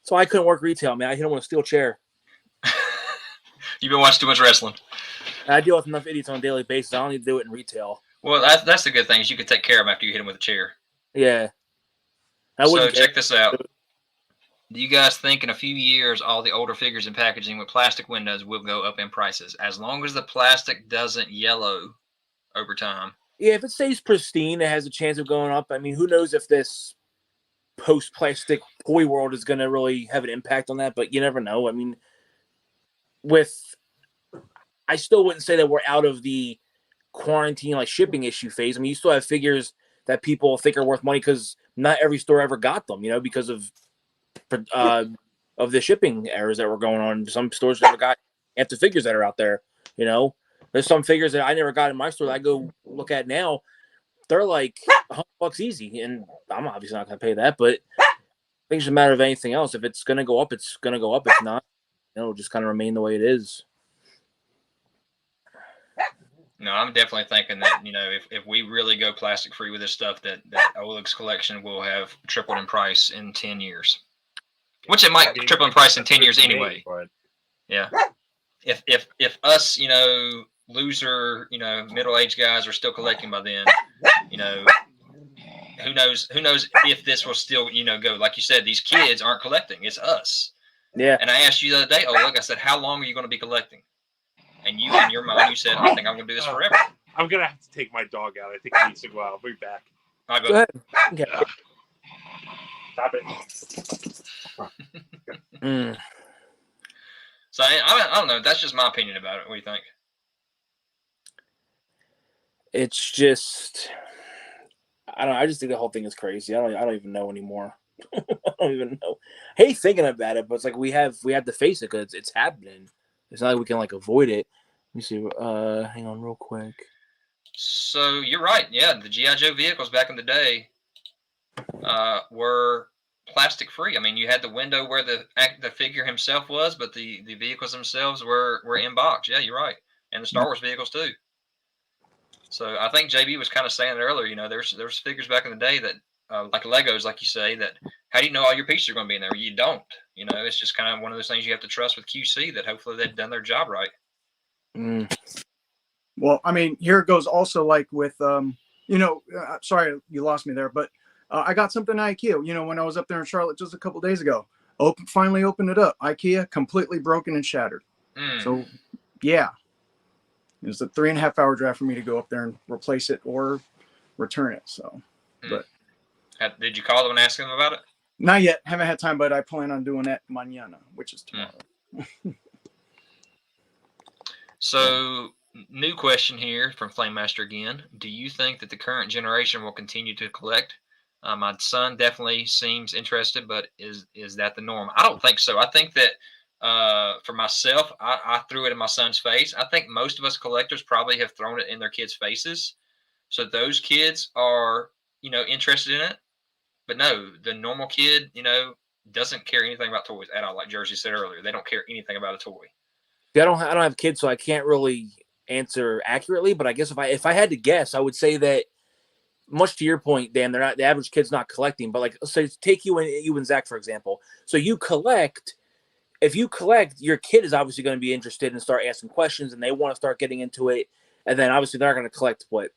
so I couldn't work retail, man. I hit them with a steel chair. You've been watching too much wrestling. I deal with enough idiots on a daily basis. I don't need to do it in retail. Well, that's the good thing is you can take care of them after you hit them with a chair. Yeah. So check this out. Do you guys think in a few years all the older figures and packaging with plastic windows will go up in prices as long as the plastic doesn't yellow over time? Yeah, if it stays pristine, it has a chance of going up. I mean, who knows if this post-plastic toy world is going to really have an impact on that, but you never know. I mean, I still wouldn't say that we're out of the quarantine, like shipping issue phase. I mean, you still have figures that people think are worth money because not every store ever got them, because of the shipping errors that were going on. Some stores never got half the figures that are out there. There's some figures that I never got in my store that I go look at now. They're like $100 easy, and I'm obviously not going to pay that. But I think it's a matter of anything else. If it's going to go up, it's going to go up. If not, it'll just kind of remain the way it is. No, I'm definitely thinking that, if we really go plastic free with this stuff, that Oleg's collection will have tripled in price in 10 years. Which it might triple in price in 10 years anyway. Yeah. If us, loser, middle-aged guys are still collecting by then, who knows if this will still, go. Like you said, these kids aren't collecting. It's us. Yeah. And I asked you the other day, look, I said, how long are you going to be collecting? And you, in your mind, you said, I think I'm going to do this forever. I'm going to have to take my dog out. I think he needs to go out. I'll be back. All right, go ahead. Okay. Stop it. So I don't know. That's just my opinion about it. What do you think? It's just, I don't know. I just think the whole thing is crazy. I don't even know anymore. I don't even know. I hate thinking about it, but it's like we have to face it because it's happening. It's not like we can avoid it. Let me see. Hang on real quick. So you're right. Yeah, the GI Joe vehicles back in the day were plastic free. I mean, you had the window where the figure himself was, but the vehicles themselves were in box. Yeah, you're right. And the Star Wars vehicles too. So I think JB was kind of saying it earlier. There's figures back in the day that like Legos, like you say, that how do you know all your pieces are going to be in there? You don't. It's just kind of one of those things you have to trust with QC that hopefully they've done their job right. Well, I mean, here it goes also with, sorry, you lost me there, but I got something at IKEA, when I was up there in Charlotte just a couple days ago. Finally opened it up. IKEA, completely broken and shattered. So, yeah. It was a 3.5 hour drive for me to go up there and replace it or return it. So, but did you call them and ask them about it? Not yet. Haven't had time, but I plan on doing that mañana, which is tomorrow. So, new question here from Flame Master again. Do you think that the current generation will continue to collect? My son definitely seems interested, but is that the norm? I don't think so. I think that for myself, I threw it in my son's face. I think most of us collectors probably have thrown it in their kids' faces. So those kids are, interested in it. But no, the normal kid, doesn't care anything about toys at all. Like Jersey said earlier, they don't care anything about a toy. I don't have kids, so I can't really answer accurately. But I guess if I had to guess, I would say that, much to your point, Dan, they're not, the average kid's not collecting. But so take you and Zach, for example. So you collect. If you collect, your kid is obviously going to be interested and start asking questions, and they want to start getting into it. And then obviously they're not going to collect what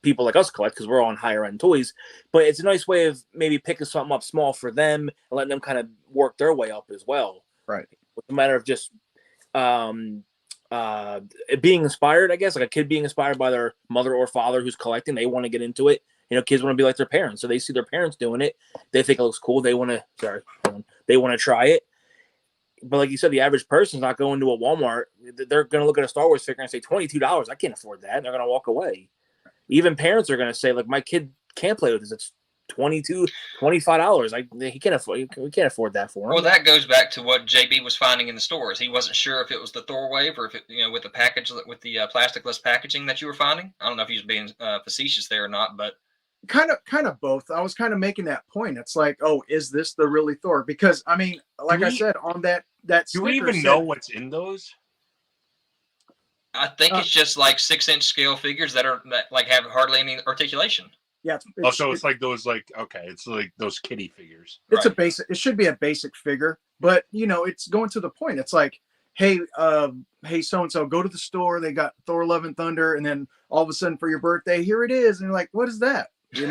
people like us collect because we're on higher end toys. But it's a nice way of maybe picking something up small for them and letting them kind of work their way up as well. Right. It's a matter of just being inspired, I guess, like a kid being inspired by their mother or father who's collecting. They want to get into it. Kids want to be like their parents, so they see their parents doing it. They think it looks cool. They want to try it. But like you said, the average person's not going to a Walmart. They're going to look at a Star Wars figure and say, $22. I can't afford that. And they're going to walk away. Even parents are going to say, like, my kid can't play with this. It's $22, $25. We can't afford that for him. Well, that goes back to what JB was finding in the stores. He wasn't sure if it was the Thor wave or if it, with the package, with the plasticless packaging that you were finding. I don't know if he was being facetious there or not, but kind of both. I was kind of making that point. It's like, oh, is this the really Thor? Because I mean, like I said, on that do we even know what's in those? I think it's just like 6-inch scale figures that have hardly any articulation. Yeah. It's like those, it's like those kitty figures. It's right. It should be a basic figure, but it's going to the point. It's like, hey, so-and-so, go to the store. They got Thor Love and Thunder. And then all of a sudden for your birthday, here it is. And you're like, what is that? It's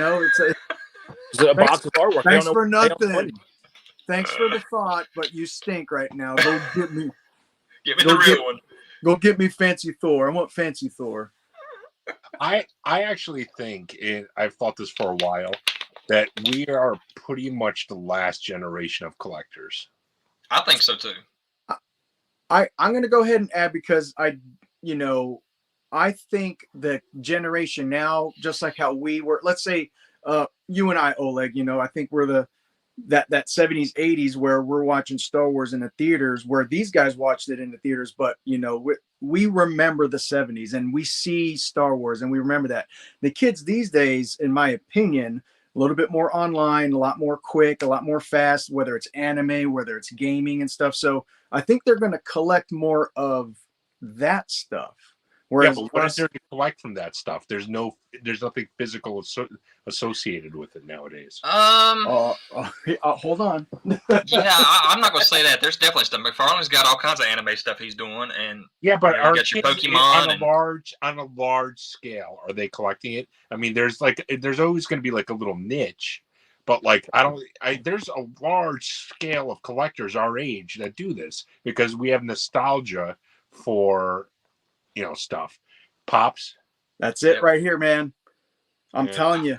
a box of artwork. Thanks for nothing. Thanks for the thought, but you stink right now. Go get me. Give me the real one. Go get me Fancy Thor. I want Fancy Thor. I actually think, I've thought this for a while, that we are pretty much the last generation of collectors. I think so too. I'm going to go ahead and add because I think the generation now, just like how we were, let's say you and I, Oleg, I think we're that 70s, 80s where we're watching Star Wars in the theaters, where these guys watched it in the theaters. But, we remember the 70s and we see Star Wars and we remember that. The kids these days, in my opinion, a little bit more online, a lot more quick, a lot more fast, whether it's anime, whether it's gaming and stuff. So I think they're going to collect more of that stuff. Whereas yeah, but what is there to collect from that stuff? There's nothing physical associated with it nowadays. Hold on. Yeah, I'm not gonna say that. There's definitely stuff. McFarlane's got all kinds of anime stuff he's doing, and yeah, but you are got your kids Pokemon on a large scale? Are they collecting it? I mean, there's always going to be like a little niche, but like there's a large scale of collectors our age that do this because we have nostalgia for stuff. Pops. That's it right here, man. I'm telling you.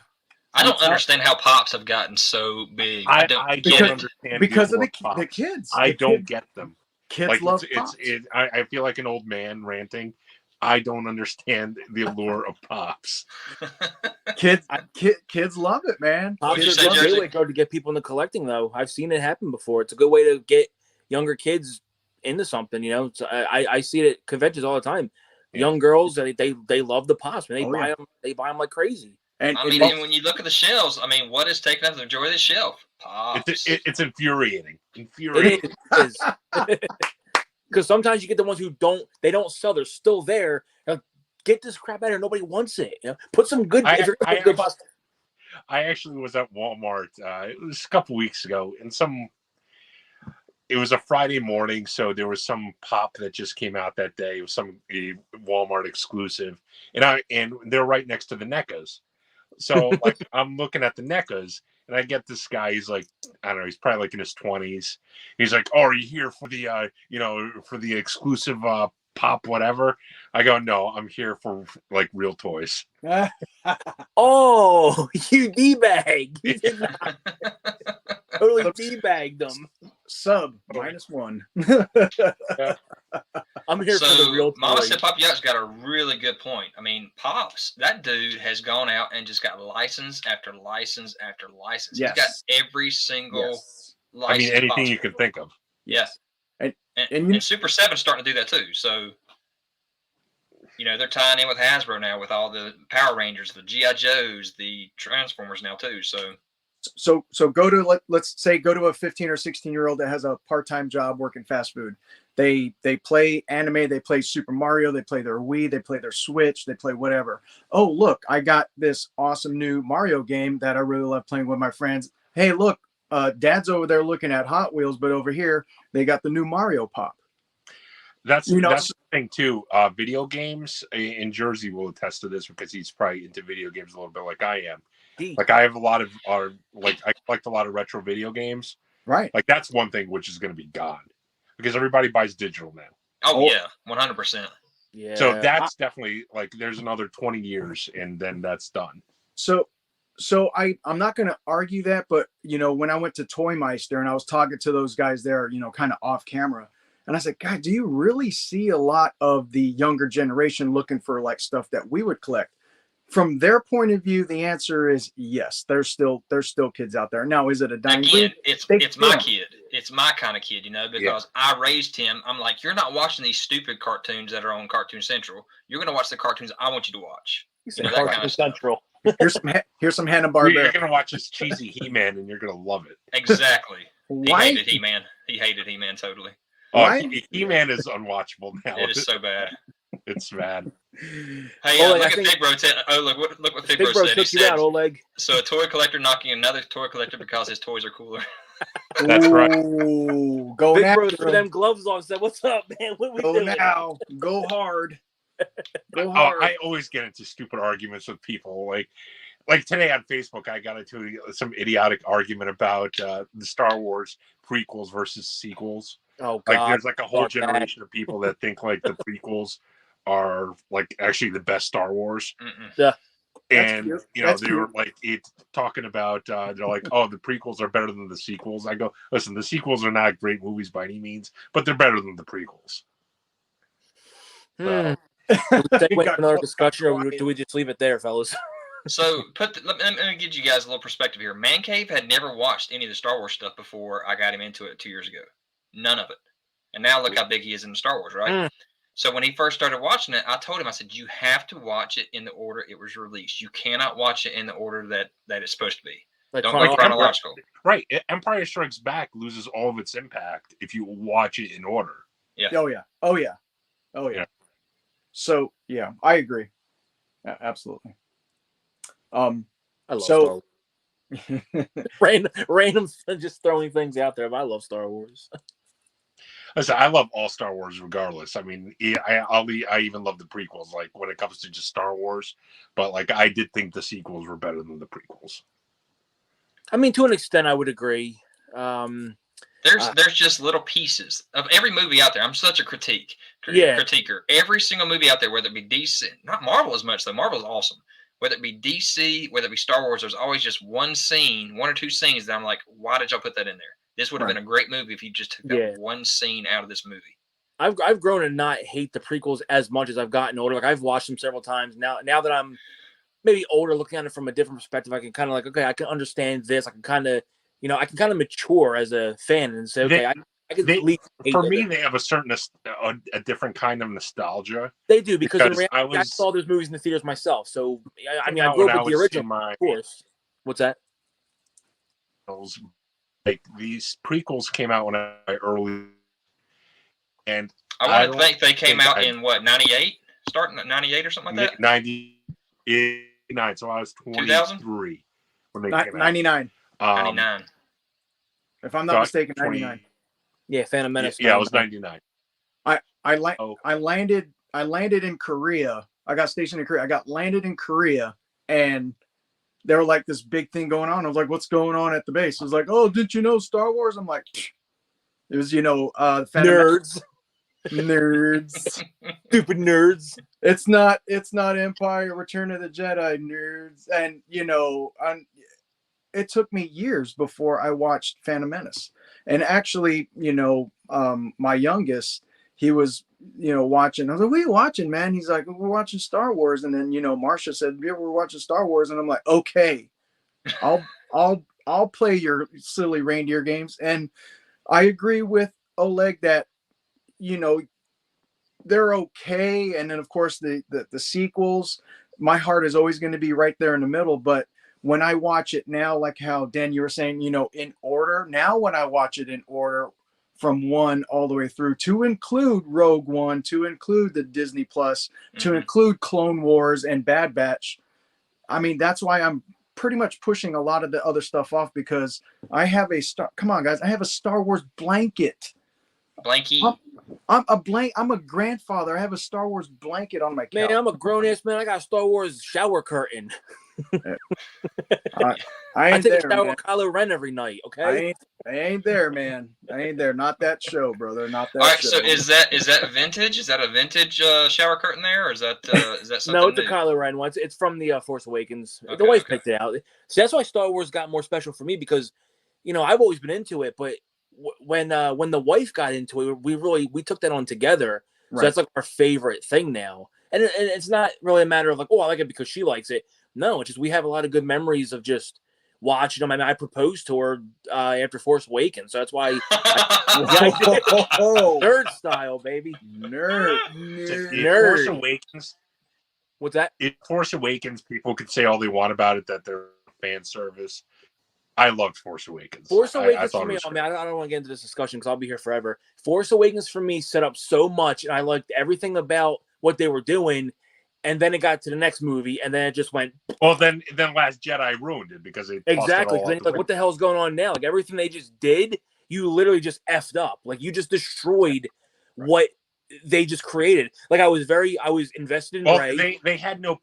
I don't understand how Pops have gotten so big. I don't understand because of the kids. I don't get them. Kids love Pops. I feel like an old man ranting. I don't understand the allure of Pops. Kids love it, man. Pops is a great way to get people into collecting, though. I've seen it happen before. It's a good way to get younger kids into something. So I see it at conventions all the time. Yeah. Young girls, they love the Pops, man. They buy them like crazy. And when you look at the shelves, what is taking up the majority of the shelf? Pops. It's infuriating. It is. Because sometimes you get the ones who don't sell. They're still there. Get this crap out of here. Nobody wants it. Put some good. Good Pops. I actually was at Walmart. It was a couple weeks ago, and it was a Friday morning, so there was some Pop that just came out that day. It was some Walmart exclusive, and they're right next to the NECAs. So I'm looking at the NECAs, and I get this guy. He's like, I don't know, he's probably like in his 20s. He's like, "Oh, are you here for the for the exclusive Pop whatever?" I go, "No, I'm here for like real toys." Oh, you D-bag. You did not. Totally D-bagged them. Sub -1. I'm here for the real toys. Mama said Pop Yacht's got a really good point. Pops, that dude has gone out and just got license after license after license. Yes. He's got every single license. Anything possible. you can think of. Yes. And Super 7's starting to do that too. So, they're tying in with Hasbro now with all the Power Rangers, the GI Joes, the Transformers now too. So go to let's say go to a 15 or 16-year-old that has a part-time job working fast food. They play anime, they play Super Mario, they play their Wii, they play their Switch, they play whatever. Oh, look, I got this awesome new Mario game that I really love playing with my friends. Hey, look, Dad's over there looking at Hot Wheels, but over here they got the new Mario Pop. That's the thing too. Video games in Jersey will attest to this because he's probably into video games a little bit like I am. Like I have a lot of I collect a lot of retro video games. Right. Like that's one thing which is going to be gone because everybody buys digital now. Oh yeah, 100%. Yeah. So that's definitely there's another 20 years and then that's done. So I'm not going to argue that, but when I went to Toy Meister and I was talking to those guys there, kind of off camera, and I said, God, do you really see a lot of the younger generation looking for stuff that we would collect? From their point of view, the answer is yes. There's still kids out there. Now, is it a dying breed? It's my kid. It's my kind of kid, because I raised him. I'm like, you're not watching these stupid cartoons that are on Cartoon Central. You're going to watch the cartoons I want you to watch. That kind of Central. Here's some Hanna-Barbera. You're going to watch this cheesy He-Man, and you're going to love it. Exactly. Why? He hated He-Man. He hated He-Man totally. He-Man is unwatchable now. It is so bad. It's bad. Hey, look at Big Bro. Look what Big Bro said. Took you out, Oleg. So a toy collector knocking another toy collector because his toys are cooler. That's right. Go Big now. Bro threw them gloves on. Said, "What's up, man? What we doing?" Now. Go hard. I always get into stupid arguments with people. Like today on Facebook, I got into some idiotic argument about the Star Wars prequels versus sequels. Oh God! There's a whole generation of people that think the prequels are actually the best Star Wars. Yeah. And they were talking about they're like, oh, the prequels are better than the sequels. I go, listen, the sequels are not great movies by any means, but they're better than the prequels. Do we take another discussion, or do we just leave it there, fellas? So let me give you guys a little perspective here. Man Cave had never watched any of the Star Wars stuff before I got him into it 2 years ago. None of it. And now look how big he is in Star Wars, right? So when he first started watching it, I told him, I said, you have to watch it in the order it was released. You cannot watch it in the order that it's supposed to be. Don't go chronological. Right. Empire Strikes Back loses all of its impact if you watch it in order. Yeah. Oh yeah. So yeah, I agree. Absolutely. I love Star Wars. Random just throwing things out there, but I love Star Wars. I love all Star Wars regardless. I mean, I even love the prequels, like when it comes to just Star Wars. But like, I did think the sequels were better than the prequels. I mean, to an extent, I would agree. There's just little pieces of every movie out there. I'm such a critiquer. Every single movie out there, whether it be DC, not Marvel as much though. Marvel's awesome. Whether it be DC, whether it be Star Wars, there's always just one scene, one or two scenes that I'm like, why did y'all put that in there? This would have been a great movie if you just took that one scene out of this movie. I've grown to not hate the prequels as much as I've gotten older. Like I've watched them several times now. Now that I'm maybe older, looking at it from a different perspective, I can kind of like, okay, I can understand this. I can kind of, I can kind of mature as a fan and say, okay, I can at least. For me, they have a different kind of nostalgia. They do because in reality, I saw those movies in the theaters myself. So I mean, I grew up with the original, of course. What's that? Like these prequels came out when I early, and I want to think they came out in what 98, starting at 98 or something like that. 99. So I was 23 when they came out. 99. 99. If I'm not mistaken, 99. Yeah, Phantom Menace. Yeah, it was 99. I landed in Korea. I got stationed in Korea. I got landed in Korea, and they were like this big thing going on. I was like, what's going on at the base? It was like, oh, didn't you know Star Wars? I'm like, it was, nerds. Stupid nerds. It's not Empire, Return of the Jedi, nerds. And, it took me years before I watched Phantom Menace. And actually, my youngest, he was, watching. I was like, what are you watching, man? He's like, we're watching Star Wars. And then, Marsha said, yeah, we're watching Star Wars. And I'm like, okay, I'll play your silly reindeer games. And I agree with Oleg that, they're okay. And then of course the sequels, my heart is always going to be right there in the middle. But when I watch it now, like how Dan, you were saying, in order, now when I watch it in order, from 1 all the way through, to include Rogue One, to include the Disney Plus, to include Clone Wars and Bad Batch. I mean, that's why I'm pretty much pushing a lot of the other stuff off, because I have I have a Star Wars blanket. Blankie. I'm a grandfather. I have a Star Wars blanket on my couch. Man, I'm a grown ass man. I got a Star Wars shower curtain. I take a shower with Kylo Ren every night. Okay, I ain't there, man. I ain't there. Not that show, brother. Not that. All right. Show. So is that vintage? Is that a vintage shower curtain there, or is that something? No, it's new? a Kylo Ren one. It's from the Force Awakens. Okay, the wife picked it out. So that's why Star Wars got more special for me, because, I've always been into it, but when the wife got into it, we took that on together. So that's like our favorite thing now. And it's not really a matter of like, oh, I like it because she likes it. No, it's just we have a lot of good memories of just watching them. I mean, I proposed to her after Force Awakens, so that's why nerd style, baby. Nerd. Force Awakens. What's that? Force Awakens, people could say all they want about it, that they're fan service. I loved Force Awakens. Force Awakens for me, I don't want to get into this discussion because I'll be here forever. Force Awakens for me set up so much, and I liked everything about what they were doing. And then it got to the next movie, and then it just went. Well, then Last Jedi ruined it because it exactly. Then, like, what the hell's going on now? Like everything they just did, you literally just effed up. Like you just destroyed what they just created. Like I was invested in Rey. They had no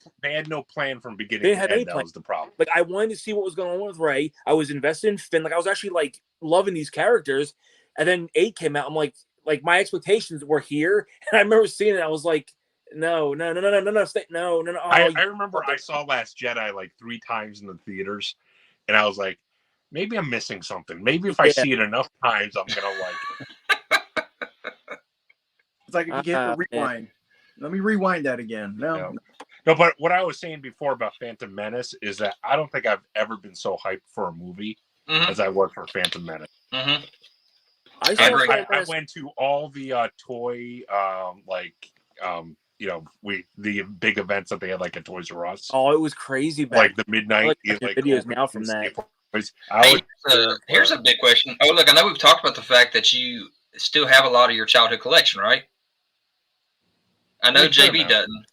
plan from beginning. They didn't have any plan. plan. That was the problem. Like I wanted to see what was going on with Rey. I was invested in Finn. Like I was actually like loving these characters. And then 8 came out. I'm like my expectations were here, and I remember seeing it. I was like. No. I remember I saw Last Jedi like 3 times in the theaters, and I was like, maybe I'm missing something. Maybe if I see it enough times, I'm gonna like it. It's like if you get a rewind. Let me rewind that again. No, but what I was saying before about Phantom Menace is that I don't think I've ever been so hyped for a movie as I was for Phantom Menace. Mm-hmm. I went to all the toy the big events that they had, like at Toys R Us. Oh, it was crazy. Like the midnight videos now from that. Here's a big question. Oh, look, I know we've talked about the fact that you still have a lot of your childhood collection, right? I know JB doesn't.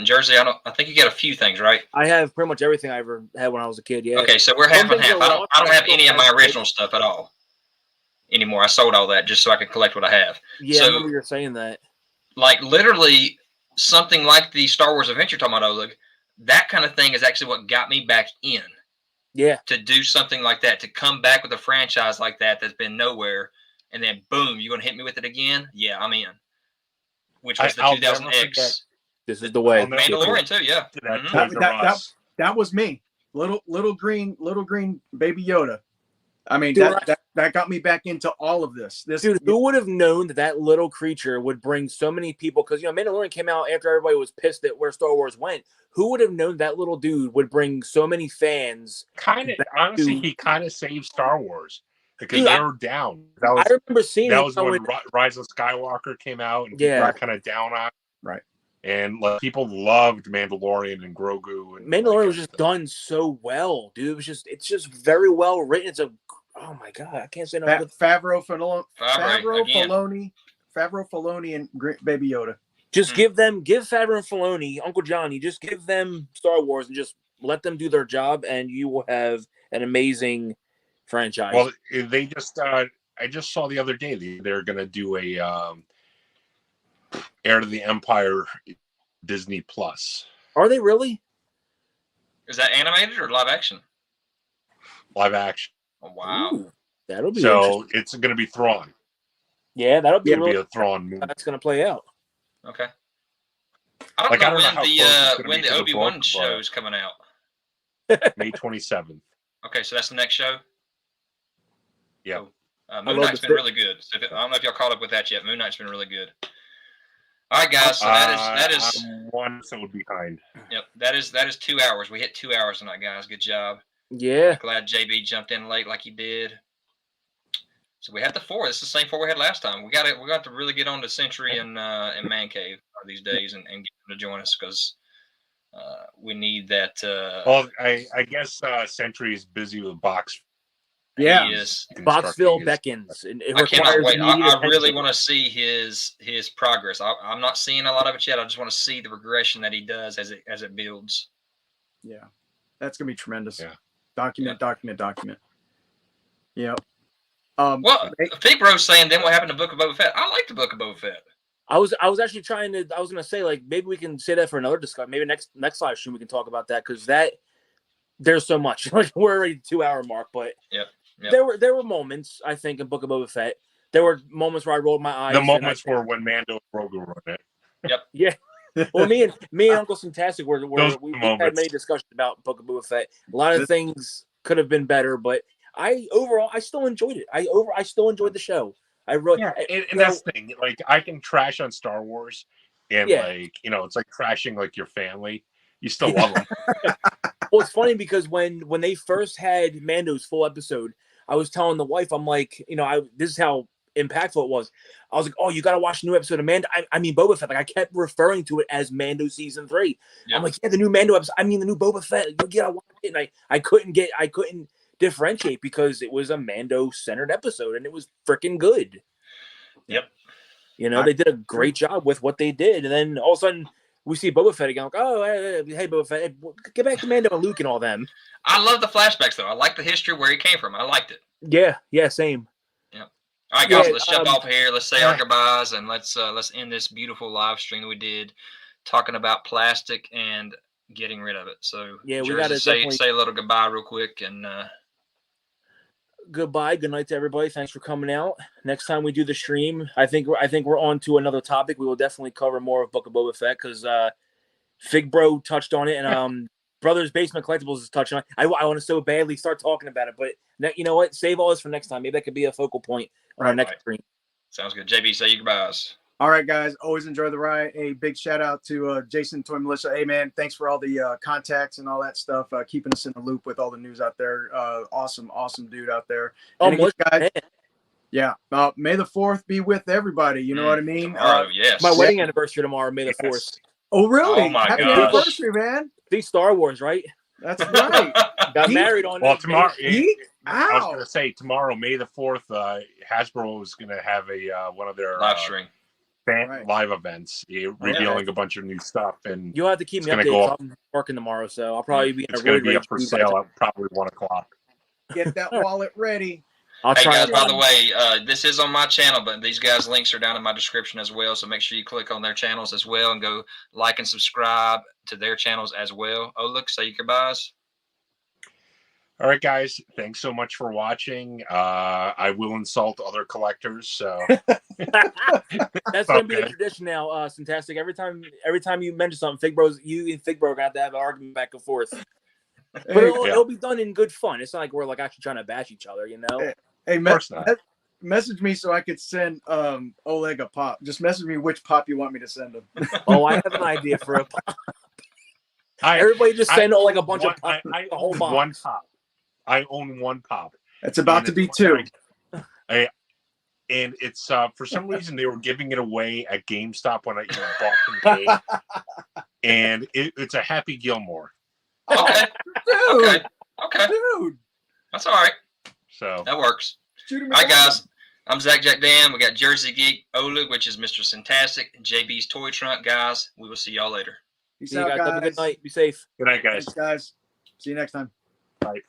Jersey, I think you got a few things, right? I have pretty much everything I ever had when I was a kid. Yeah. Okay, so we're half and half. I don't have any of my original stuff at all anymore. I sold all that just so I could collect what I have. Yeah, so, I remember you were saying that. Like literally something like the Star Wars Adventure talking about Oleg, that kind of thing is actually what got me back in. Yeah. To do something like that, to come back with a franchise like that that's been nowhere, and then boom, you're gonna hit me with it again? Yeah, I'm in. Which was the 2000X. This is the way. Mandalorian too, yeah. That was me. Little green baby Yoda. I mean, that got me back into all of this. Dude, who would have known that little creature would bring so many people? Because, Mandalorian came out after everybody was pissed at where Star Wars went. Who would have known that little dude would bring so many fans? Honestly, he kind of saved Star Wars because they were down. I remember seeing that was when Rise of Skywalker came out, and people were kind of down on it. Right. And people loved Mandalorian and Grogu. And Mandalorian was just done so well, dude. It's just very well written. It's oh my god, I can't say no. Favreau, Filoni, and Baby Yoda. Just give Favreau and Filoni, Uncle Johnny, just give them Star Wars and just let them do their job, and you will have an amazing franchise. Well, they just I just saw the other day they're gonna do a Heir to the Empire Disney Plus. Are they really? Is that animated or live action? Live action. Oh, wow. Ooh, that'll be so it's going to be Thrawn. Yeah, that'll be a Thrawn movie. That's going to play out. Okay. I don't know when the Obi-Wan show is coming out. May 27th. Okay, so that's the next show? Yeah. Moon Knight's been really good. So I don't know if y'all caught up with that yet. Moon Knight's been really good. All right, guys. So that is I'm 1 episode behind. Yep, that is 2 hours. We hit 2 hours tonight, guys. Good job. Yeah. Glad JB jumped in late like he did. So we had the 4. This is the same 4 we had last time. We got to really get on to Sentry and Man Cave these days and get them to join us because we need that. Well, I guess Sentry is busy with box. Yeah, Boxville beckons. I cannot wait. I really want to see his progress. I'm not seeing a lot of it yet. I just want to see the regression that he does as it builds. Yeah, that's gonna be tremendous. Yeah. Document. Yeah. Well, Fig Bro's saying then what happened to Book of Boba Fett? I like the Book of Boba Fett. I was actually gonna say like maybe we can say that for another discussion. Maybe next live stream we can talk about that because there's so much. Like we're already 2 hour mark, but Yep. There were moments I think in Book of Boba Fett. There were moments where I rolled my eyes. The moments were when Mando and Grogu run it. Yep. Yeah. Well, me and Uncle Sintastic we had many discussions about Book of Boba Fett. A lot of things could have been better, but I still enjoyed it. I still enjoyed the show. I really and that's the thing. Like I can trash on Star Wars, and it's like trashing like your family. You still love them. Well, it's funny because when they first had Mando's full episode, I was telling the wife, I'm like, this is how impactful it was. I was like, oh, you got to watch the new episode of Mando. I mean, Boba Fett. Like, I kept referring to it as Mando season 3. Yep. I'm like, yeah, the new Mando episode. I mean, the new Boba Fett. You got to watch it. And I couldn't differentiate because it was a Mando-centered episode, and it was freaking good. Yep. They did a great job with what they did. And then all of a sudden, we see Boba Fett again. Like, oh, hey, Boba Fett, get back to Mando and Luke and all them. I love the flashbacks, though. I like the history where he came from. I liked it. Yeah, same. Yeah. All right, guys, let's jump off here. Let's say our goodbyes, and let's end this beautiful live stream that we did talking about plastic and getting rid of it. So, yeah, we got to say a little goodbye real quick. And goodbye. Good night to everybody. Thanks for coming out. Next time we do the stream, I think we're on to another topic. We will definitely cover more of Book of Boba Fett because Fig Bro touched on it, and Brothers Basement Collectibles is touching on it. I want to so badly start talking about it, but you know what? Save all this for next time. Maybe that could be a focal point on our next stream. Sounds good. JB, say your goodbyes. All right, guys. Always enjoy the ride. A big shout out to Jason Toy Militia. Hey, man, thanks for all the contacts and all that stuff, keeping us in the loop with all the news out there. Awesome dude out there. And again, guys, yeah. May the 4th be with everybody. You know what I mean? Yes. My wedding anniversary tomorrow, May the 4th. Oh, really? Oh, my Happy gosh. anniversary, man. See Star Wars, right? That's right. Got married on tomorrow. I was going to say tomorrow, May the 4th, Hasbro is going to have one of their live stream. live events, revealing a bunch of new stuff, and you'll have to keep me updated. I'm working tomorrow, so I'll probably be. It's going to be up for sale at probably 1 o'clock. Get that wallet ready. Hey guys, by the way, this is on my channel, but these guys' links are down in my description as well. So make sure you click on their channels as well and go like and subscribe to their channels as well. Oh, look, say your goodbyes. All right, guys. Thanks so much for watching. I will insult other collectors. So that's going to be the tradition now, Sintastic. Every time you mention something, you and Fig Bro got to have an argument back and forth. But it'll be done in good fun. It's not like we're like actually trying to bash each other, you know? Hey, message me so I could send Oleg a pop. Just message me which pop you want me to send him. Oh, I have an idea for a pop. Everybody just send Oleg a bunch of pop. I own one pop. I own one pop. It's about to be 2. And it's for some reason they were giving it away at GameStop when I bought them. And it's a Happy Gilmore. Okay. Dude. Okay. Dude. That's all right. So that works. All right, guys. I'm ZacJacDan. We got Jersey Geek, Oleg, which is Mr. Sintastic, JB's Toy Trunk. Guys, we will see y'all later. Peace out, guys. Have a good night. Be safe. Good night, guys. Thanks, guys. See you next time. Bye.